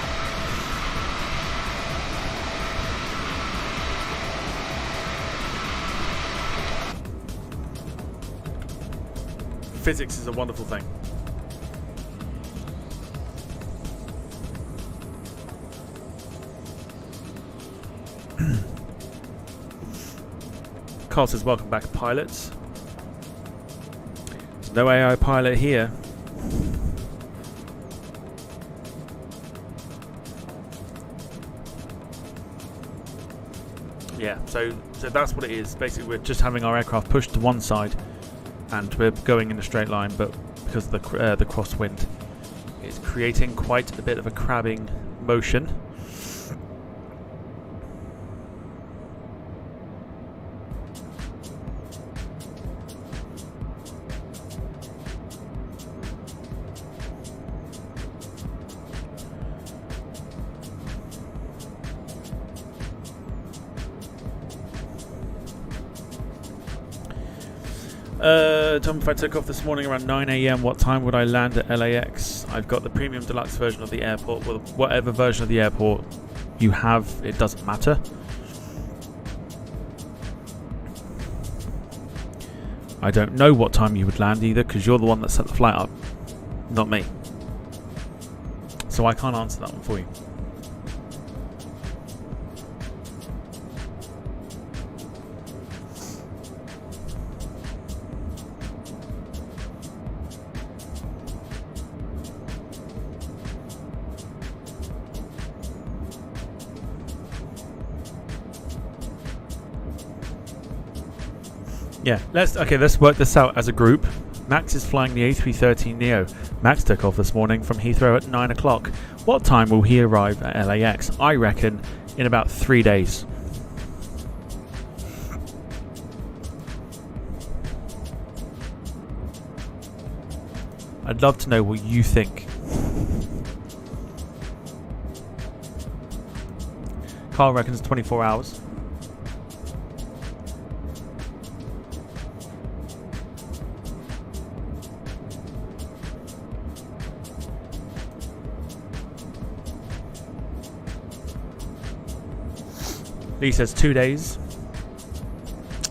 Physics is a wonderful thing. Carl says, welcome back, pilots. There's no AI pilot here. Yeah, so that's what it is. Basically, we're just having our aircraft pushed to one side, and we're going in a straight line, but because of the crosswind, it's creating quite a bit of a crabbing motion. Tom, if I took off this morning around 9 AM, what time would I land at LAX? I've got the premium deluxe version of the airport. Well, whatever version of the airport you have, it doesn't matter. I don't know what time you would land either, because you're the one that set the flight up, not me. So I can't answer that one for you. Yeah, let's work this out as a group. Max is flying the A330neo. Max took off this morning from Heathrow at 9 o'clock. What time will he arrive at LAX? I reckon in about 3 days. I'd love to know what you think. Carl reckons 24 hours. Lee says 2 days.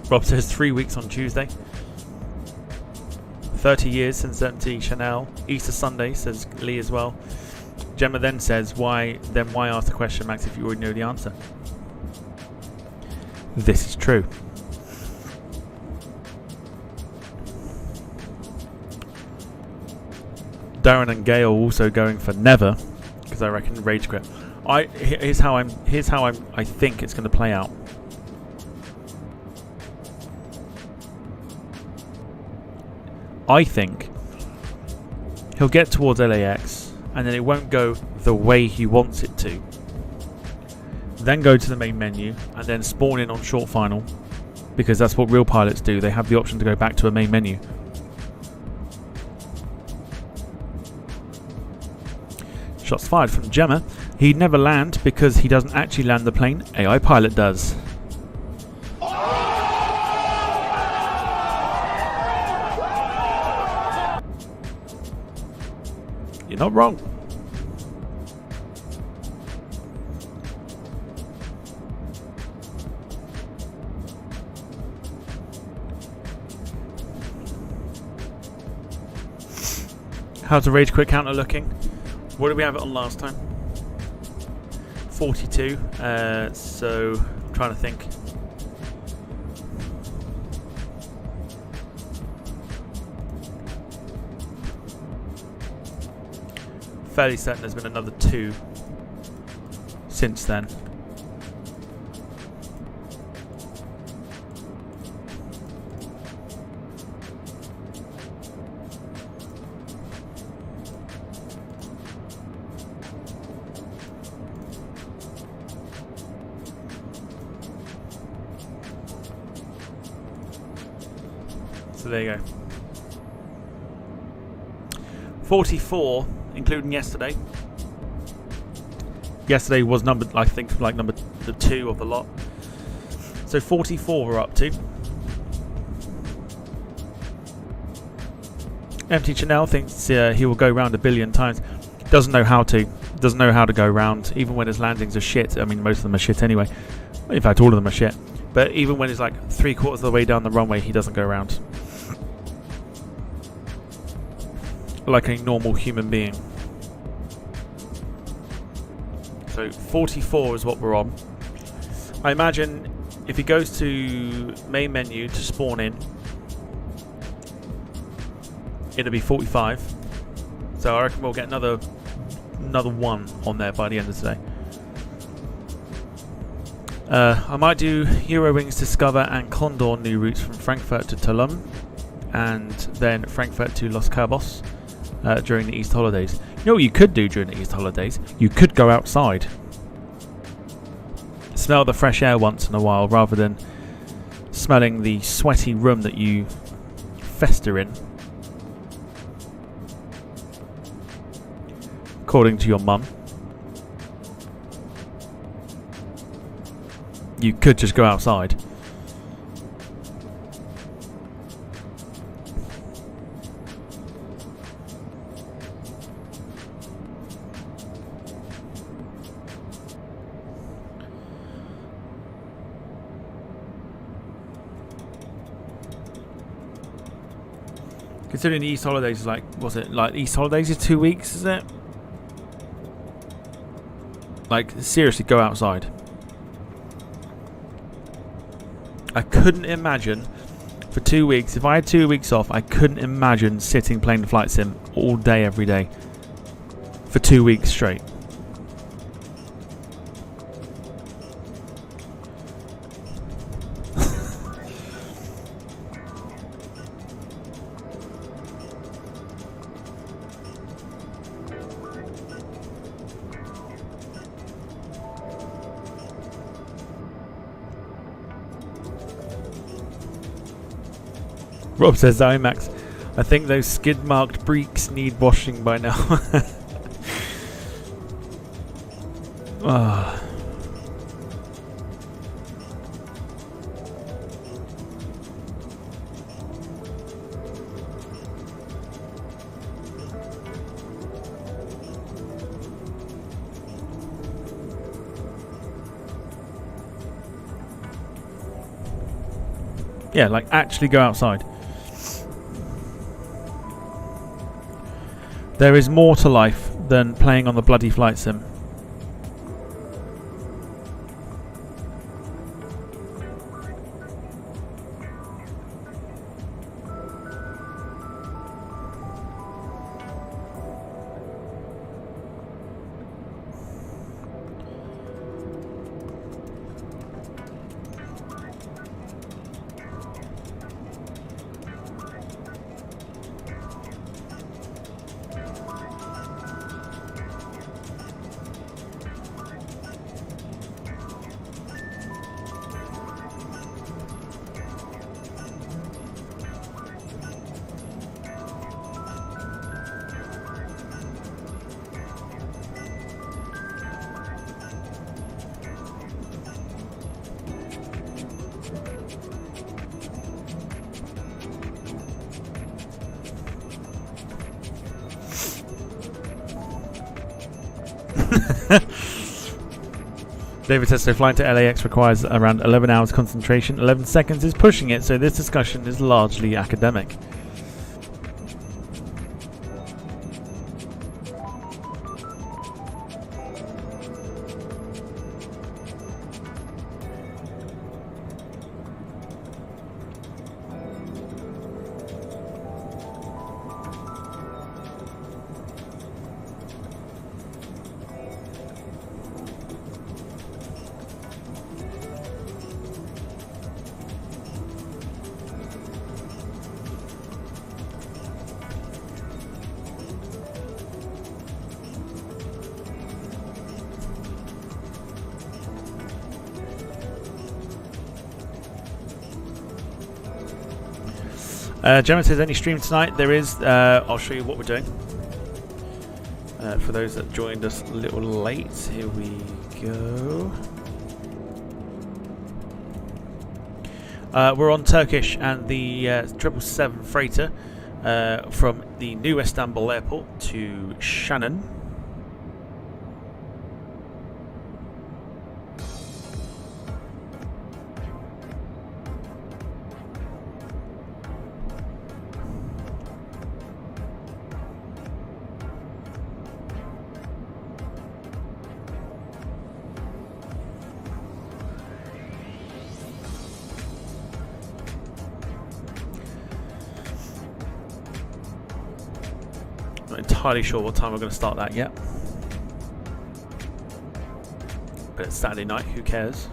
Rob says 3 weeks on Tuesday. 30 years since empty Chanel. Easter Sunday, says Lee as well. Gemma then says, why ask the question, Max, if you already know the answer? This is true. Darren and Gail also going for never, because I reckon rage quit. Here's how I think it's going to play out. I think he'll get towards LAX and then it won't go the way he wants it to. Then go to the main menu and then spawn in on short final, because that's what real pilots do. They have the option to go back to a main menu. Shots fired from Gemma. He'd never land because he doesn't actually land the plane. AI pilot does. You're not wrong. How's the rage quit counter looking? What did we have it on last time? 42. So I'm trying to think. Fairly certain there's been another 2 since then. So there you go. 44, including yesterday. Yesterday was numbered, I think, like number 2 of the lot. So 44 we're up to. Empty Chanel thinks he will go round 1 billion times. Doesn't know how to. Doesn't know how to go round, even when his landings are shit. I mean, most of them are shit anyway. In fact, all of them are shit. But even when he's like 3/4 of the way down the runway, he doesn't go round. Like a normal human being. So 44 is what we're on. I imagine if he goes to main menu to spawn in, it'll be 45. So I reckon we'll get another 1 on there by the end of today. I might do Eurowings Discover and Condor new routes from Frankfurt to Tulum, and then Frankfurt to Los Cabos during the East holidays. You know what you could do during the East holidays? You could go outside. Smell the fresh air once in a while rather than smelling the sweaty room that you fester in. According to your mum. You could just go outside. Considering the East holidays is like, was it like East holidays is 2 weeks, is it? Like, seriously, go outside. I couldn't imagine for 2 weeks, if I had 2 weeks off, I couldn't imagine sitting playing the flight sim all day, every day for 2 weeks straight. Rob says, IMAX, I think those skid-marked breeks need washing by now. Ah. Yeah, like actually go outside. There is more to life than playing on the bloody flight sim. David says, so flying to LAX requires around 11 hours concentration. 11 seconds is pushing it, so this discussion is largely academic. Gemma says, any stream tonight? There is. I'll show you what we're doing. For those that joined us a little late, here we go. We're on Turkish and the 777 freighter from the new Istanbul airport to Shannon. Not entirely sure what time we're going to start that yet, but it's Saturday night, who cares?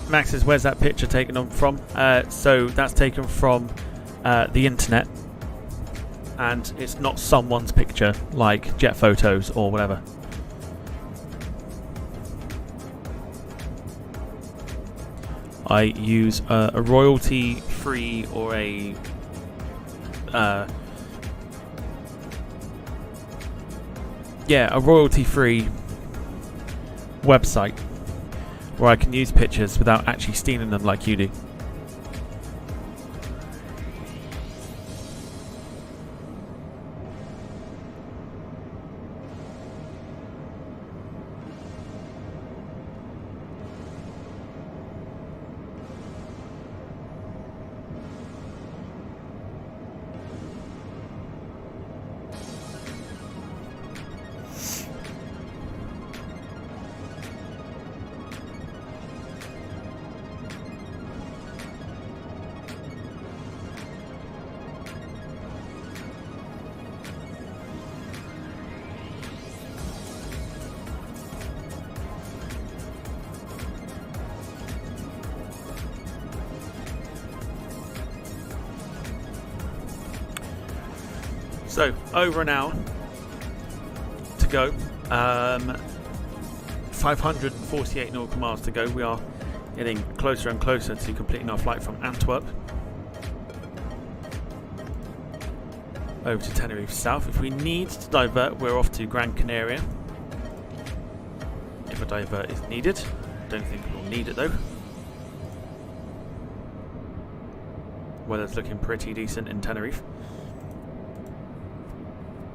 Max says, where's that picture taken on from? So that's taken from the internet, and it's not someone's picture like Jet Photos or whatever. I use a royalty-free or a royalty-free website where I can use pictures without actually stealing them like you do. So, over an hour to go. 548 nautical miles to go. We are getting closer and closer to completing our flight from Antwerp over to Tenerife South. If we need to divert, we're off to Gran Canaria. If a divert is needed. Don't think we'll need it though. Weather's looking pretty decent in Tenerife.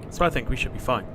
So I think we should be fine.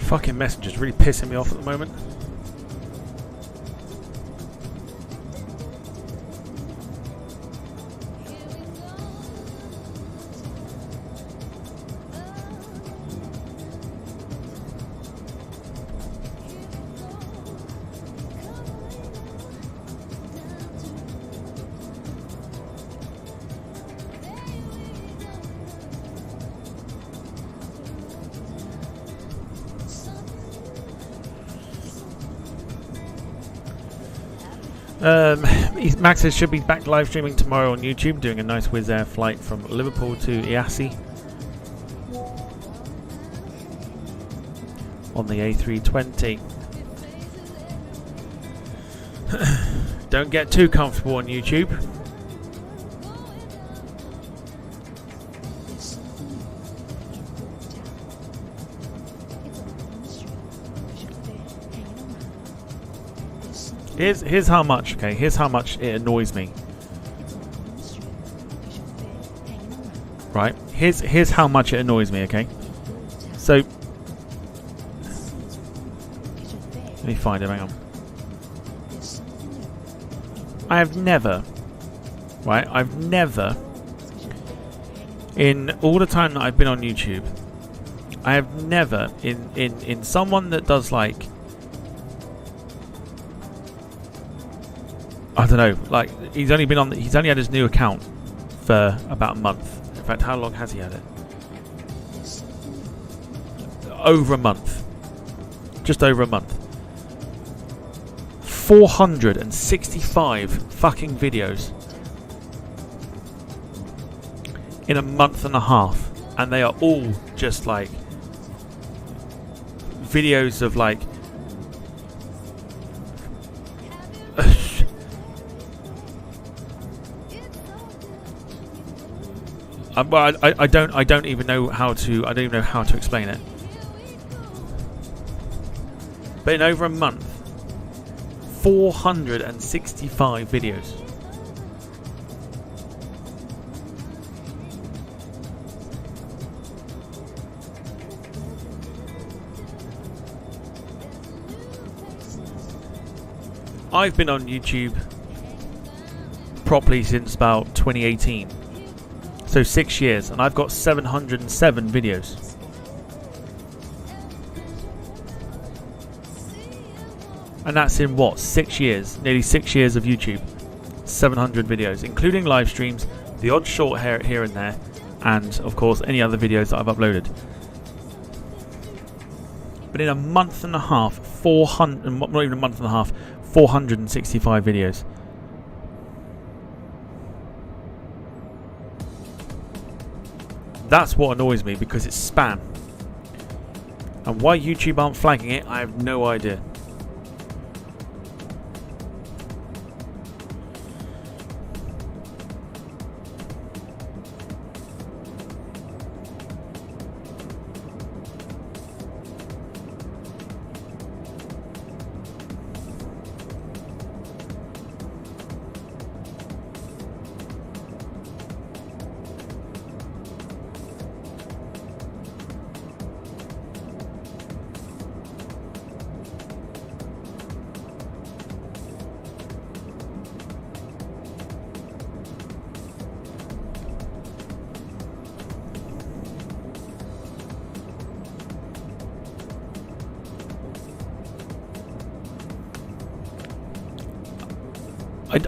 Fucking Messenger's really pissing me off at the moment. Max says should be back live streaming tomorrow on YouTube, doing a nice Wizz Air flight from Liverpool to Iasi on the A320. Don't get too comfortable on YouTube. Here's how much, okay? Here's how much it annoys me. Right? Here's how much it annoys me, okay? So let me find it, hang on. I've never, in all the time that I've been on YouTube, I have never, in someone that does like, I don't know, like he's only had his new account for about a month. In fact, how long has he had it? Over a month. Just over a month. 465 fucking videos in a month and a half, and they are all just like videos of like I don't even know how to explain it. But in over a month, 465 videos. I've been on YouTube properly since about 2018. So 6 years, and I've got 707 videos. And that's in what, 6 years? Nearly 6 years of YouTube. 700 videos, including live streams, the odd short here and there, and of course any other videos that I've uploaded. But in a month and a half, 400, not even a month and a half, 465 videos. That's what annoys me, because it's spam. And why YouTube aren't flagging it, I have no idea.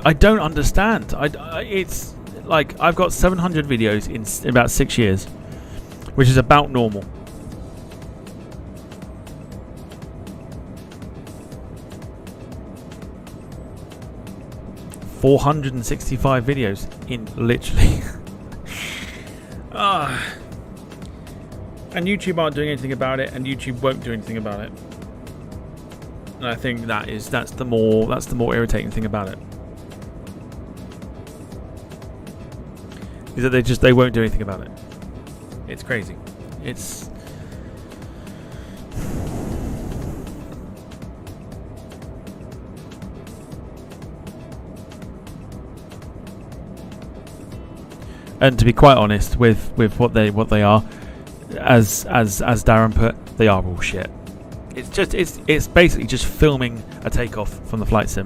I don't understand. It's like I've got 700 videos in about 6 years, which is about normal. $465 videos in literally. And YouTube aren't doing anything about it, and YouTube won't do anything about it. And I think that's the more irritating thing about it. Is that they won't do anything about it. It's crazy. It's and to be quite honest with what they are, as Darren put, they are all shit. It's basically just filming a takeoff from the flight sim.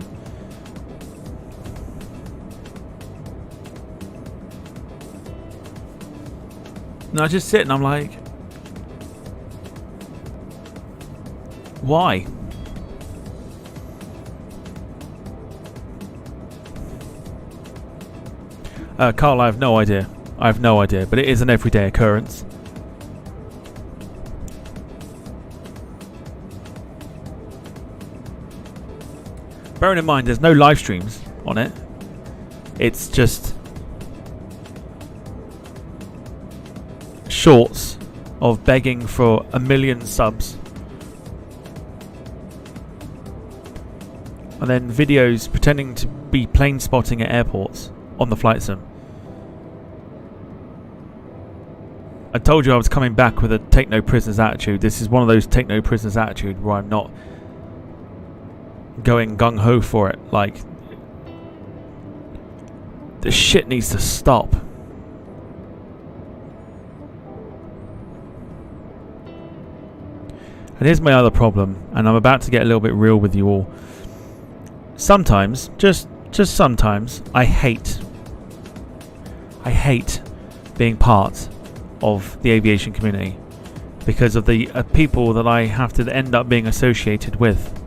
And I just sit and I'm like, why? Carl, I have no idea. But it is an everyday occurrence. Bearing in mind, there's no live streams on it. It's just shorts of begging for 1 million subs, and then videos pretending to be plane spotting at airports on the flight sim. I told you I was coming back with a take no prisoners attitude. This is one of those take no prisoners attitude where I'm not going gung-ho for it. Like, this shit needs to stop. And here's my other problem, and I'm about to get a little bit real with you all. Sometimes, just sometimes, I hate being part of the aviation community because of the people that I have to end up being associated with.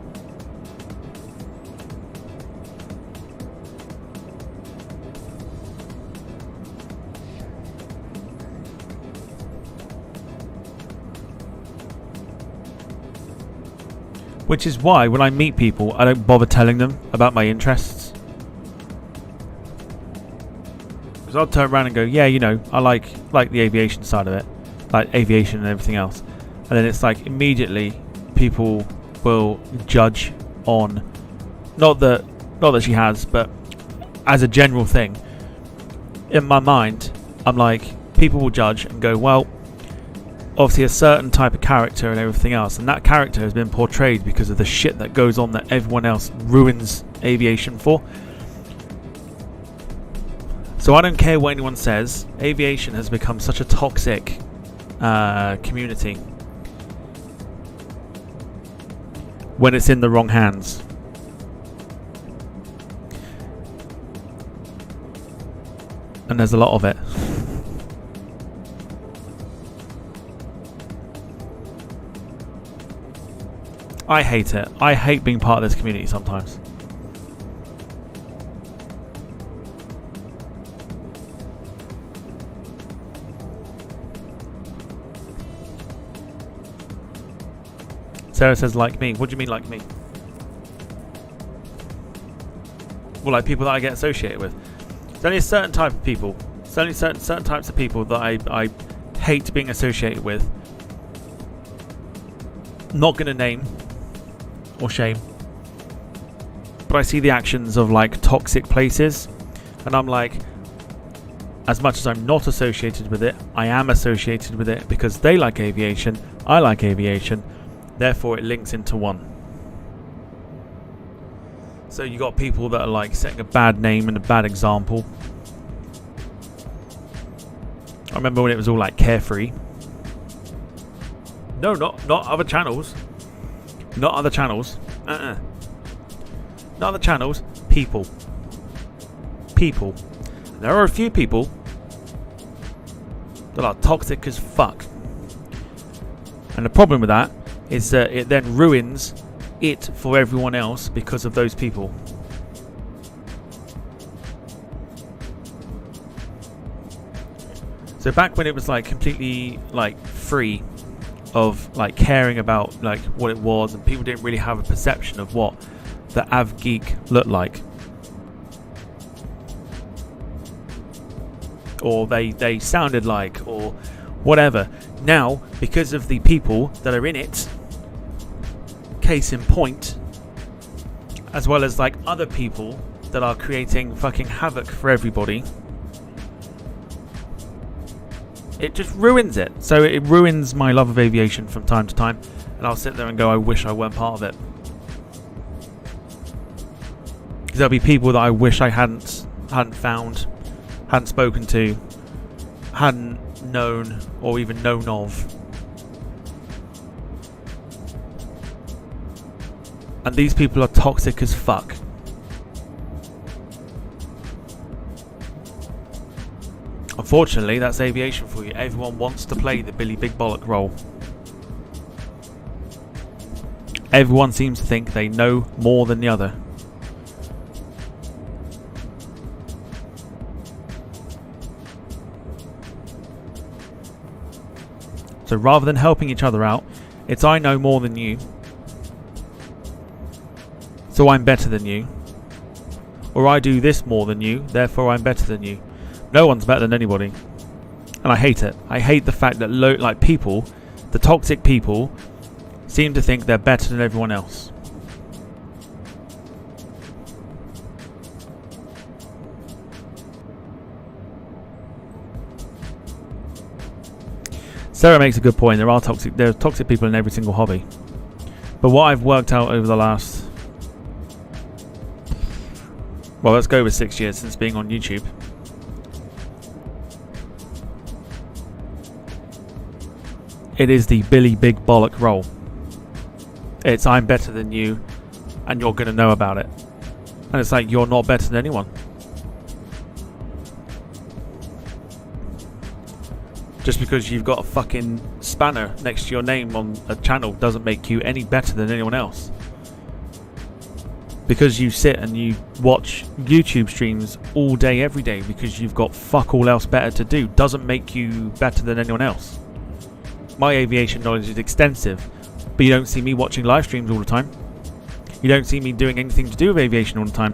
Which is why when I meet people, I don't bother telling them about my interests. Because I'll turn around and go, yeah, you know, I like the aviation side of it, like aviation and everything else. And then it's like immediately people will judge on, not that she has, but as a general thing. In my mind, I'm like, people will judge and go, well, obviously a certain type of character and everything else, and that character has been portrayed because of the shit that goes on that everyone else ruins aviation for. So I don't care what anyone says, aviation has become such a toxic community when it's in the wrong hands. And there's a lot of it. I hate it. I hate being part of this community sometimes. Sarah says, like me. What do you mean, like me? Well, like people that I get associated with. There's only a certain type of people. There's only certain types of people that I hate being associated with. Not gonna name or shame, but I see the actions of like toxic places, and I'm like, as much as I'm not associated with it, I am associated with it because they like aviation, I like aviation, therefore it links into one. So you got people that are like setting a bad name and a bad example. I remember when it was all like Carefree. No, not other channels. Not other channels. Not other channels. People. People. There are a few people that are toxic as fuck. And the problem with that is that it then ruins it for everyone else because of those people. So back when it was like completely like free of like caring about like what it was, and people didn't really have a perception of what the Av Geek looked like, or they sounded like, or whatever. Now, because of the people that are in it, case in point, as well as like other people that are creating fucking havoc for everybody, it just ruins it. So it ruins my love of aviation from time to time, and I'll sit there and go, I wish I weren't part of it. Because there'll be people that I wish I hadn't found, hadn't spoken to, hadn't known, or even known of. And these people are toxic as fuck. Unfortunately, that's aviation for you. Everyone wants to play the Billy Big Bollock role. Everyone seems to think they know more than the other. So rather than helping each other out, it's I know more than you, so I'm better than you. Or I do this more than you, therefore I'm better than you. No one's better than anybody. And I hate it. I hate the fact that like people, the toxic people, seem to think they're better than everyone else. Sarah makes a good point. There are toxic people in every single hobby. But what I've worked out over the last, well, let's go with 6 years since being on YouTube. It is the Billy Big Bollock role. It's I'm better than you, and you're going to know about it. And it's like, you're not better than anyone. Just because you've got a fucking spanner next to your name on a channel doesn't make you any better than anyone else. Because you sit and you watch YouTube streams all day, every day, because you've got fuck all else better to do, doesn't make you better than anyone else. My aviation knowledge is extensive, but you don't see me watching live streams all the time. You don't see me doing anything to do with aviation all the time,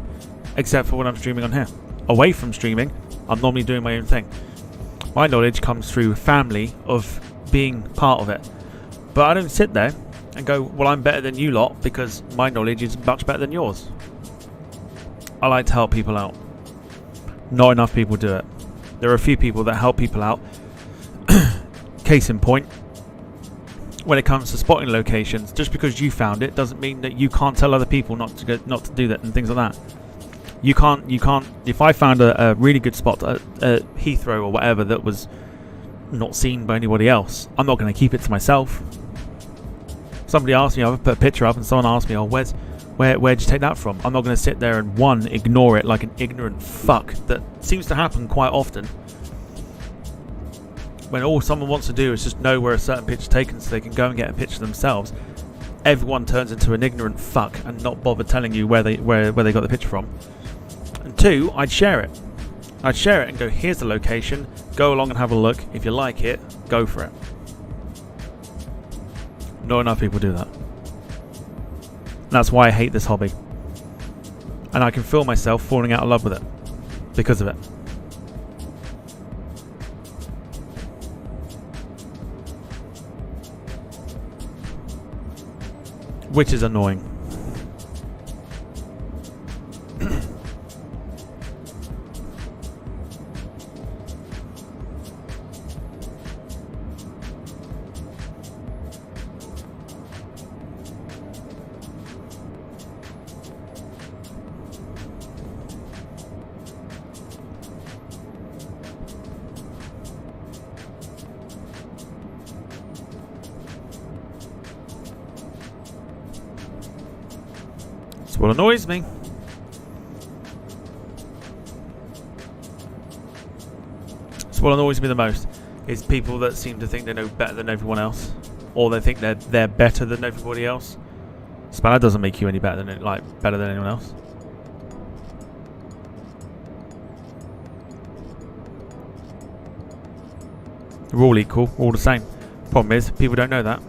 except for when I'm streaming on here. Away from streaming, I'm normally doing my own thing. My knowledge comes through family of being part of it. But I don't sit there and go, well, I'm better than you lot because my knowledge is much better than yours. I like to help people out. Not enough people do it. There are a few people that help people out. Case in point, when it comes to spotting locations, just because you found it doesn't mean that you can't tell other people not to do that and things like that. You can't. If I found a really good spot at Heathrow or whatever that was not seen by anybody else, I'm not going to keep it to myself. Somebody asked me, I've put a picture up, and someone asked me, "Oh, where'd you take that from?" I'm not going to sit there and ignore it like an ignorant fuck. That seems to happen quite often. When all someone wants to do is just know where a certain picture's taken so they can go and get a picture themselves. everyone turns into an ignorant fuck and not bother telling you where they got the picture from. And 2, I'd share it. I'd share it and go, here's the location, go along and have a look. If you like it, go for it. Not enough people do that. That's why I hate this hobby. And I can feel myself falling out of love with it because of it. Which is annoying. That's what annoys me. That's what annoys me the most is people that seem to think they know better than everyone else, or they think they're better than everybody else. So that doesn't make you any better than better than anyone else. We're all equal, we're all the same. Problem is, people don't know that.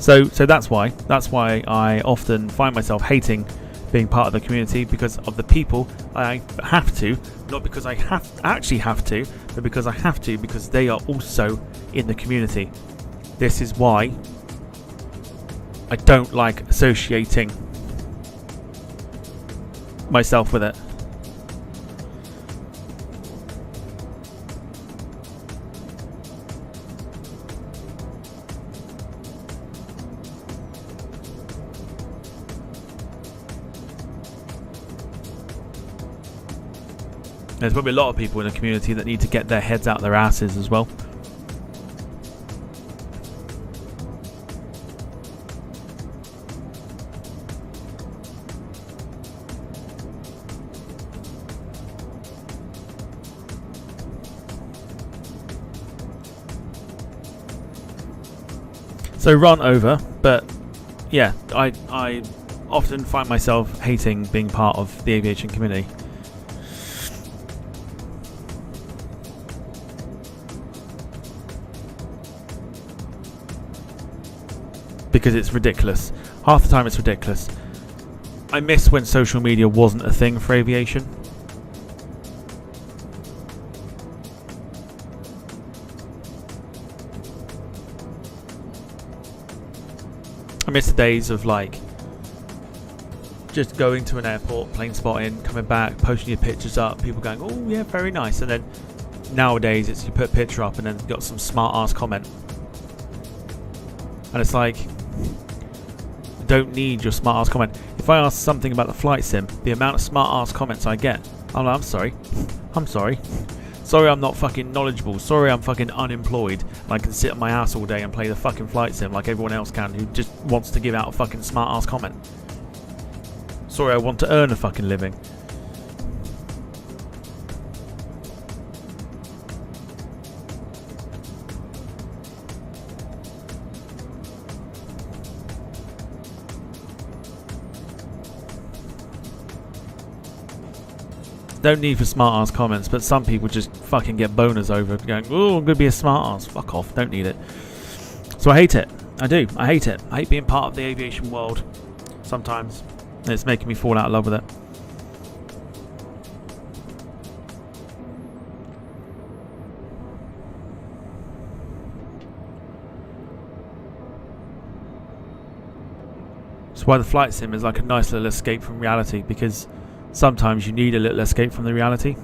So that's why I often find myself hating being part of the community, because of the people I have to, not because I actually have to, but because I have to, because they are also in the community. This is why I don't like associating myself with it. There's probably a lot of people in the community that need to get their heads out their asses as well. So run over, but yeah, I often find myself hating being part of the aviation community. Because it's ridiculous. Half the time it's ridiculous. I miss when social media wasn't a thing for aviation. I miss the days of just going to an airport, plane spotting, coming back, posting your pictures up, people going, oh yeah, very nice. And then nowadays it's you put a picture up and then got some smart ass comment. And it's like, I don't need your smart ass comment. If I ask something about the flight sim, the amount of smart ass comments I get, I'm like, I'm sorry. Sorry I'm not fucking knowledgeable. Sorry I'm fucking unemployed and I can sit on my ass all day and play the fucking flight sim like everyone else can who just wants to give out a fucking smart ass comment. Sorry I want to earn a fucking living. Don't need for smart ass comments, but some people just fucking get boners over going, oh, I'm gonna be a smart ass. Fuck off, don't need it. So I hate it. I do. I hate it. I hate being part of the aviation world sometimes. And it's making me fall out of love with it. That's why the flight sim is like a nice little escape from reality, because sometimes you need a little escape from the reality.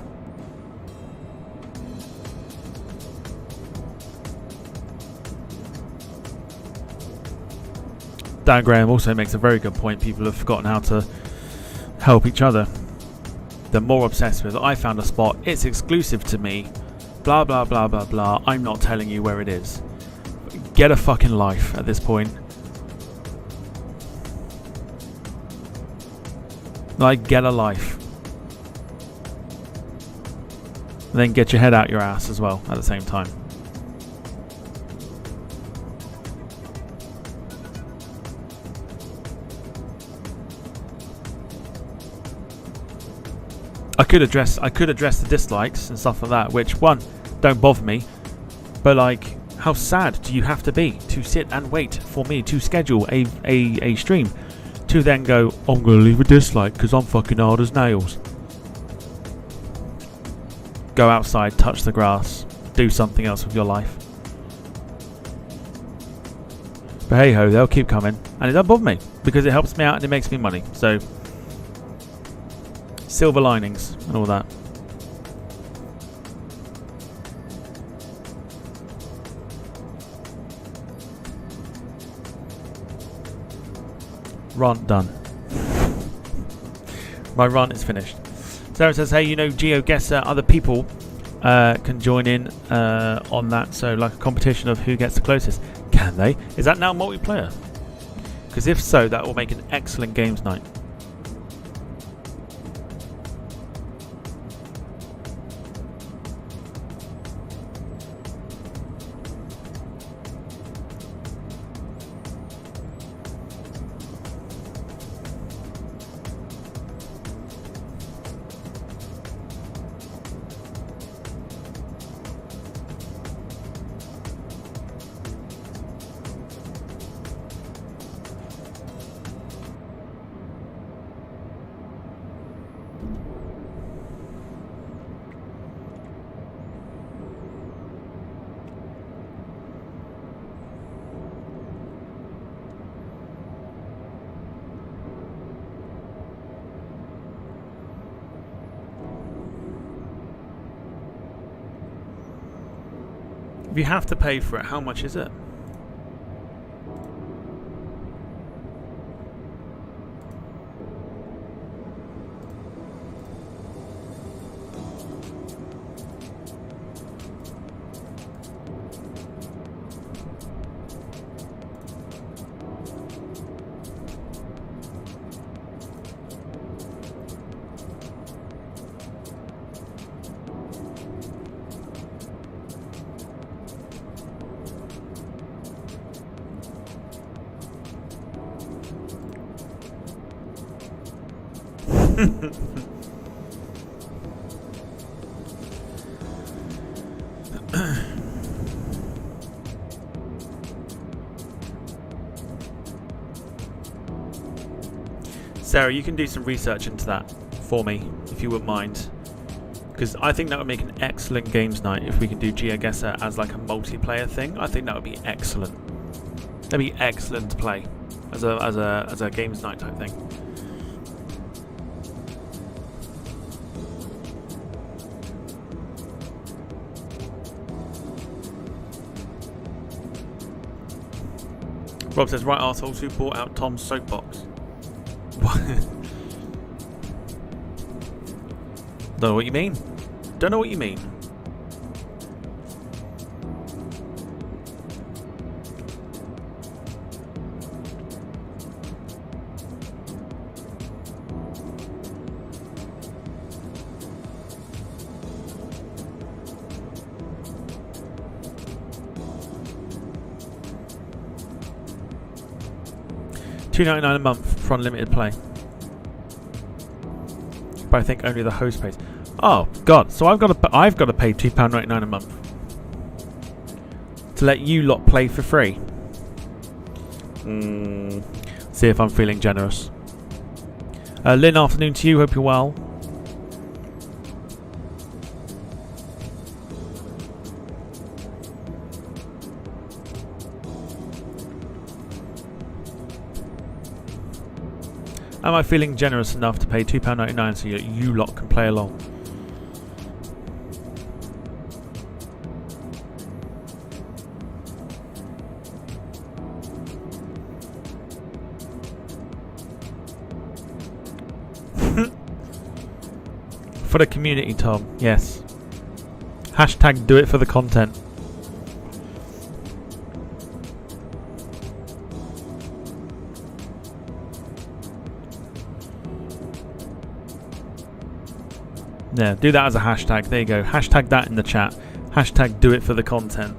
Dan Graham also makes a very good point. People have forgotten how to help each other. They're more obsessed with, I found a spot, it's exclusive to me, blah blah blah blah blah, I'm not telling you where it is. Get a fucking life at this point. Like, get a life. and then get your head out your ass as well at the same time. I could address the dislikes and stuff like that, which one, don't bother me, but like, how sad do you have to be to sit and wait for me to schedule a stream to then go, I'm gonna leave a dislike because I'm fucking hard as nails. Go outside, touch the grass, do something else with your life. But hey ho, they'll keep coming, and it doesn't bother me because it helps me out and it makes me money. So silver linings and all that. Rant done. My rant is finished. Sarah says, hey, you know, GeoGuessr, other people can join in on that. So like a competition of who gets the closest. Can they? Is that now multiplayer? Because if so, that will make an excellent games night. If you have to pay for it, how much is it? Sarah, you can do some research into that for me, if you wouldn't mind. Because I think that would make an excellent games night if we could do GeoGuessr as like a multiplayer thing. I think that would be excellent. That'd be excellent to play as a games night type thing. Rob says, right arseholes who bought out Tom's soapbox. What? Don't know what you mean. Don't know what you mean. $2.99 a month for unlimited play. But I think only the host pays. Oh God! So I've got to pay £2.99 a month to let you lot play for free. See if I'm feeling generous. Lynn, afternoon to you. Hope you're well. Am I feeling generous enough to pay £2.99 so you lot can play along? For the community, Tom. Yes. Hashtag do it for the content. Yeah, do that as a hashtag. There you go. Hashtag that in the chat. Hashtag do it for the content.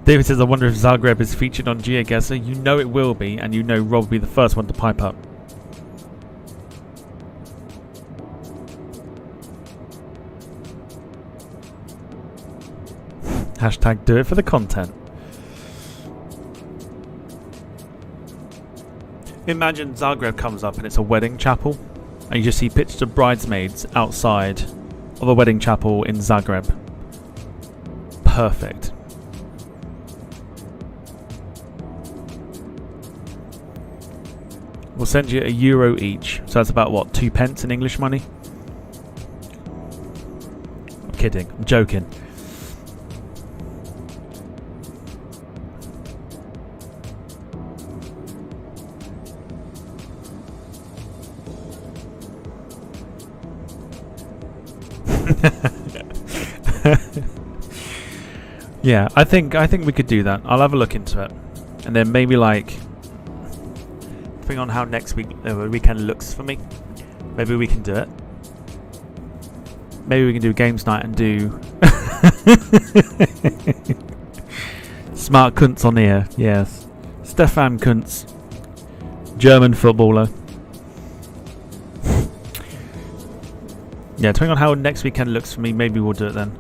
David says, I wonder if Zagreb is featured on GeoGuessr. You know it will be, and you know Rob will be the first one to pipe up. Hashtag do it for the content. Imagine Zagreb comes up and it's a wedding chapel, and you just see pictures of bridesmaids outside of a wedding chapel in Zagreb. Perfect. We'll send you €1 each, so that's about what, 2 pence in English money? I'm kidding, I'm joking. Yeah, I think we could do that. I'll have a look into it, and then maybe like, depending on how next weekend looks for me, maybe we can do it. Maybe we can do games night and do Smart Kuntz on here. Yes, Stefan Kuntz, German footballer. Yeah, depending on how next weekend looks for me, maybe we'll do it then.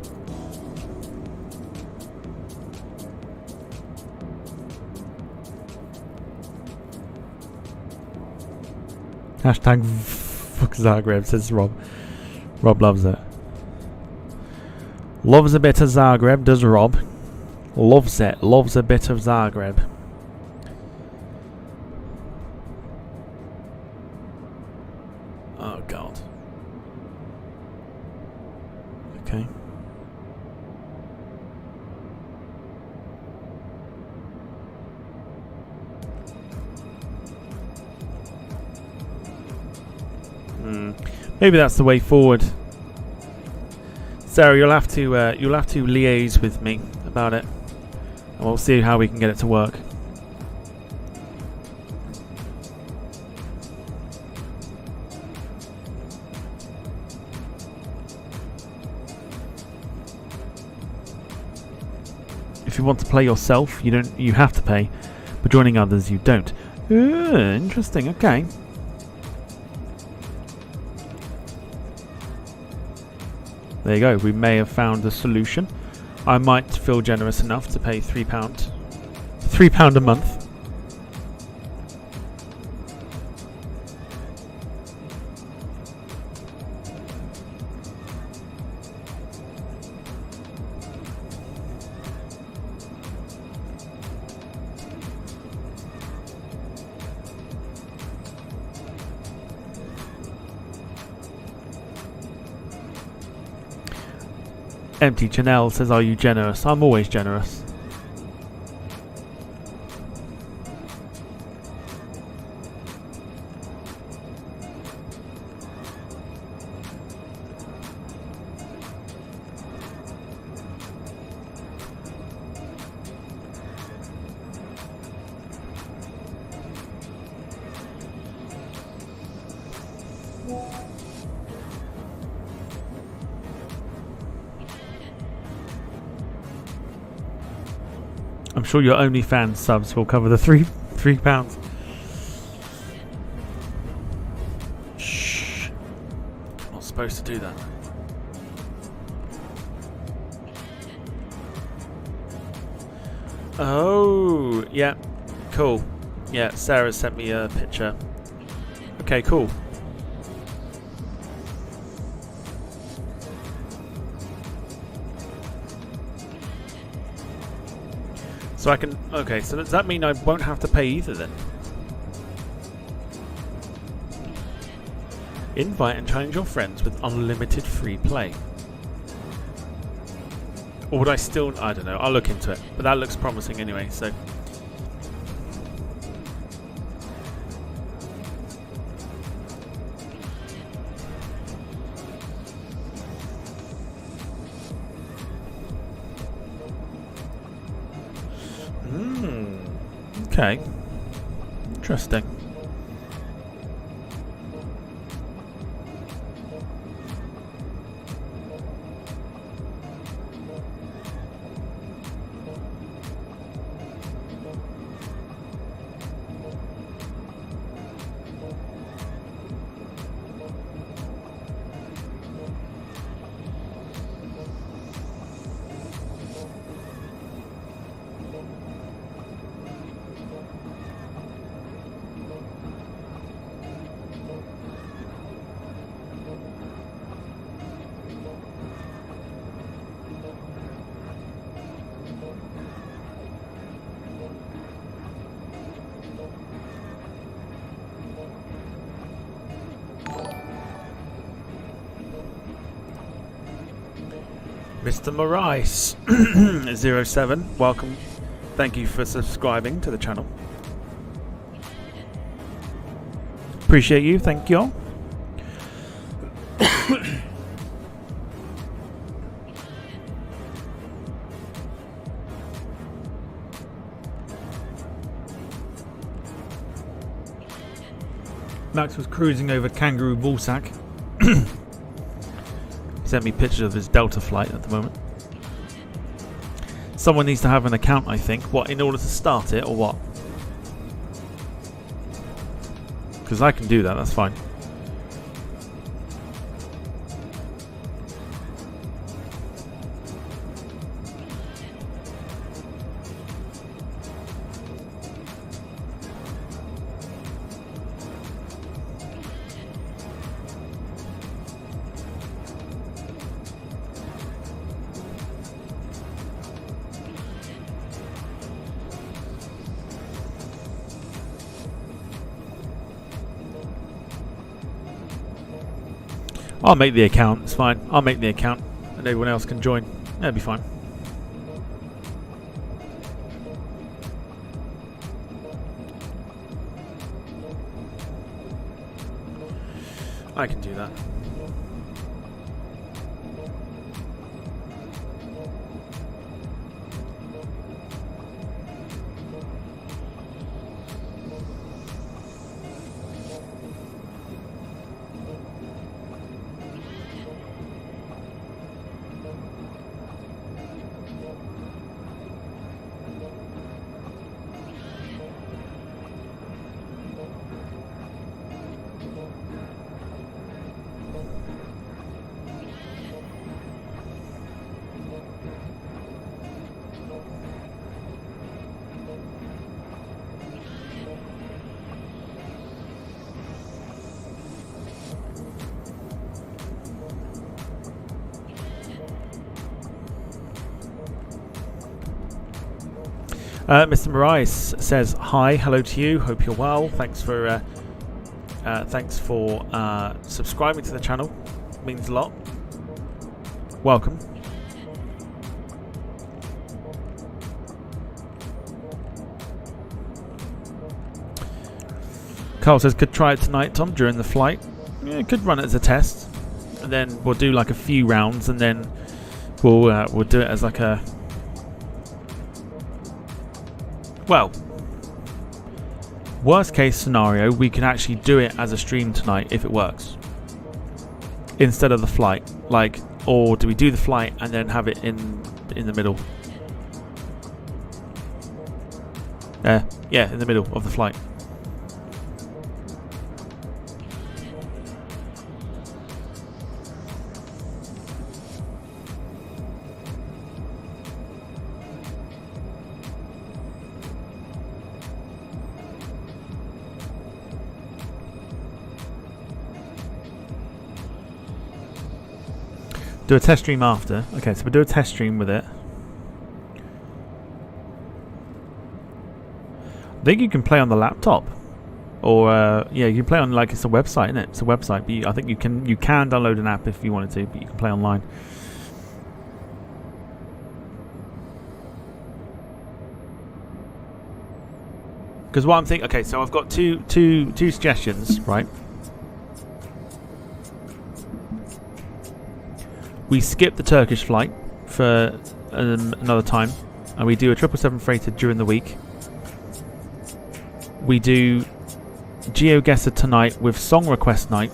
Hashtag fuck Zagreb, says Rob. Rob loves it. Loves a bit of Zagreb, does Rob. Loves it. Loves a bit of Zagreb. Oh god. Okay. Maybe that's the way forward. Sarah, you'll have to liaise with me about it, and we'll see how we can get it to work. If you want to play yourself, you have to pay, but joining others you don't. Interesting. Okay. There you go, we may have found a solution. I might feel generous enough to pay £3. £3 a month. Empty Chanel says, are you generous? I'm always generous. I'm sure your OnlyFans subs will cover the £3. Shh. I'm not supposed to do that. Oh, yeah. Cool. Yeah, Sarah sent me a picture. Okay, cool. So I can... Okay, so does that mean I won't have to pay either then? Invite and challenge your friends with unlimited free play. Or would I still... I don't know. I'll look into it. But that looks promising anyway, so... Okay. Interesting. Mr. Marais 07, welcome. Thank you for subscribing to the channel. Appreciate you, thank you all. Max was cruising over Kangaroo Ballsack. Sent me pictures of his Delta flight at the moment. Someone needs to have an account, I think. What, in order to start it, or what? Because I can do that, that's fine. I'll make the account, it's fine. I'll make the account and everyone else can join. That'll be fine. I can do that. Mr. Marais says hi, hello to you. Hope you're well. Thanks for subscribing to the channel. Means a lot. Welcome. Carl says could try it tonight, Tom, during the flight. Yeah, could run it as a test, and then we'll do like a few rounds, and then we'll do it as like a. Well, worst case scenario, we can actually do it as a stream tonight if it works. Instead of the flight. Like, or do we do the flight and then have it in the middle? Yeah, in the middle of the flight. Do a test stream after. Okay, so we'll do a test stream with it. I think you can play on the laptop, or yeah, you can play on, like, it's a website, isn't it? It's a website. But I think you can download an app if you wanted to, but you can play online. Because what I'm thinking... Okay, so I've got two suggestions, right? We skip the Turkish flight for another time, and we do a 777 freighter during the week. We do GeoGuessr tonight with Song Request night,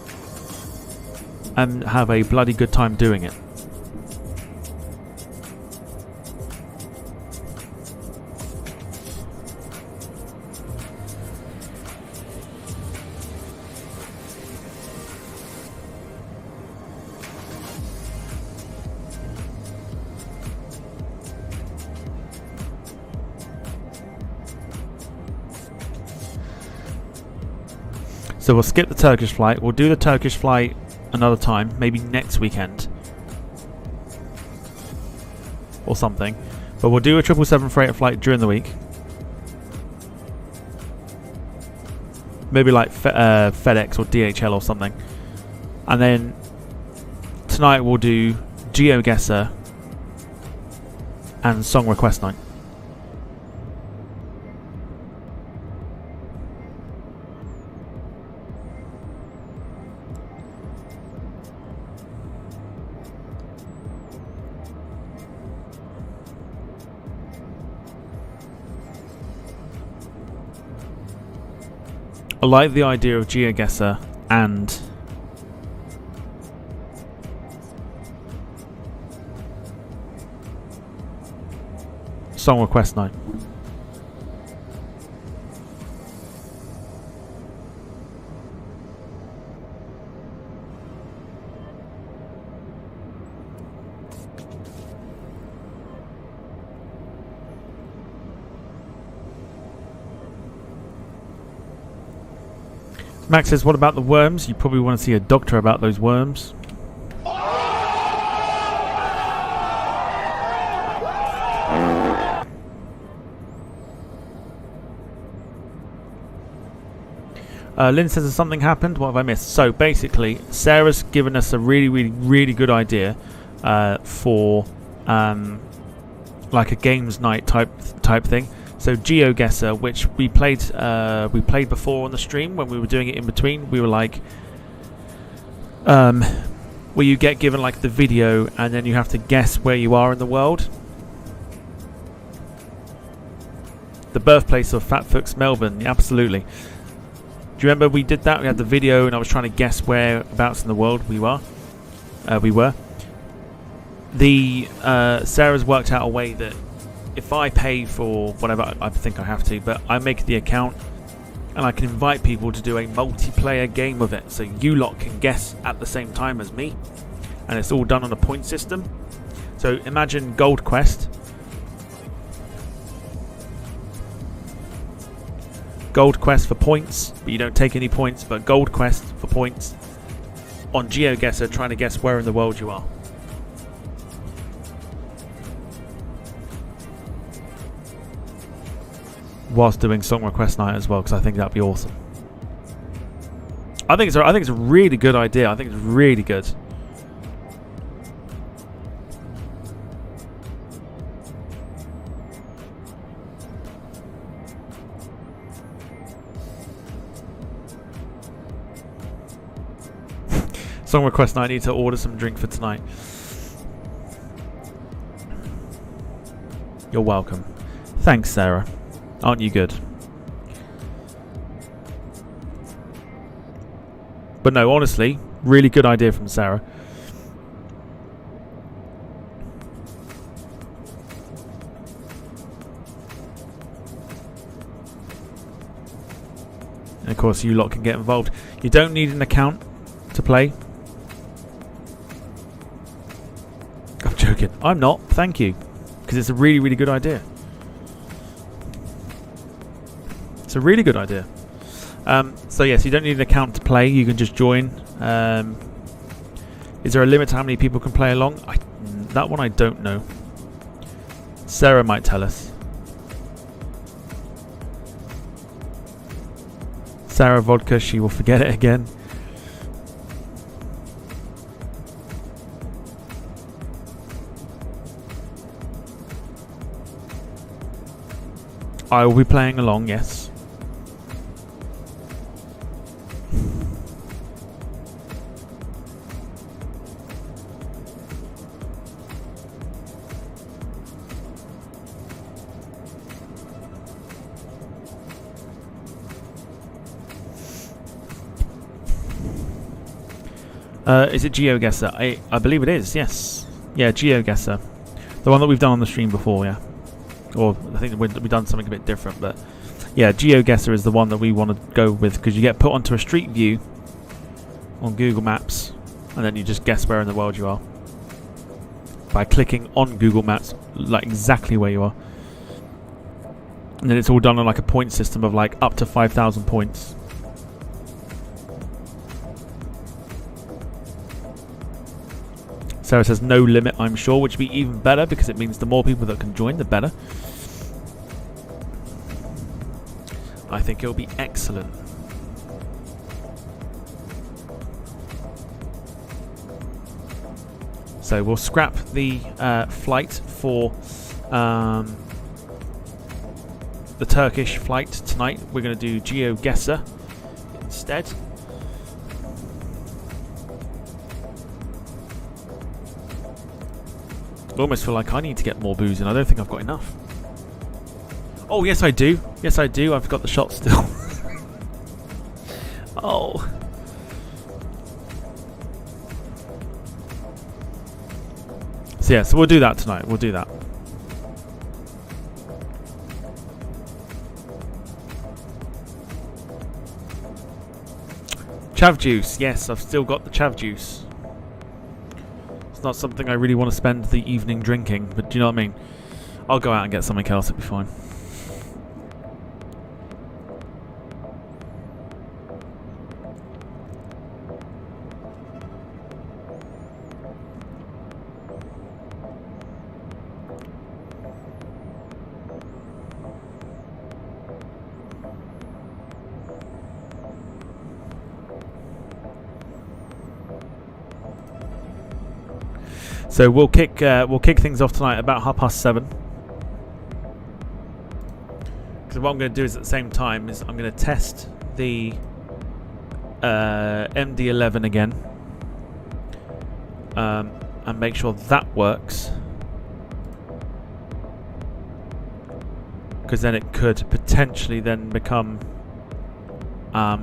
and have a bloody good time doing it. So we'll skip the Turkish flight. We'll do the Turkish flight another time, maybe next weekend or something. But we'll do a 777 freighter flight during the week. Maybe like FedEx or DHL or something. And then tonight we'll do GeoGuessr and Song Request night. I like the idea of GeoGuessr and Song Request night. Max says, what about the worms? You probably want to see a doctor about those worms. Lynn says, something happened? What have I missed? So basically, Sarah's given us a really good idea for like a games night type thing. So GeoGuessr, which we played before on the stream when we were doing it in between. We were like, where you get given like the video and then you have to guess where you are in the world. The birthplace of Fatfoot's Melbourne, yeah, absolutely. Do you remember we did that? We had the video and I was trying to guess whereabouts in the world we were. Sarah's worked out a way that if I pay for whatever, I think I have to, but I make the account and I can invite people to do a multiplayer game of it. So you lot can guess at the same time as me. And it's all done on a point system. So imagine Gold Quest. Gold Quest for points, but you don't take any points, but Gold Quest for points on GeoGuessr, trying to guess where in the world you are. Whilst doing Song Request night as well, because I think that'd be awesome. I think it's a really good idea. I think it's really good. Song Request night. I need to order some drink for tonight. You're welcome. Thanks, Sarah. Aren't you good? But no, honestly, really good idea from Sarah. And of course, you lot can get involved. You don't need an account to play. I'm joking. I'm not. Thank you. Because it's a really good idea. It's a really good idea. So yes, you don't need an account to play. You can just join. Is there a limit to how many people can play along? That one I don't know. Sarah might tell us. Sarah Vodka, she will forget it again. I will be playing along, yes. Is it GeoGuessr? I believe it is, yes. Yeah, GeoGuessr. The one that we've done on the stream before, yeah. Or I think we've done something a bit different, but yeah, GeoGuessr is the one that we want to go with, because you get put onto a street view on Google Maps, and then you just guess where in the world you are by clicking on Google Maps, like exactly where you are. And then it's all done on like a point system of like up to 5,000 points. So it says no limit, I'm sure, which would be even better because it means the more people that can join, the better. I think it'll be excellent. So we'll scrap the flight for the Turkish flight tonight. We're going to do GeoGuessr instead. I almost feel like I need to get more booze in. I don't think I've got enough. Oh, yes I do. Yes I do. I've got the shot still. Oh. So yeah, so we'll do that tonight. We'll do that. Chav juice. Yes, I've still got the chav juice. It's not something I really want to spend the evening drinking, but do you know what I mean? I'll go out and get something else, it'll be fine. So we'll kick things off tonight about 7:30. Because what I'm going to do is at the same time is I'm going to test the MD11 again, and make sure that works. Because then it could potentially then become part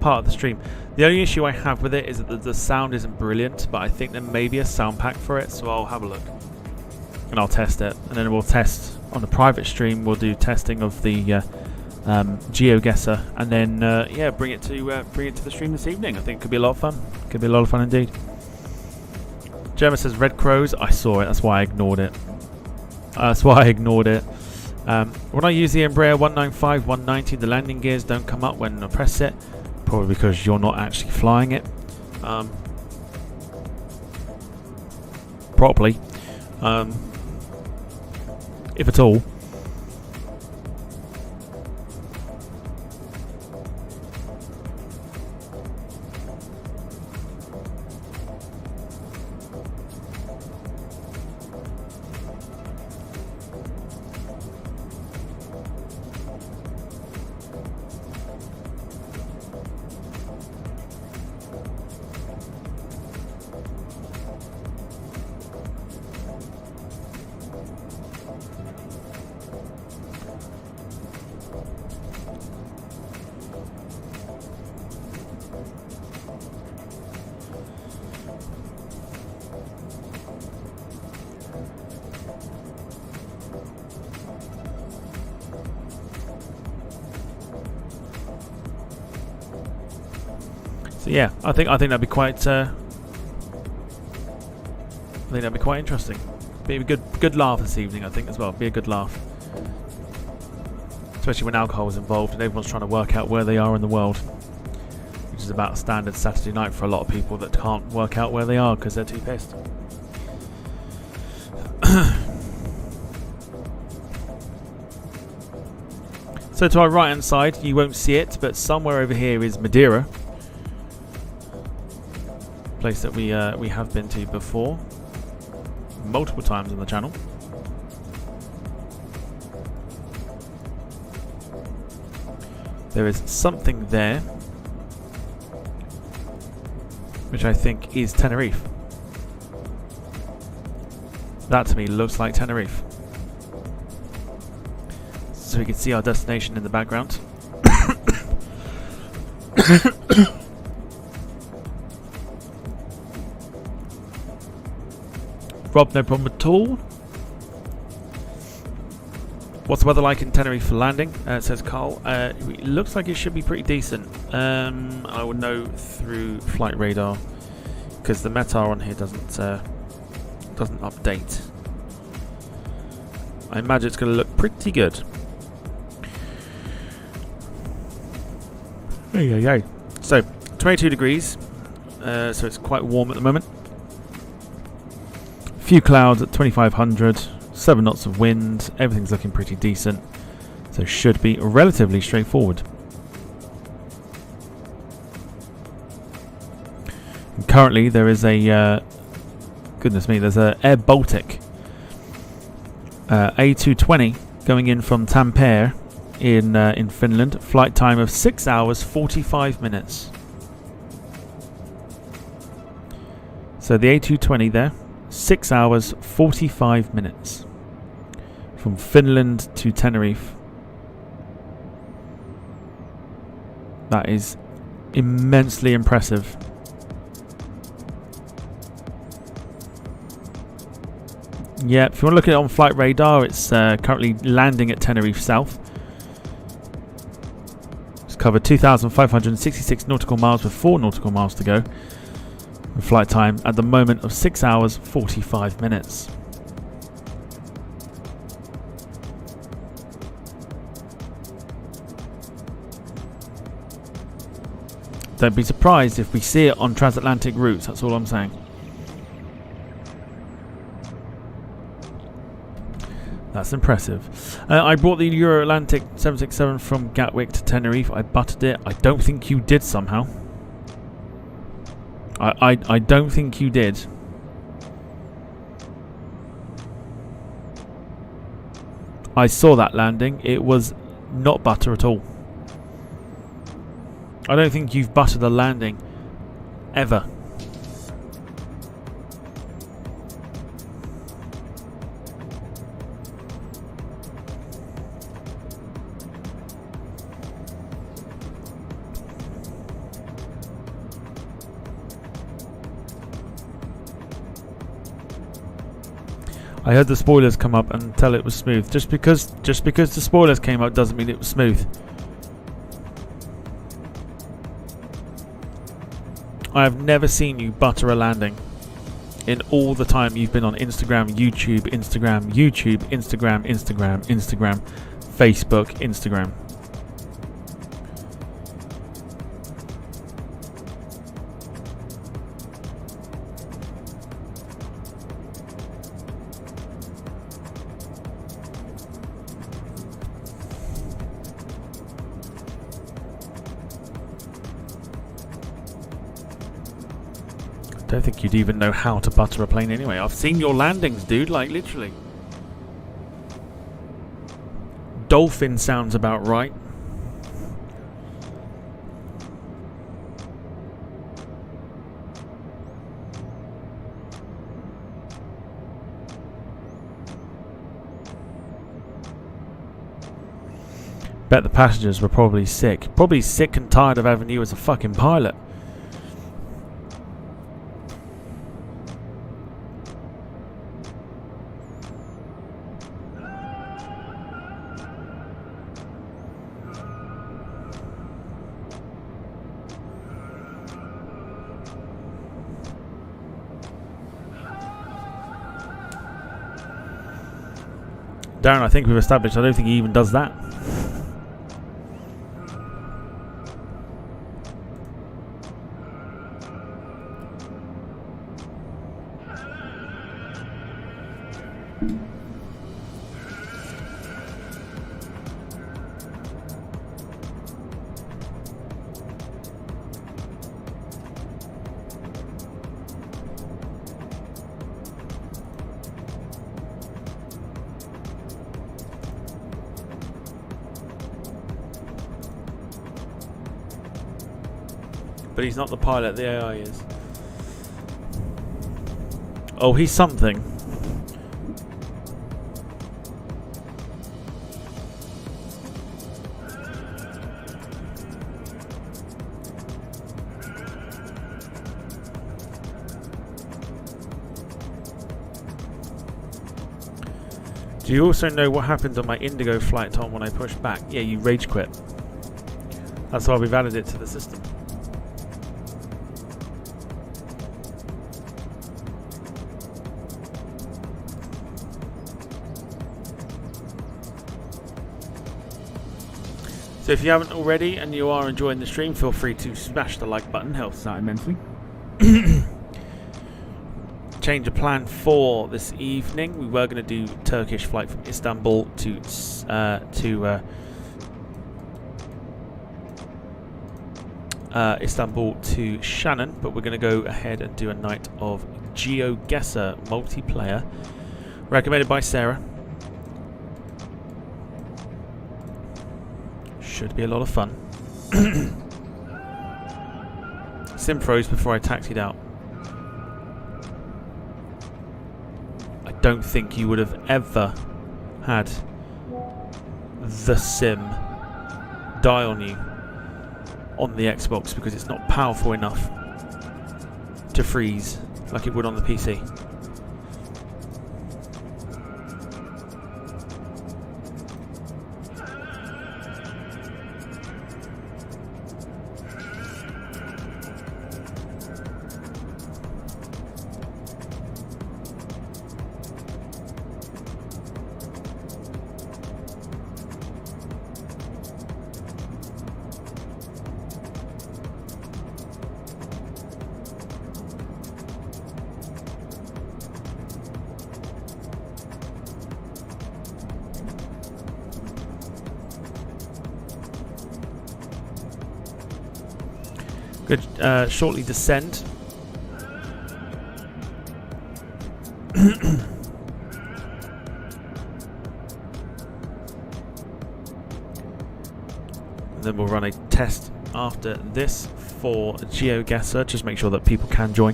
of the stream. The only issue I have with it is that the sound isn't brilliant, but I think there may be a sound pack for it, so I'll have a look and I'll test it, and then we'll test on the private stream. We'll do testing of the GeoGuessr, and then yeah, bring it to the stream this evening. I think it could be a lot of fun. Could be a lot of fun indeed. Gemma says Red Crows. I saw it. That's why I ignored it. When I use the Embraer 195-190, the landing gears don't come up when I press it. Probably because you're not actually flying it properly, if at all. So yeah, I think that'd be quite. I think that'd be quite interesting. Be a good laugh this evening, I think, as well. Be a good laugh, especially when alcohol is involved and everyone's trying to work out where they are in the world, which is about a standard Saturday night for a lot of people that can't work out where they are because they're too pissed. So to our right hand side, you won't see it, but somewhere over here is Madeira. Place that we have been to before multiple times on the channel. There is something there which I think is Tenerife. That to me looks like Tenerife. So we can see our destination in the background. Rob, no problem at all. What's the weather like in Tenerife for landing? Says Carl. It looks like it should be pretty decent. I would know through flight radar because the METAR on here doesn't update. I imagine it's going to look pretty good. Hey. So 22 degrees. So it's quite warm at the moment. Few clouds at 2500. 7 knots of wind, everything's looking pretty decent, so should be relatively straightforward. And currently there is a goodness me, there's a Air Baltic A220 going in from Tampere in Finland, flight time of 6 hours 45 minutes. So the A220 there, 6 hours 45 minutes. From Finland to Tenerife. That is immensely impressive. Yeah, if you want to look at it on flight radar, it's currently landing at Tenerife South. It's covered 2,566 nautical miles with 4 nautical miles to go. The flight time at the moment of 6 hours 45 minutes. Don't be surprised if we see it on transatlantic routes, that's all I'm saying. That's impressive. I brought the Euro-Atlantic 767 from Gatwick to Tenerife. I buttered it. I don't think you did somehow. I don't think you did. I saw that landing. It was not butter at all. I don't think you've buttered a landing ever. I heard the spoilers come up and tell it was smooth. Just because the spoilers came up doesn't mean it was smooth. I have never seen you butter a landing in all the time you've been on Instagram, YouTube, Instagram, Facebook, Instagram. I don't think you'd even know how to butter a plane anyway. I've seen your landings, dude, like literally. Dolphin sounds about right. Bet the passengers were probably sick. Probably sick and tired of having you as a fucking pilot. Darren, I think we've established, I don't think he even does that. But he's not the pilot, the AI is. Oh, he's something. Do you also know what happened on my Indigo flight, Tom, when I pushed back? Yeah, you rage quit. That's why we've added it to the system. So if you haven't already and you are enjoying the stream, feel free to smash the like button, helps us out immensely. Change of plan for this evening. We were going to do Turkish flight from Istanbul to Istanbul to Shannon, but we're going to go ahead and do a night of GeoGuessr multiplayer, recommended by Sarah. Should be a lot of fun. Sim froze before I taxied out. I don't think you would have ever had the sim die on you on the Xbox because it's not powerful enough to freeze like it would on the PC. Good. Shortly descend. And then we'll run a test after this for GeoGuessr. Just make sure that people can join.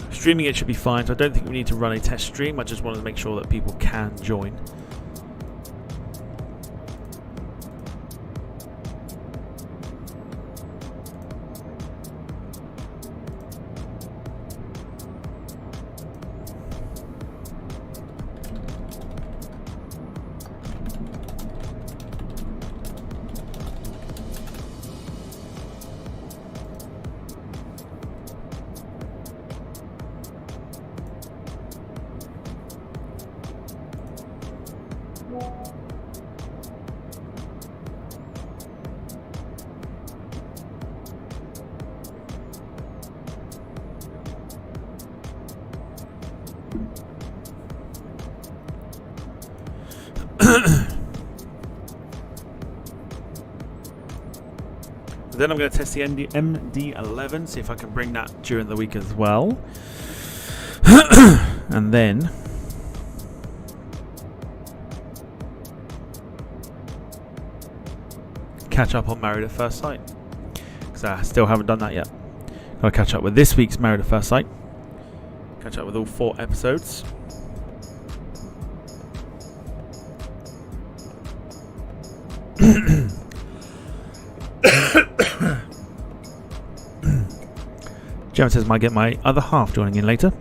Streaming it should be fine, so I don't think we need to run a test stream. I just wanted to make sure that people can join. Then I'm going to test the MD-11, see if I can bring that during the week as well. And then catch up on Married at First Sight, because I still haven't done that yet. I'll catch up with this week's Married at First Sight, catch up with all 4 episodes. Gemma says, might get my other half joining in later.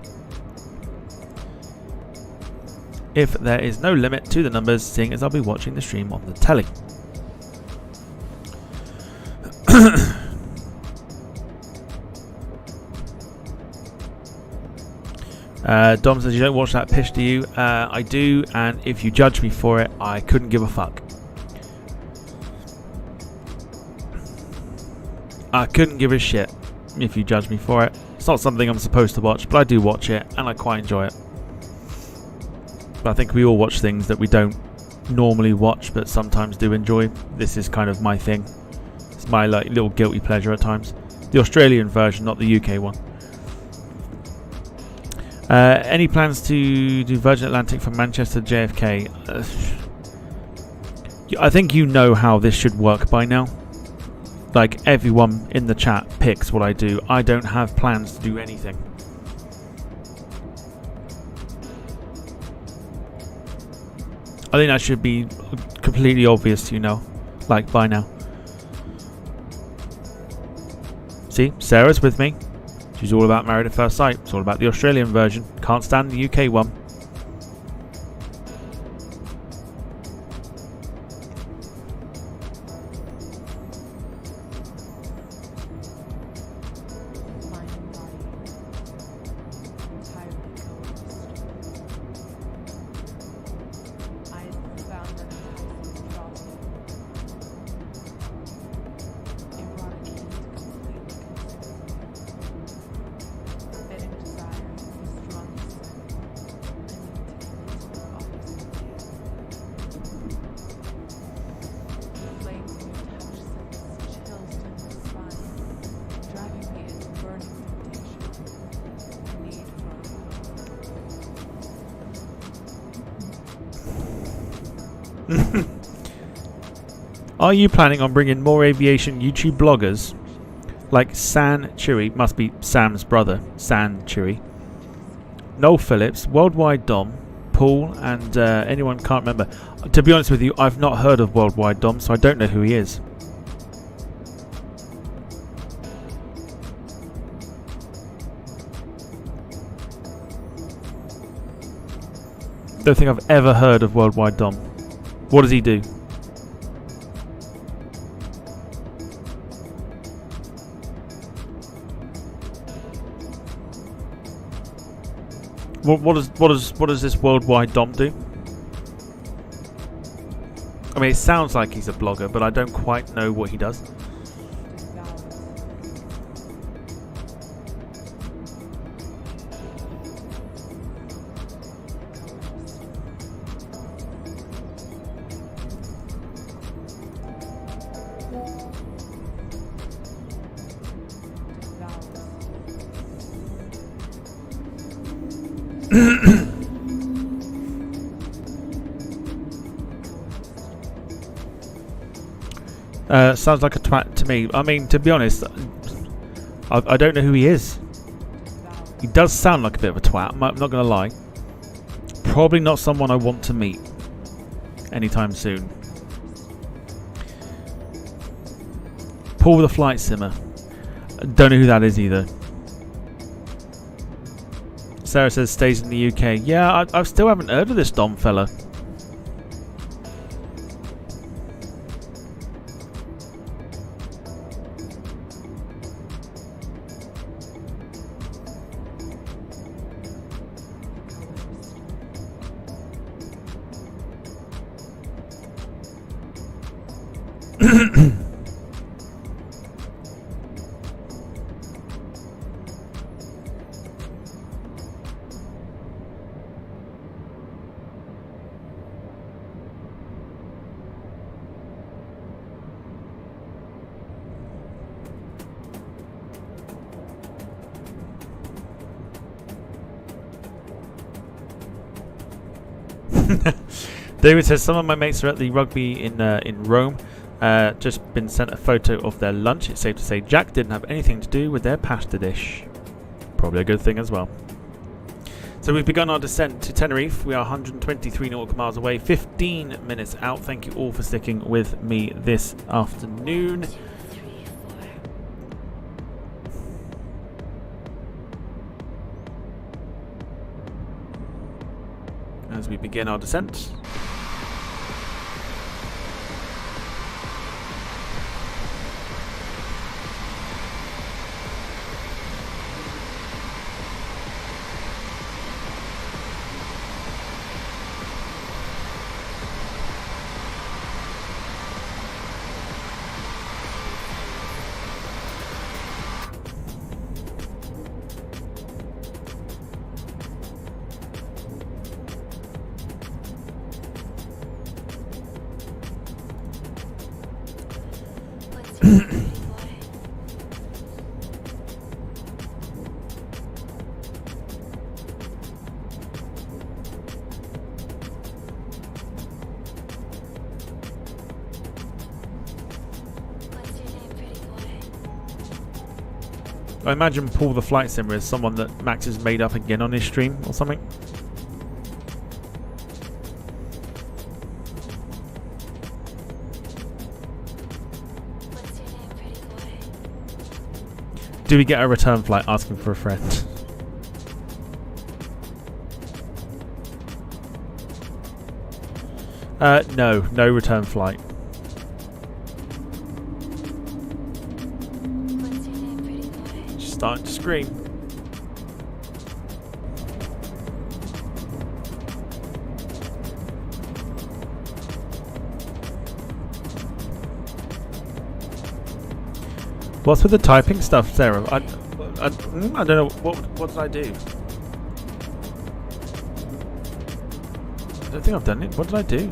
If there is no limit to the numbers, seeing as I'll be watching the stream on the telly. Dom says, you don't watch that pish, do you? I do, and if you judge me for it, I couldn't give a fuck. I couldn't give a shit if you judge me for it. It's not something I'm supposed to watch, but I do watch it, and I quite enjoy it. But I think we all watch things that we don't normally watch, but sometimes do enjoy. This is kind of my thing. It's my little guilty pleasure at times. The Australian version, not the UK one. Any plans to do Virgin Atlantic from Manchester to JFK? I think you know how this should work by now. Like, everyone in the chat picks what I do. I don't have plans to do anything. I think that should be completely obvious to you now. Like, by now. See? Sarah's with me. She's all about Married at First Sight. It's all about the Australian version. Can't stand the UK one. Are you planning on bringing more aviation YouTube bloggers like San Chewy, must be Sam's brother, San Chewy, Noel Phillips, Worldwide Dom, Paul, and anyone can't remember? To be honest with you, I've not heard of Worldwide Dom, so I don't know who he is. Don't think I've ever heard of Worldwide Dom. What does he do? What does this Worldwide Dom do? I mean, it sounds like he's a blogger, but I don't quite know what he does. Sounds like a twat to me. I mean, to be honest, I don't know who he is. He does sound like a bit of a twat, I'm not going to lie. Probably not someone I want to meet anytime soon. Paul the Flight Simmer. Don't know who that is either. Sarah says stays in the UK. Yeah, I still haven't heard of this Dom fella. David says some of my mates are at the rugby in Rome. Just been sent a photo of their lunch. It's safe to say Jack didn't have anything to do with their pasta dish. Probably a good thing as well. So we've begun our descent to Tenerife. We are 123 nautical miles away, 15 minutes out. Thank you all for sticking with me this afternoon. As we begin our descent. I imagine Paul the Flight Simmer is someone that Max has made up again on his stream or something. Do we get a return flight asking for a friend? No return flight. Just starting to scream. What's with the typing stuff, Sarah? I don't know. What did I do? I don't think I've done it. What did I do?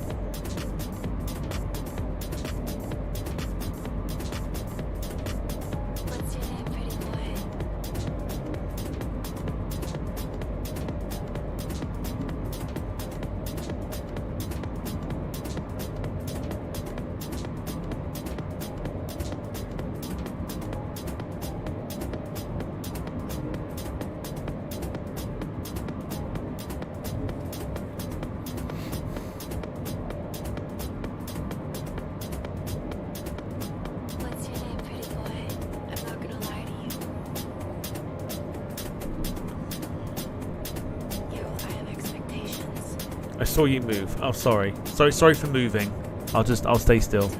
I saw you move. Oh, sorry. Sorry for moving. I'll stay still.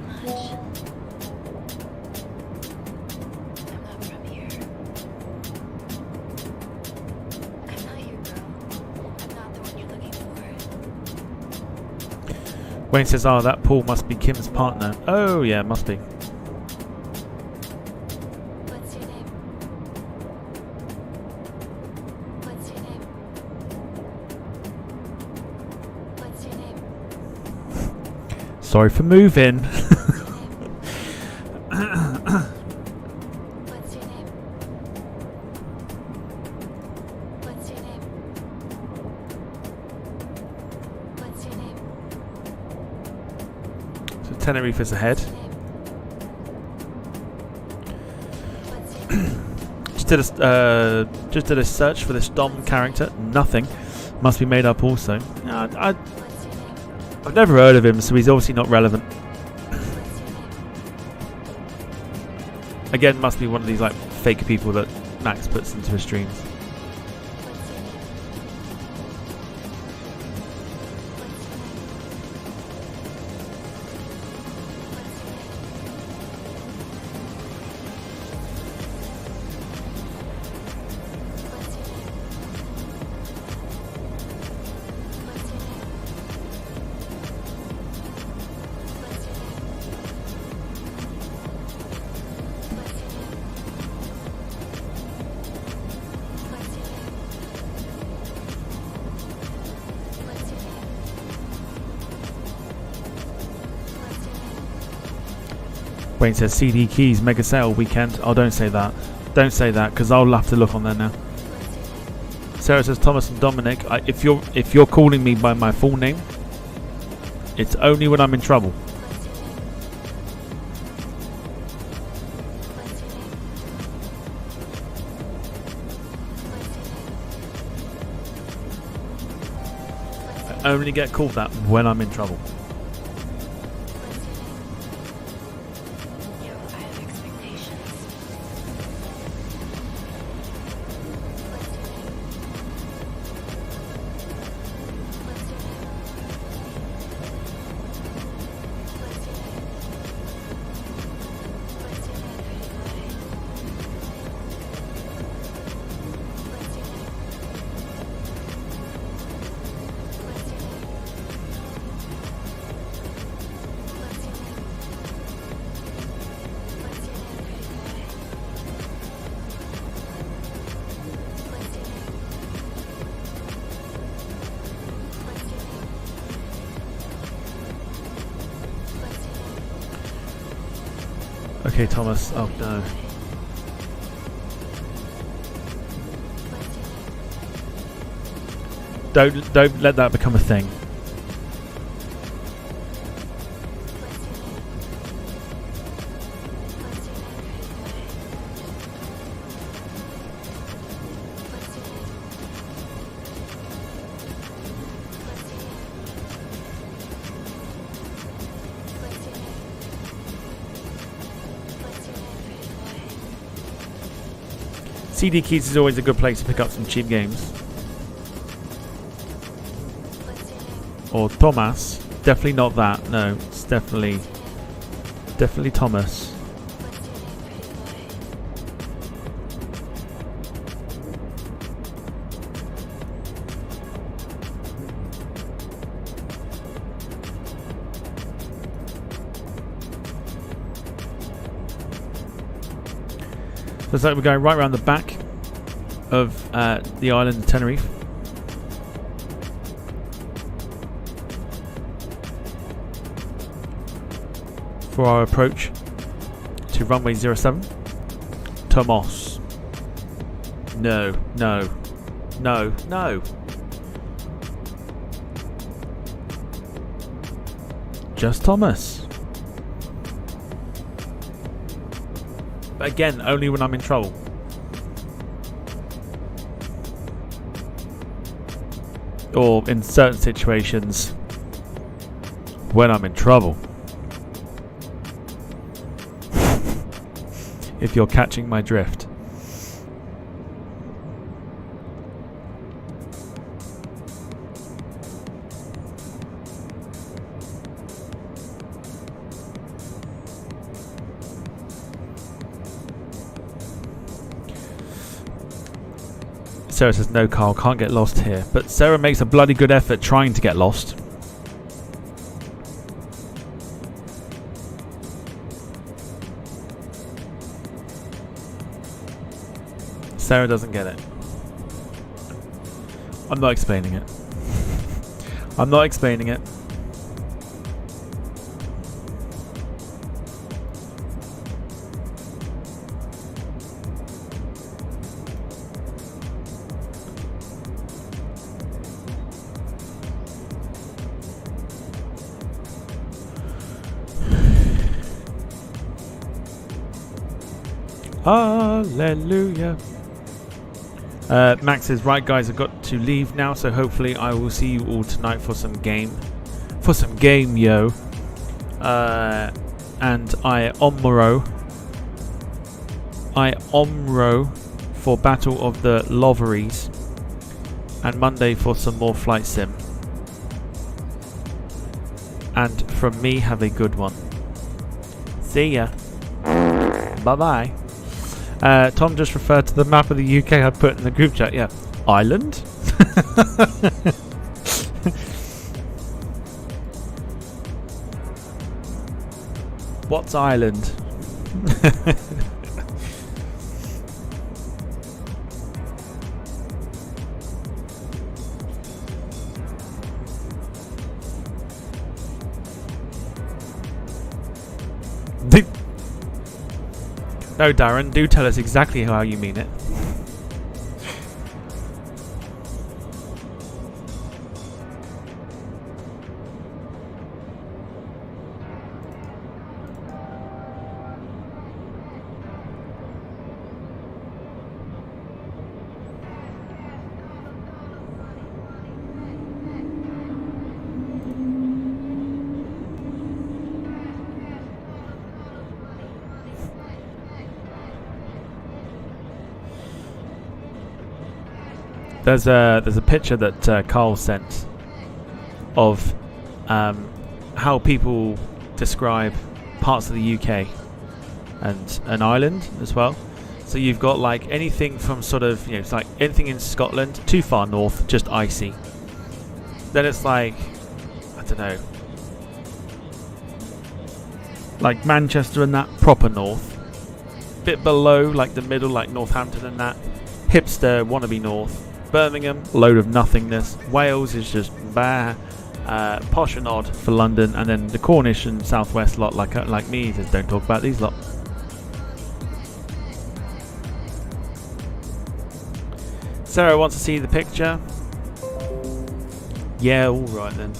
Wayne says, "Oh, that Paul must be Kim's partner." Oh, yeah, must be. What's your name? What's your name? What's your name? Sorry for moving. What's your name? What's your name? What's your name? So Tenerife is ahead. Just did a search for this Dom character. Nothing. Must be made up also. I've never heard of him, so he's obviously not relevant. Again, must be one of these like fake people that Max puts into his streams. Wayne says CD Keys mega sale weekend. Oh, don't say that. Don't say that, because I'll have to look on there now. Sarah says Thomas and Dominic. If you're calling me by my full name, it's only when I'm in trouble. I only get called that when I'm in trouble. Okay, Thomas. Oh no. Don't let that become a thing. CD Keys is always a good place to pick up some cheap games. Or Thomas. Definitely not that. No, it's definitely Thomas. Looks like we're going right around the back of the island of Tenerife. For our approach to runway 07. Thomas. No, no, no, no. Just Thomas. But again, only when I'm in trouble. Or in certain situations when I'm in trouble. If you're catching my drift. Sarah says, no, Carl, can't get lost here. But Sarah makes a bloody good effort trying to get lost. Sarah doesn't get it. I'm not explaining it. I'm not explaining it. Hallelujah. Max says, right guys, I've got to leave now, so hopefully I will see you all tonight for some game. Yo. And I omro for Battle of the Liveries. And Monday for some more flight sim. And from me, have a good one. See ya. Bye bye. Tom just referred to the map of the UK I put in the group chat. Yeah. Ireland? What's Ireland? No, Darren, do tell us exactly how you mean it. There's a picture that Carl sent of how people describe parts of the UK and an island as well. So you've got like anything from sort of, you know, it's like anything in Scotland, too far north, just icy. Then it's like, I don't know, like Manchester and that, proper north. Bit below, like the middle, like Northampton and that, hipster wannabe north. Birmingham, load of nothingness. Wales is just bah. Posh and odd for London, and then the Cornish and Southwest lot like me says, don't talk about these lot. Sarah wants to see the picture. Yeah, all right then.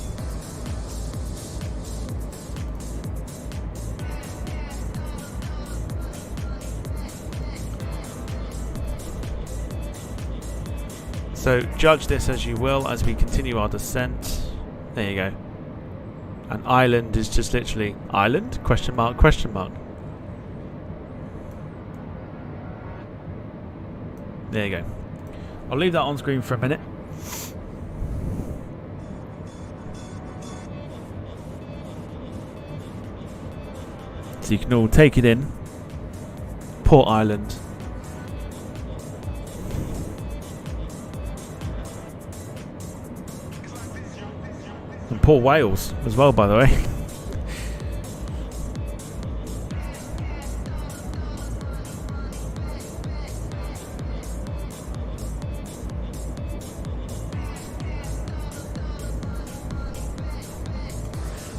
So judge this as you will as we continue our descent. There you go. An island is just literally island? Question mark, question mark. There you go. I'll leave that on screen for a minute. So you can all take it in. Port Island. And Port Wales as well, by the way.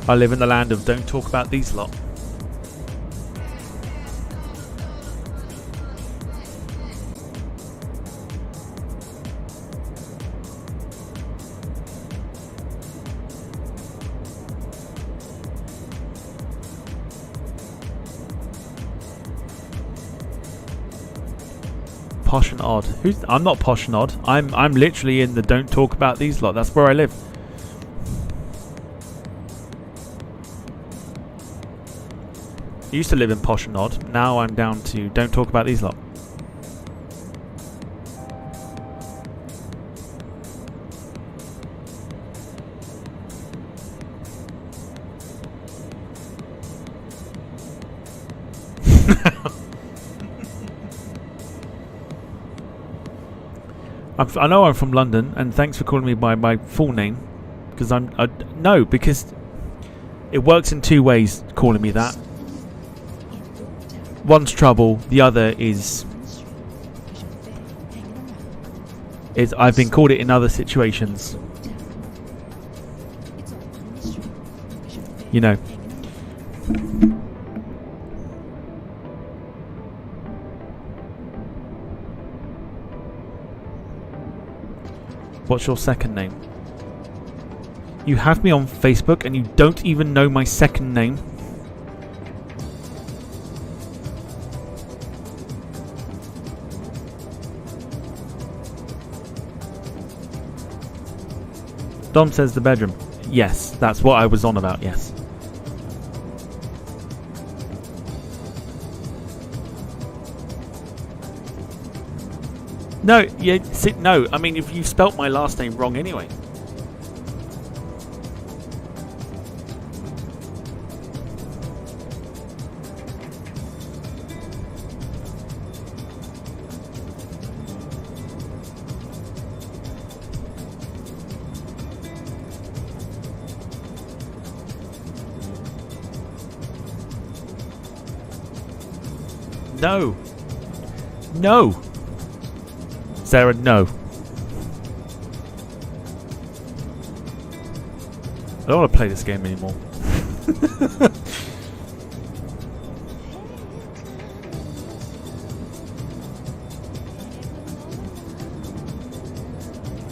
I live in the land of don't talk about these lot. Posh and odd. I'm not posh and odd. I'm literally in the don't talk about these lot. That's where I live. I used to live in posh and odd. Now I'm down to don't talk about these lot. I know I'm from London, and thanks for calling me by my full name, because no, because it works in two ways. Calling me that. One's trouble, the other is I've been called it in other situations. You know. What's your second name? You have me on Facebook and you don't even know my second name? Dom says the bedroom. Yes, that's what I was on about, yes. No, no, I mean, if you've spelt my last name wrong anyway. No. No. Sarah, no. I don't want to play this game anymore.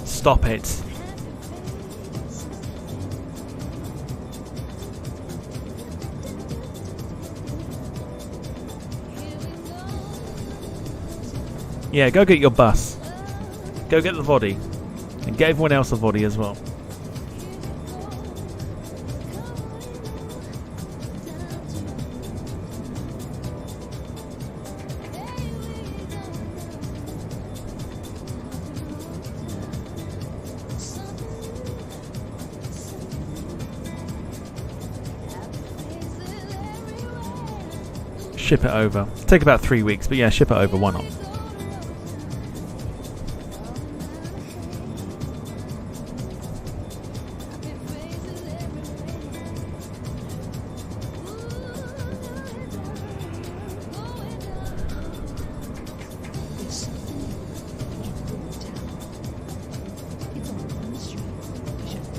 Stop it. Yeah, go get your bus. Go get the body. And get everyone else a body as well. Ship it over. It'll take about 3 weeks, but yeah, ship it over, why not?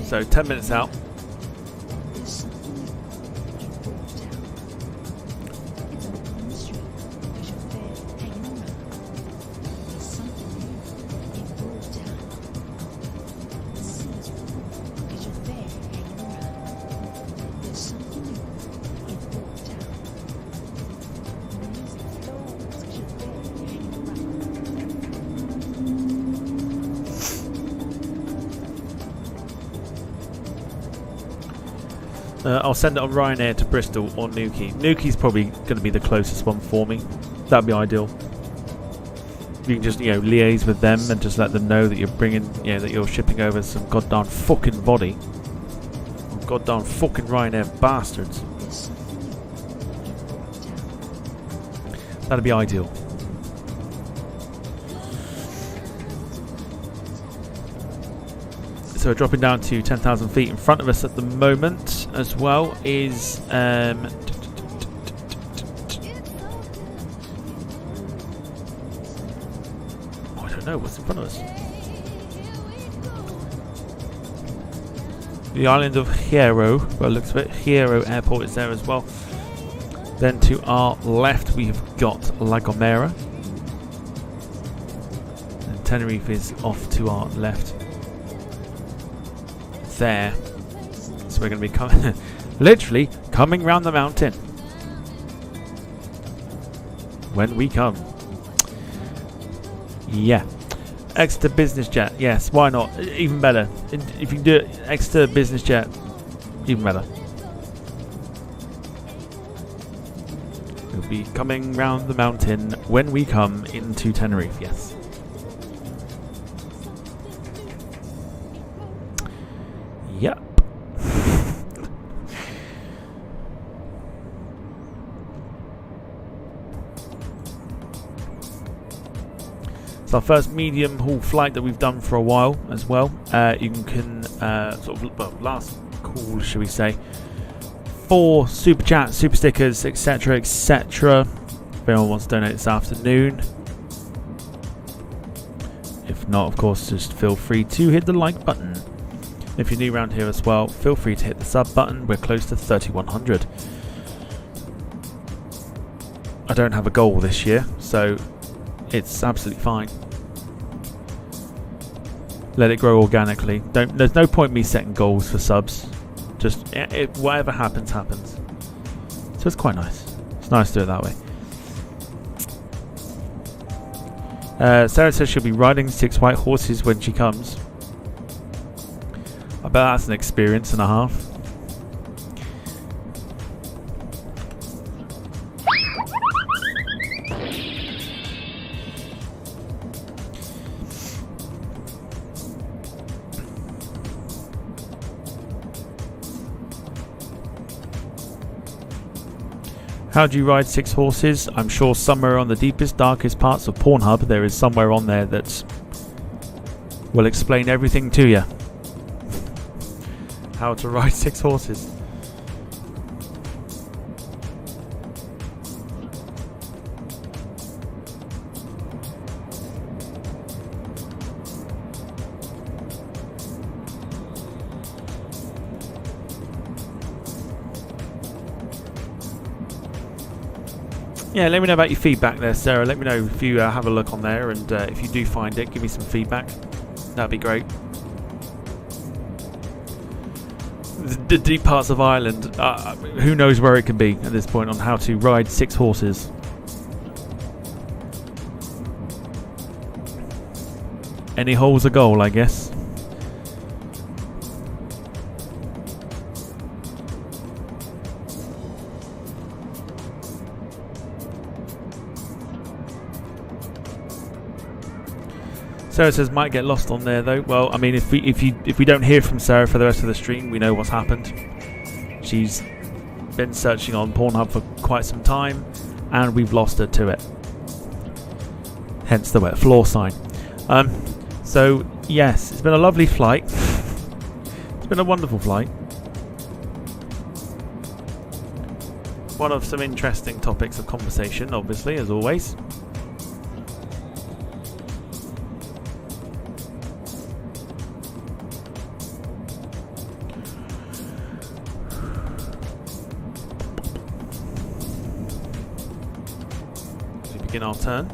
So 10 minutes out. I'll send it on Ryanair to Bristol or Newquay. Newquay's probably going to be the closest one for me. That'd be ideal. you can just, liaise with them and just let them know that you're bringing, that you're shipping over some goddamn fucking body. Goddamn fucking Ryanair bastards. That'd be ideal. So we're dropping down to 10,000 feet. In front of us at the moment as well is I don't know what's in front of us. The island of Hierro, by the looks of it. Hierro Airport is there as well. Then to our left we have got La Gomera. And Tenerife is off to our left. There. So we're going to be coming, literally coming round the mountain when we come. Yeah. Exeter business jet. Yes, why not? Even better. If you can do it, Exeter business jet, even better. We'll be coming round the mountain when we come into Tenerife. Yes. Yep. It's our first medium haul flight that we've done for a while as well. You can last call, should we say, for super chat, super stickers, etc., etc. If anyone wants to donate this afternoon. If not, of course, just feel free to hit the like button. If you're new around here as well, feel free to hit the sub button. We're close to 3,100. I don't have a goal this year, so it's absolutely fine. Let it grow organically. There's no point me setting goals for subs. Just whatever happens, happens. So it's quite nice. It's nice to do it that way. Sarah says she'll be riding 6 white horses when she comes. I bet that's an experience and a half. How do you ride 6 horses? I'm sure somewhere on the deepest, darkest parts of Pornhub there is somewhere on there that will explain everything to you. How to ride 6 horses. Yeah, let me know about your feedback there, Sarah. Let me know if you have a look on there, and if you do find it, give me some feedback. That'd be great. The deep parts of Ireland, who knows where it can be at this point on how to ride 6 horses. Any hole's a goal, I guess. Sarah says might get lost on there though. Well, I mean, if we don't hear from Sarah for the rest of the stream, we know what's happened. She's been searching on Pornhub for quite some time, and we've lost her to it. Hence the wet floor sign. So yes, it's been a lovely flight. It's been a wonderful flight. One of some interesting topics of conversation, obviously, as always. Begin our turn.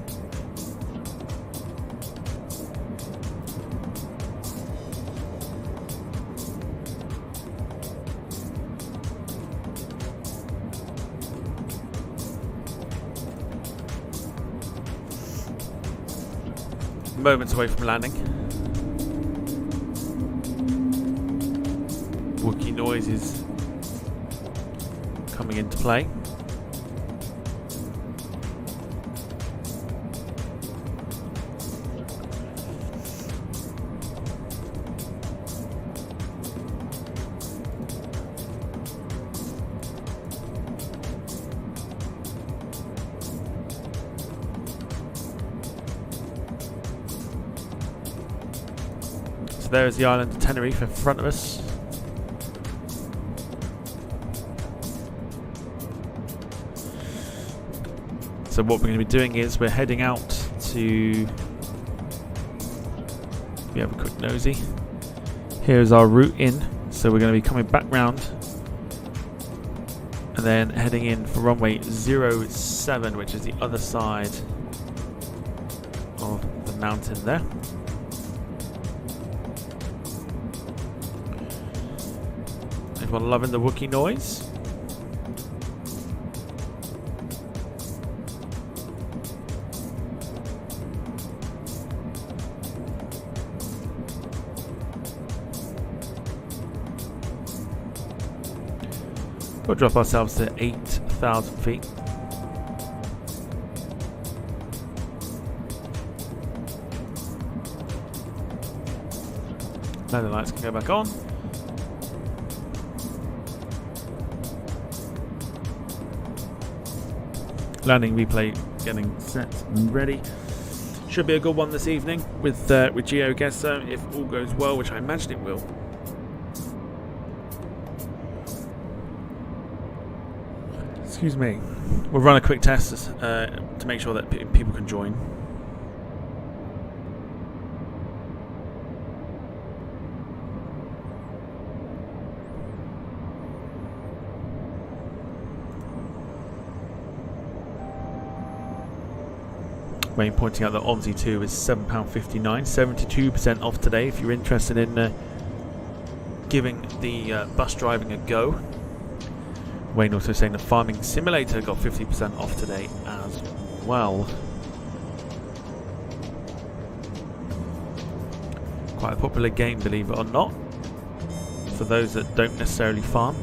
Moments away from landing. Wookie noise is coming into play. there is the island of Tenerife in front of us. So what we're going to be doing is we're heading out to... We have a quick nosy. Here's our route in. So we're going to be coming back round and then heading in for runway 07, which is the other side of the mountain there. Everyone loving the Wookiee noise? We'll drop ourselves to 8,000 feet. Now the lights can go back on. Landing replay getting set and ready. Should be a good one this evening with GeoGuessr if all goes well, which I imagine it will. Excuse me. We'll run a quick test to make sure that people can join. Wayne pointing out that Omzi 2 is £7.59, 72% off today if you're interested in giving the bus driving a go. Wayne also saying the Farming Simulator got 50% off today as well. Quite a popular game, believe it or not, for those that don't necessarily farm.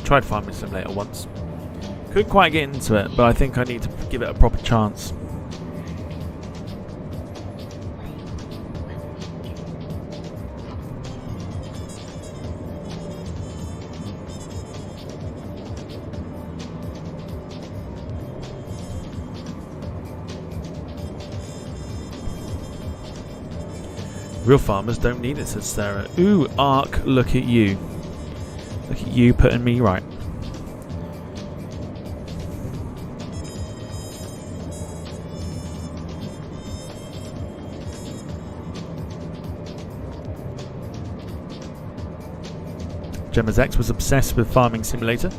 Tried Farming Simulator once. Couldn't quite get into it, but I think I need to give it a proper chance. Real farmers don't need it, says Sarah. Ooh, Ark, look at you. Look at you putting me right. Gemma's X was obsessed with Farming Simulator.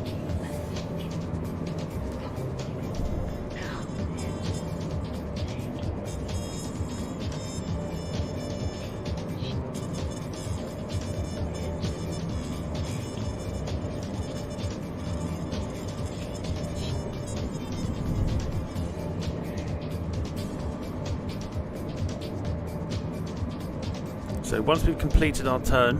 So once we've completed our turn,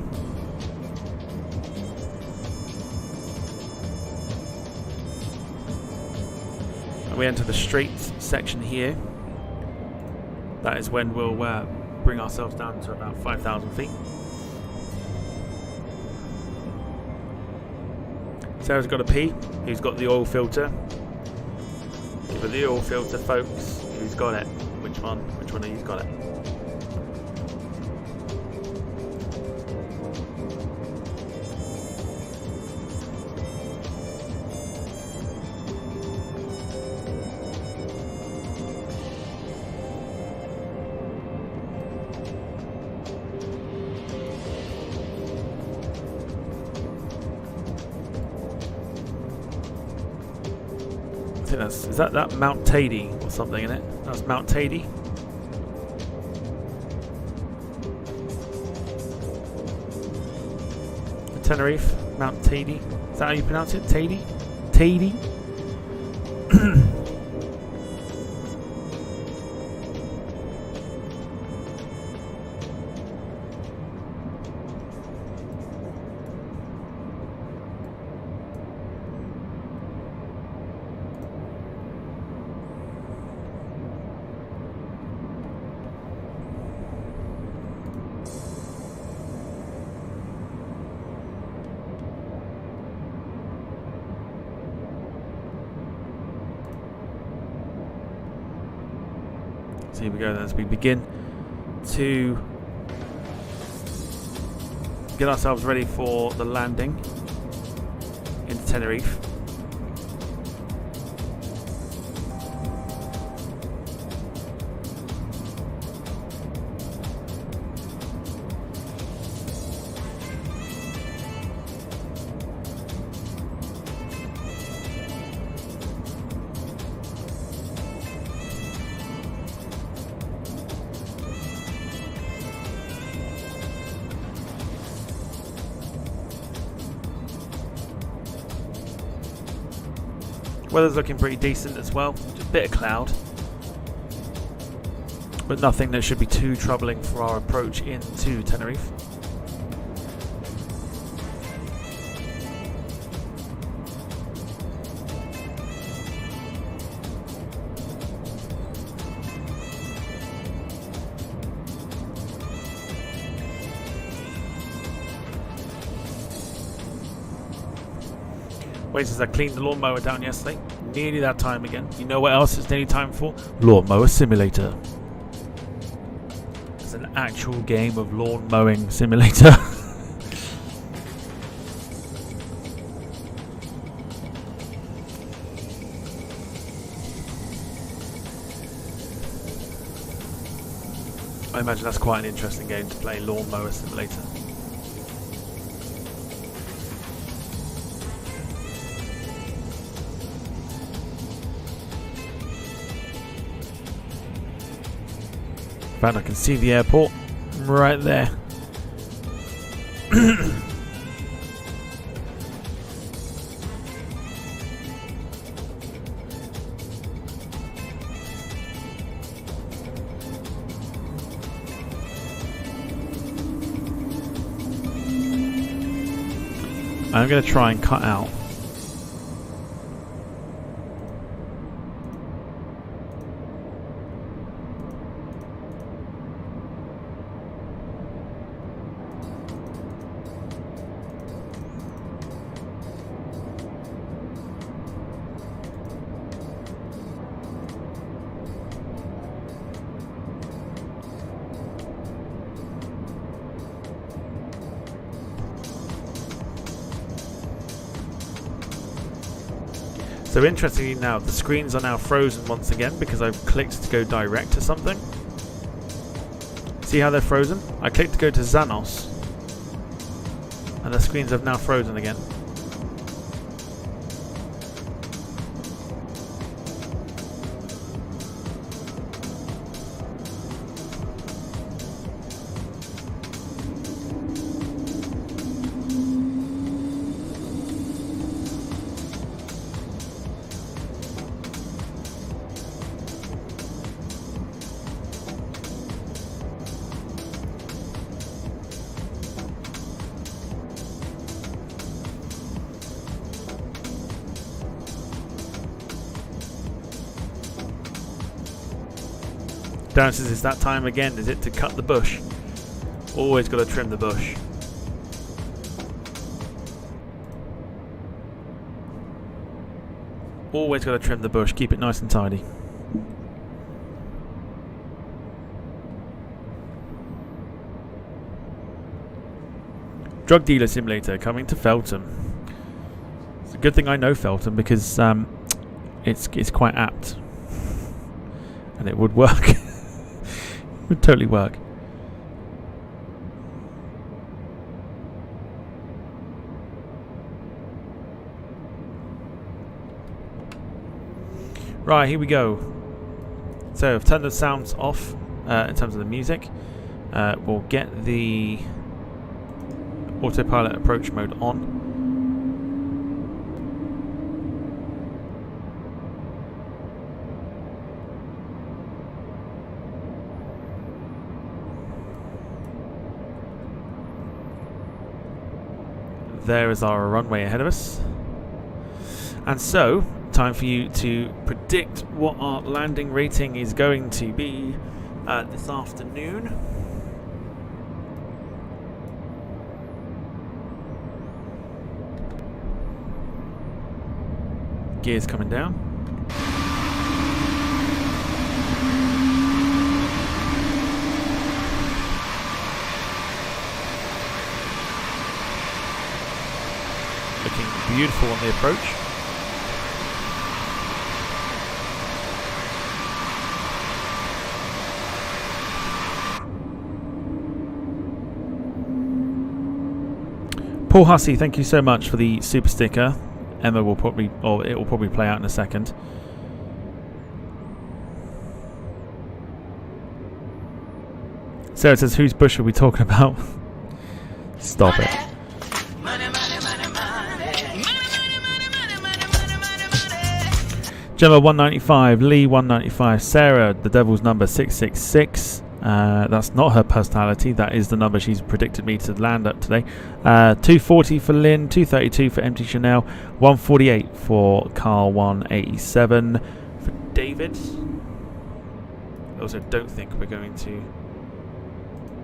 and we enter the straight section here, that is when we'll bring ourselves down to about 5,000 feet. Sarah's got a P, who's got the oil filter. Give her the oil filter, folks. Who's got it? Which one? Which one of you's got it? I think is that Mount Tady or something in it? That's Mount Tady. Tenerife, Mount Tady. Is that how you pronounce it? Tady? Tady? So here we go then, as we begin to get ourselves ready for the landing in Tenerife. Weather's looking pretty decent as well, just a bit of cloud, but nothing that should be too troubling for our approach into Tenerife. Wait, as I cleaned the lawnmower down yesterday. Nearly that time again. You know what else it's nearly time for? Lawnmower Simulator. It's an actual game of lawn mowing simulator. I imagine that's quite an interesting game to play, Lawnmower Simulator. In fact, I can see the airport right there. I'm going to try and cut out So interestingly now, the screens are now frozen once again because I've clicked to go direct to something. See how they're frozen? I clicked to go to Xanos and the screens have now frozen again. Darren says, it's that time again, is it, to cut the bush? Always got to trim the bush. Always got to trim the bush, keep it nice and tidy. Drug Dealer Simulator coming to Feltham. It's a good thing I know Feltham because it's quite apt. And it would work. It would totally work. Right, here we go. So I've turned the sounds off in terms of the music. We'll get the autopilot approach mode on. There is our runway ahead of us. And so, time for you to predict what our landing rating is going to be this afternoon. Gears coming down. beautiful on the approach. Paul Hussey, thank you so much for the super sticker. Emma will probably, or it will probably play out in a second. Sarah says, whose bush are we talking about? Stop it. Gemma 195, Lee 195, Sarah, the devil's number 666. That's not her personality, that is the number she's predicted me to land at today. 240 for Lynn, 232 for Empty Chanel, 148 for Carl 187 for David. I also don't think we're going to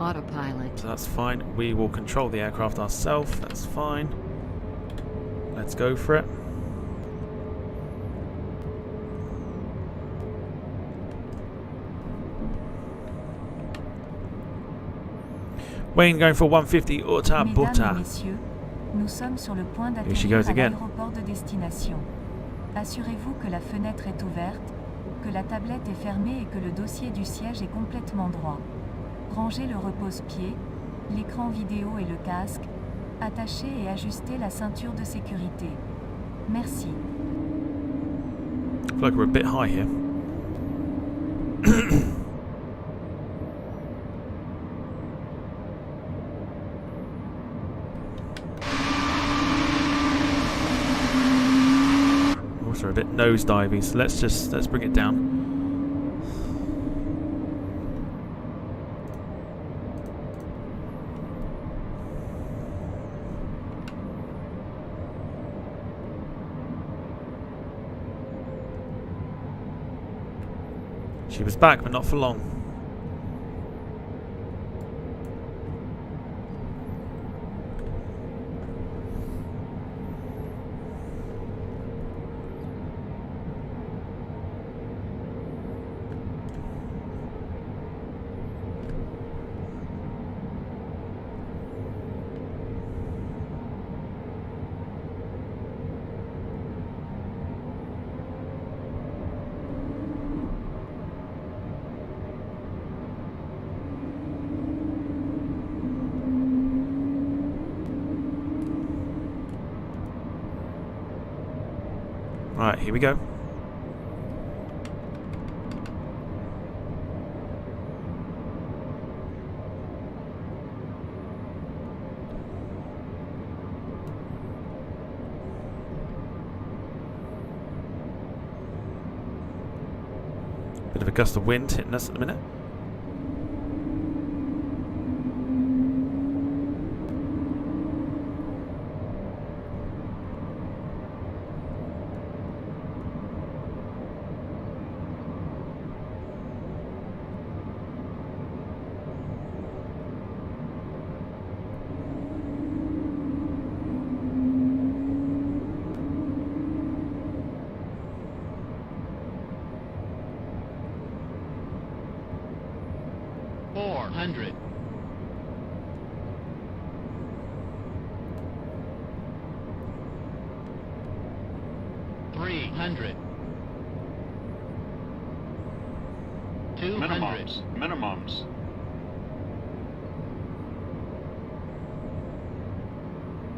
Autopilot. So that's fine. We will control the aircraft ourselves. That's fine. Let's go for it. Wayne going for 150 Uta Buta. Nous sommes sur le point d'atterrir à l'aéroport de destination. Assurez-vous que la fenêtre est ouverte, que la tablette est fermée et que le dossier du siège est complètement droit. Rangez le repose-pied, l'écran vidéo et le casque. Attachez et ajustez la ceinture de sécurité. Merci. I feel like we're a bit high here. Also a bit nosedivey, so let's bring it down. She was back, but not for long. Alright, here we go. Bit of a gust of wind hitting us at the minute. Minimums.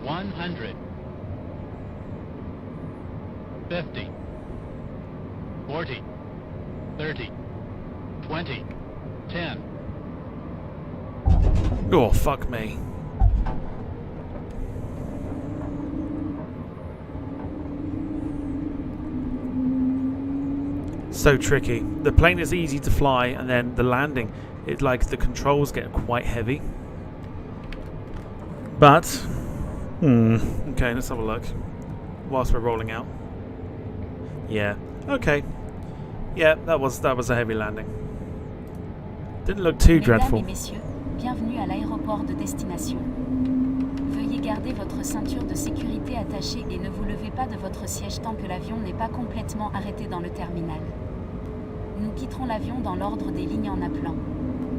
100. 50. 40. 30. 20. 10. Oh, fuck me. So tricky. The plane is easy to fly, and then the landing, it's like the controls get quite heavy. But, okay, let's have a look. Whilst we're rolling out. Yeah, okay. Yeah, that was a heavy landing. Didn't look too dreadful. Mesdames et messieurs, bienvenue à l'aéroport de destination. Veuillez garder votre ceinture de sécurité attachée et ne vous levez pas de votre siège tant que l'avion n'est pas complètement arrêté dans le terminal. Nous quitterons l'avion dans l'ordre des lignes en appelant.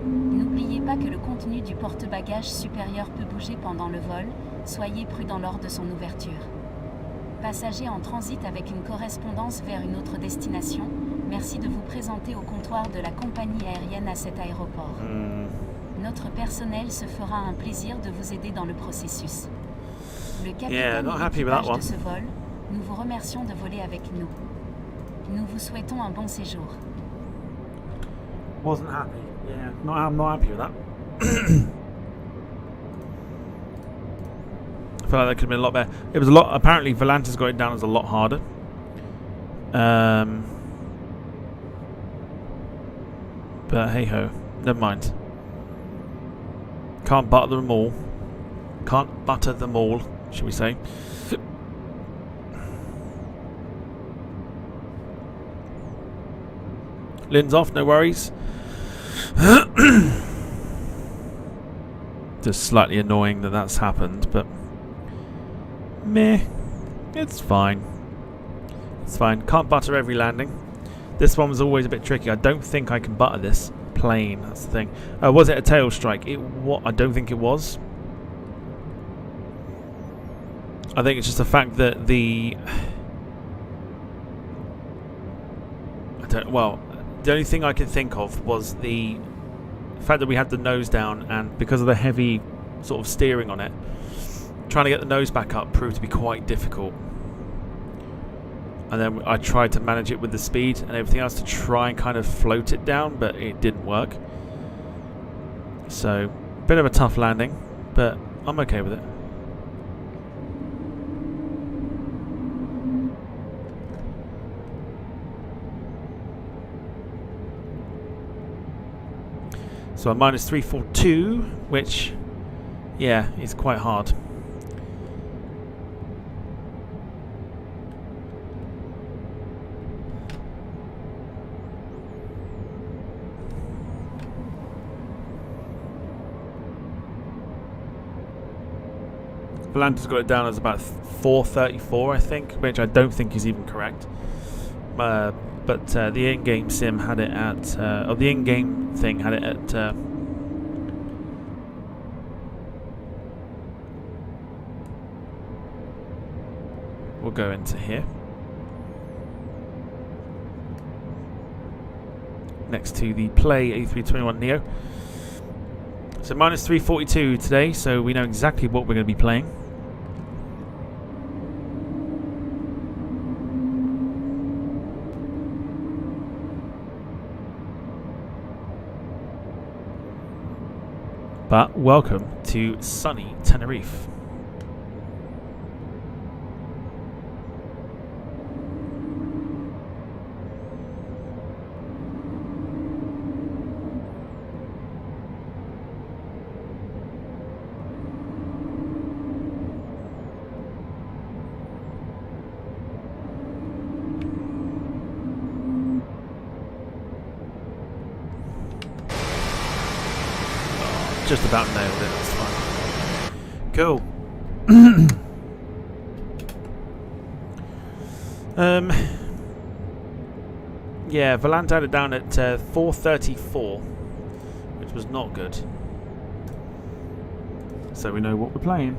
N'oubliez pas que le contenu du porte-bagages supérieur peut bouger pendant le vol, soyez prudent lors de son ouverture. Passagers en transit avec une correspondance vers une autre destination, merci de vous présenter au comptoir de la compagnie aérienne à cet aéroport. Notre personnel se fera un plaisir de vous aider dans le processus. Le capitaine et l'équipage de ce vol, nous vous remercions de voler avec nous. Nous vous souhaitons un bon séjour. Wasn't happy. Yeah, I'm not happy with that. I feel like that could have been a lot better. It was a lot. Apparently, Volanta's got it down as a lot harder. But hey ho, never mind. Can't butter them all. Can't butter them all, should we say? Lynn's off, no worries. Just slightly annoying that that's happened, but meh, it's fine. It's fine. Can't butter every landing. This one was always a bit tricky. I don't think I can butter this plane. That's the thing. Was it a tail strike? I don't think it was. I think it's just the fact that the only thing I can think of was the fact that we had the nose down, and because of the heavy sort of steering on it, trying to get the nose back up proved to be quite difficult. And then I tried to manage it with the speed and everything else to try and kind of float it down, but it didn't work. So, bit of a tough landing, but I'm okay with it. So I'm minus 342, which, yeah, is quite hard. Volanta's got it down as about 434, I think, which I don't think is even correct. But the in-game sim had it at, or the in-game thing had it at, we'll go into here. Next to the Play A321 Neo. So minus 342 today, so we know exactly what we're going to be playing. But welcome to sunny Tenerife. Just about nailed it, that's fine. Cool. Yeah, Volanta had it down at 434, which was not good. So we know what we're playing.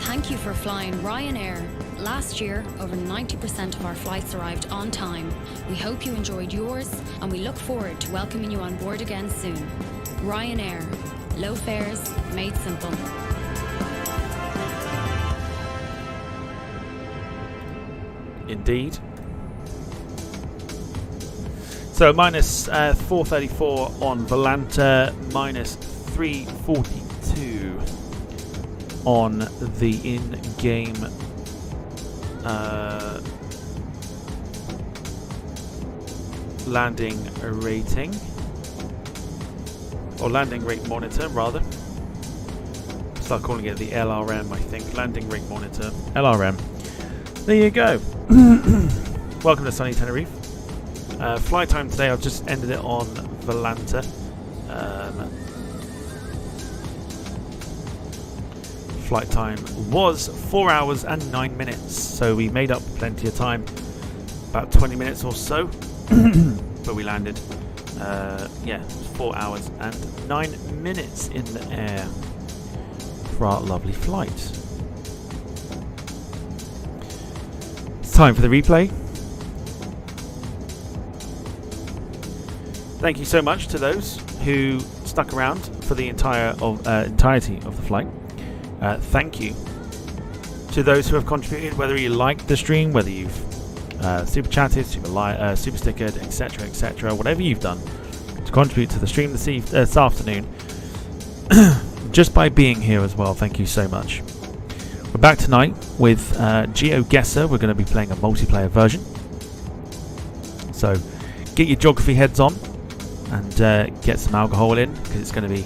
Thank you for flying Ryanair. Last year, over 90% of our flights arrived on time. We hope you enjoyed yours, and we look forward to welcoming you on board again soon. Ryanair. Low fares, made simple. Indeed. So minus 434 on Volanta, minus 342 on the in-game landing rating, or landing rate monitor rather. Start calling it the LRM, I think. Landing rate monitor, LRM. There you go. Welcome to sunny Tenerife. Flight time today, I've just ended it on Volanta. Flight time was 4 hours and 9 minutes, so we made up plenty of time, about 20 minutes or so, but we landed. yeah, 4 hours and 9 minutes in the air for our lovely flight. It's time for the replay. Thank you so much to those who stuck around for the entirety of the flight. Thank you to those who have contributed, whether you liked the stream, whether you've super chatted, super stickered, etc., etc., whatever you've done to contribute to the stream this afternoon, just by being here as well. Thank you so much. We're back tonight with GeoGuessr. We're going to be playing a multiplayer version, so get your geography heads on and get some alcohol in, because it's going to be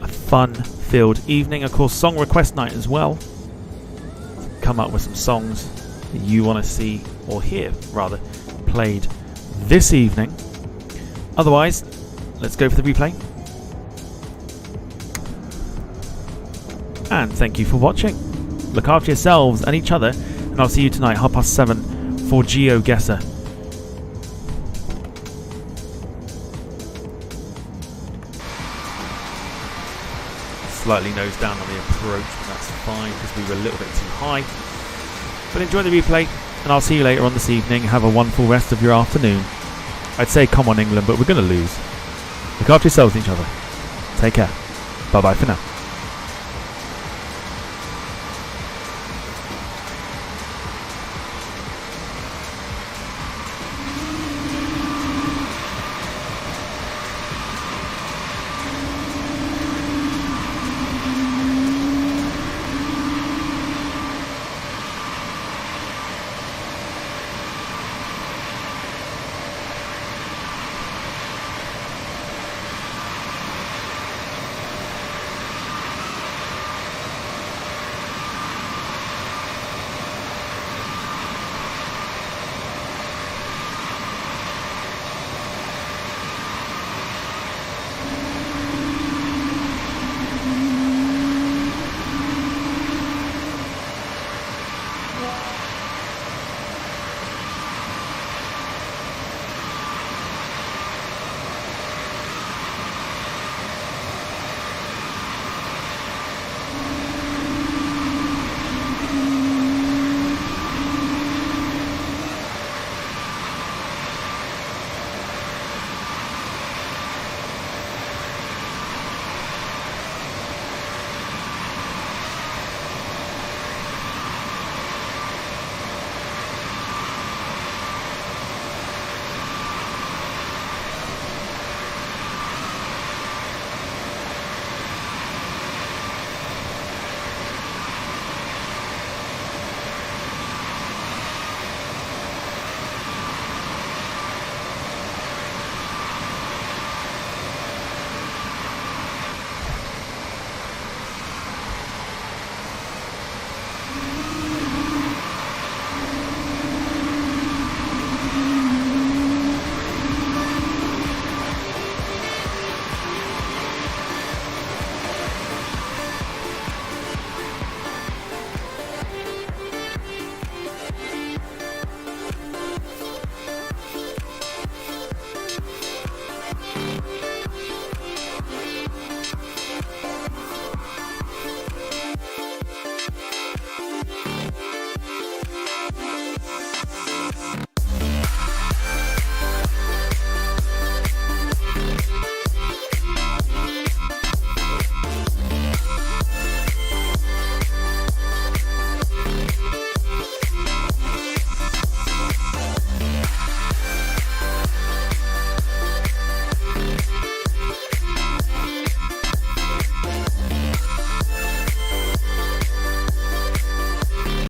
a fun-filled evening. Of course, song request night as well. Come up with some songs that you want to see, or hear rather, played this evening. Otherwise, let's go for the replay. And thank you for watching. Look after yourselves and each other, and I'll see you tonight 7:30 for GeoGuessr. Slightly nose down on the approach, but that's fine because we were a little bit too high. But enjoy the replay, and I'll see you later on this evening. Have a wonderful rest of your afternoon. I'd say come on England, but we're going to lose. Look after yourselves and each other. Take care. Bye bye for now.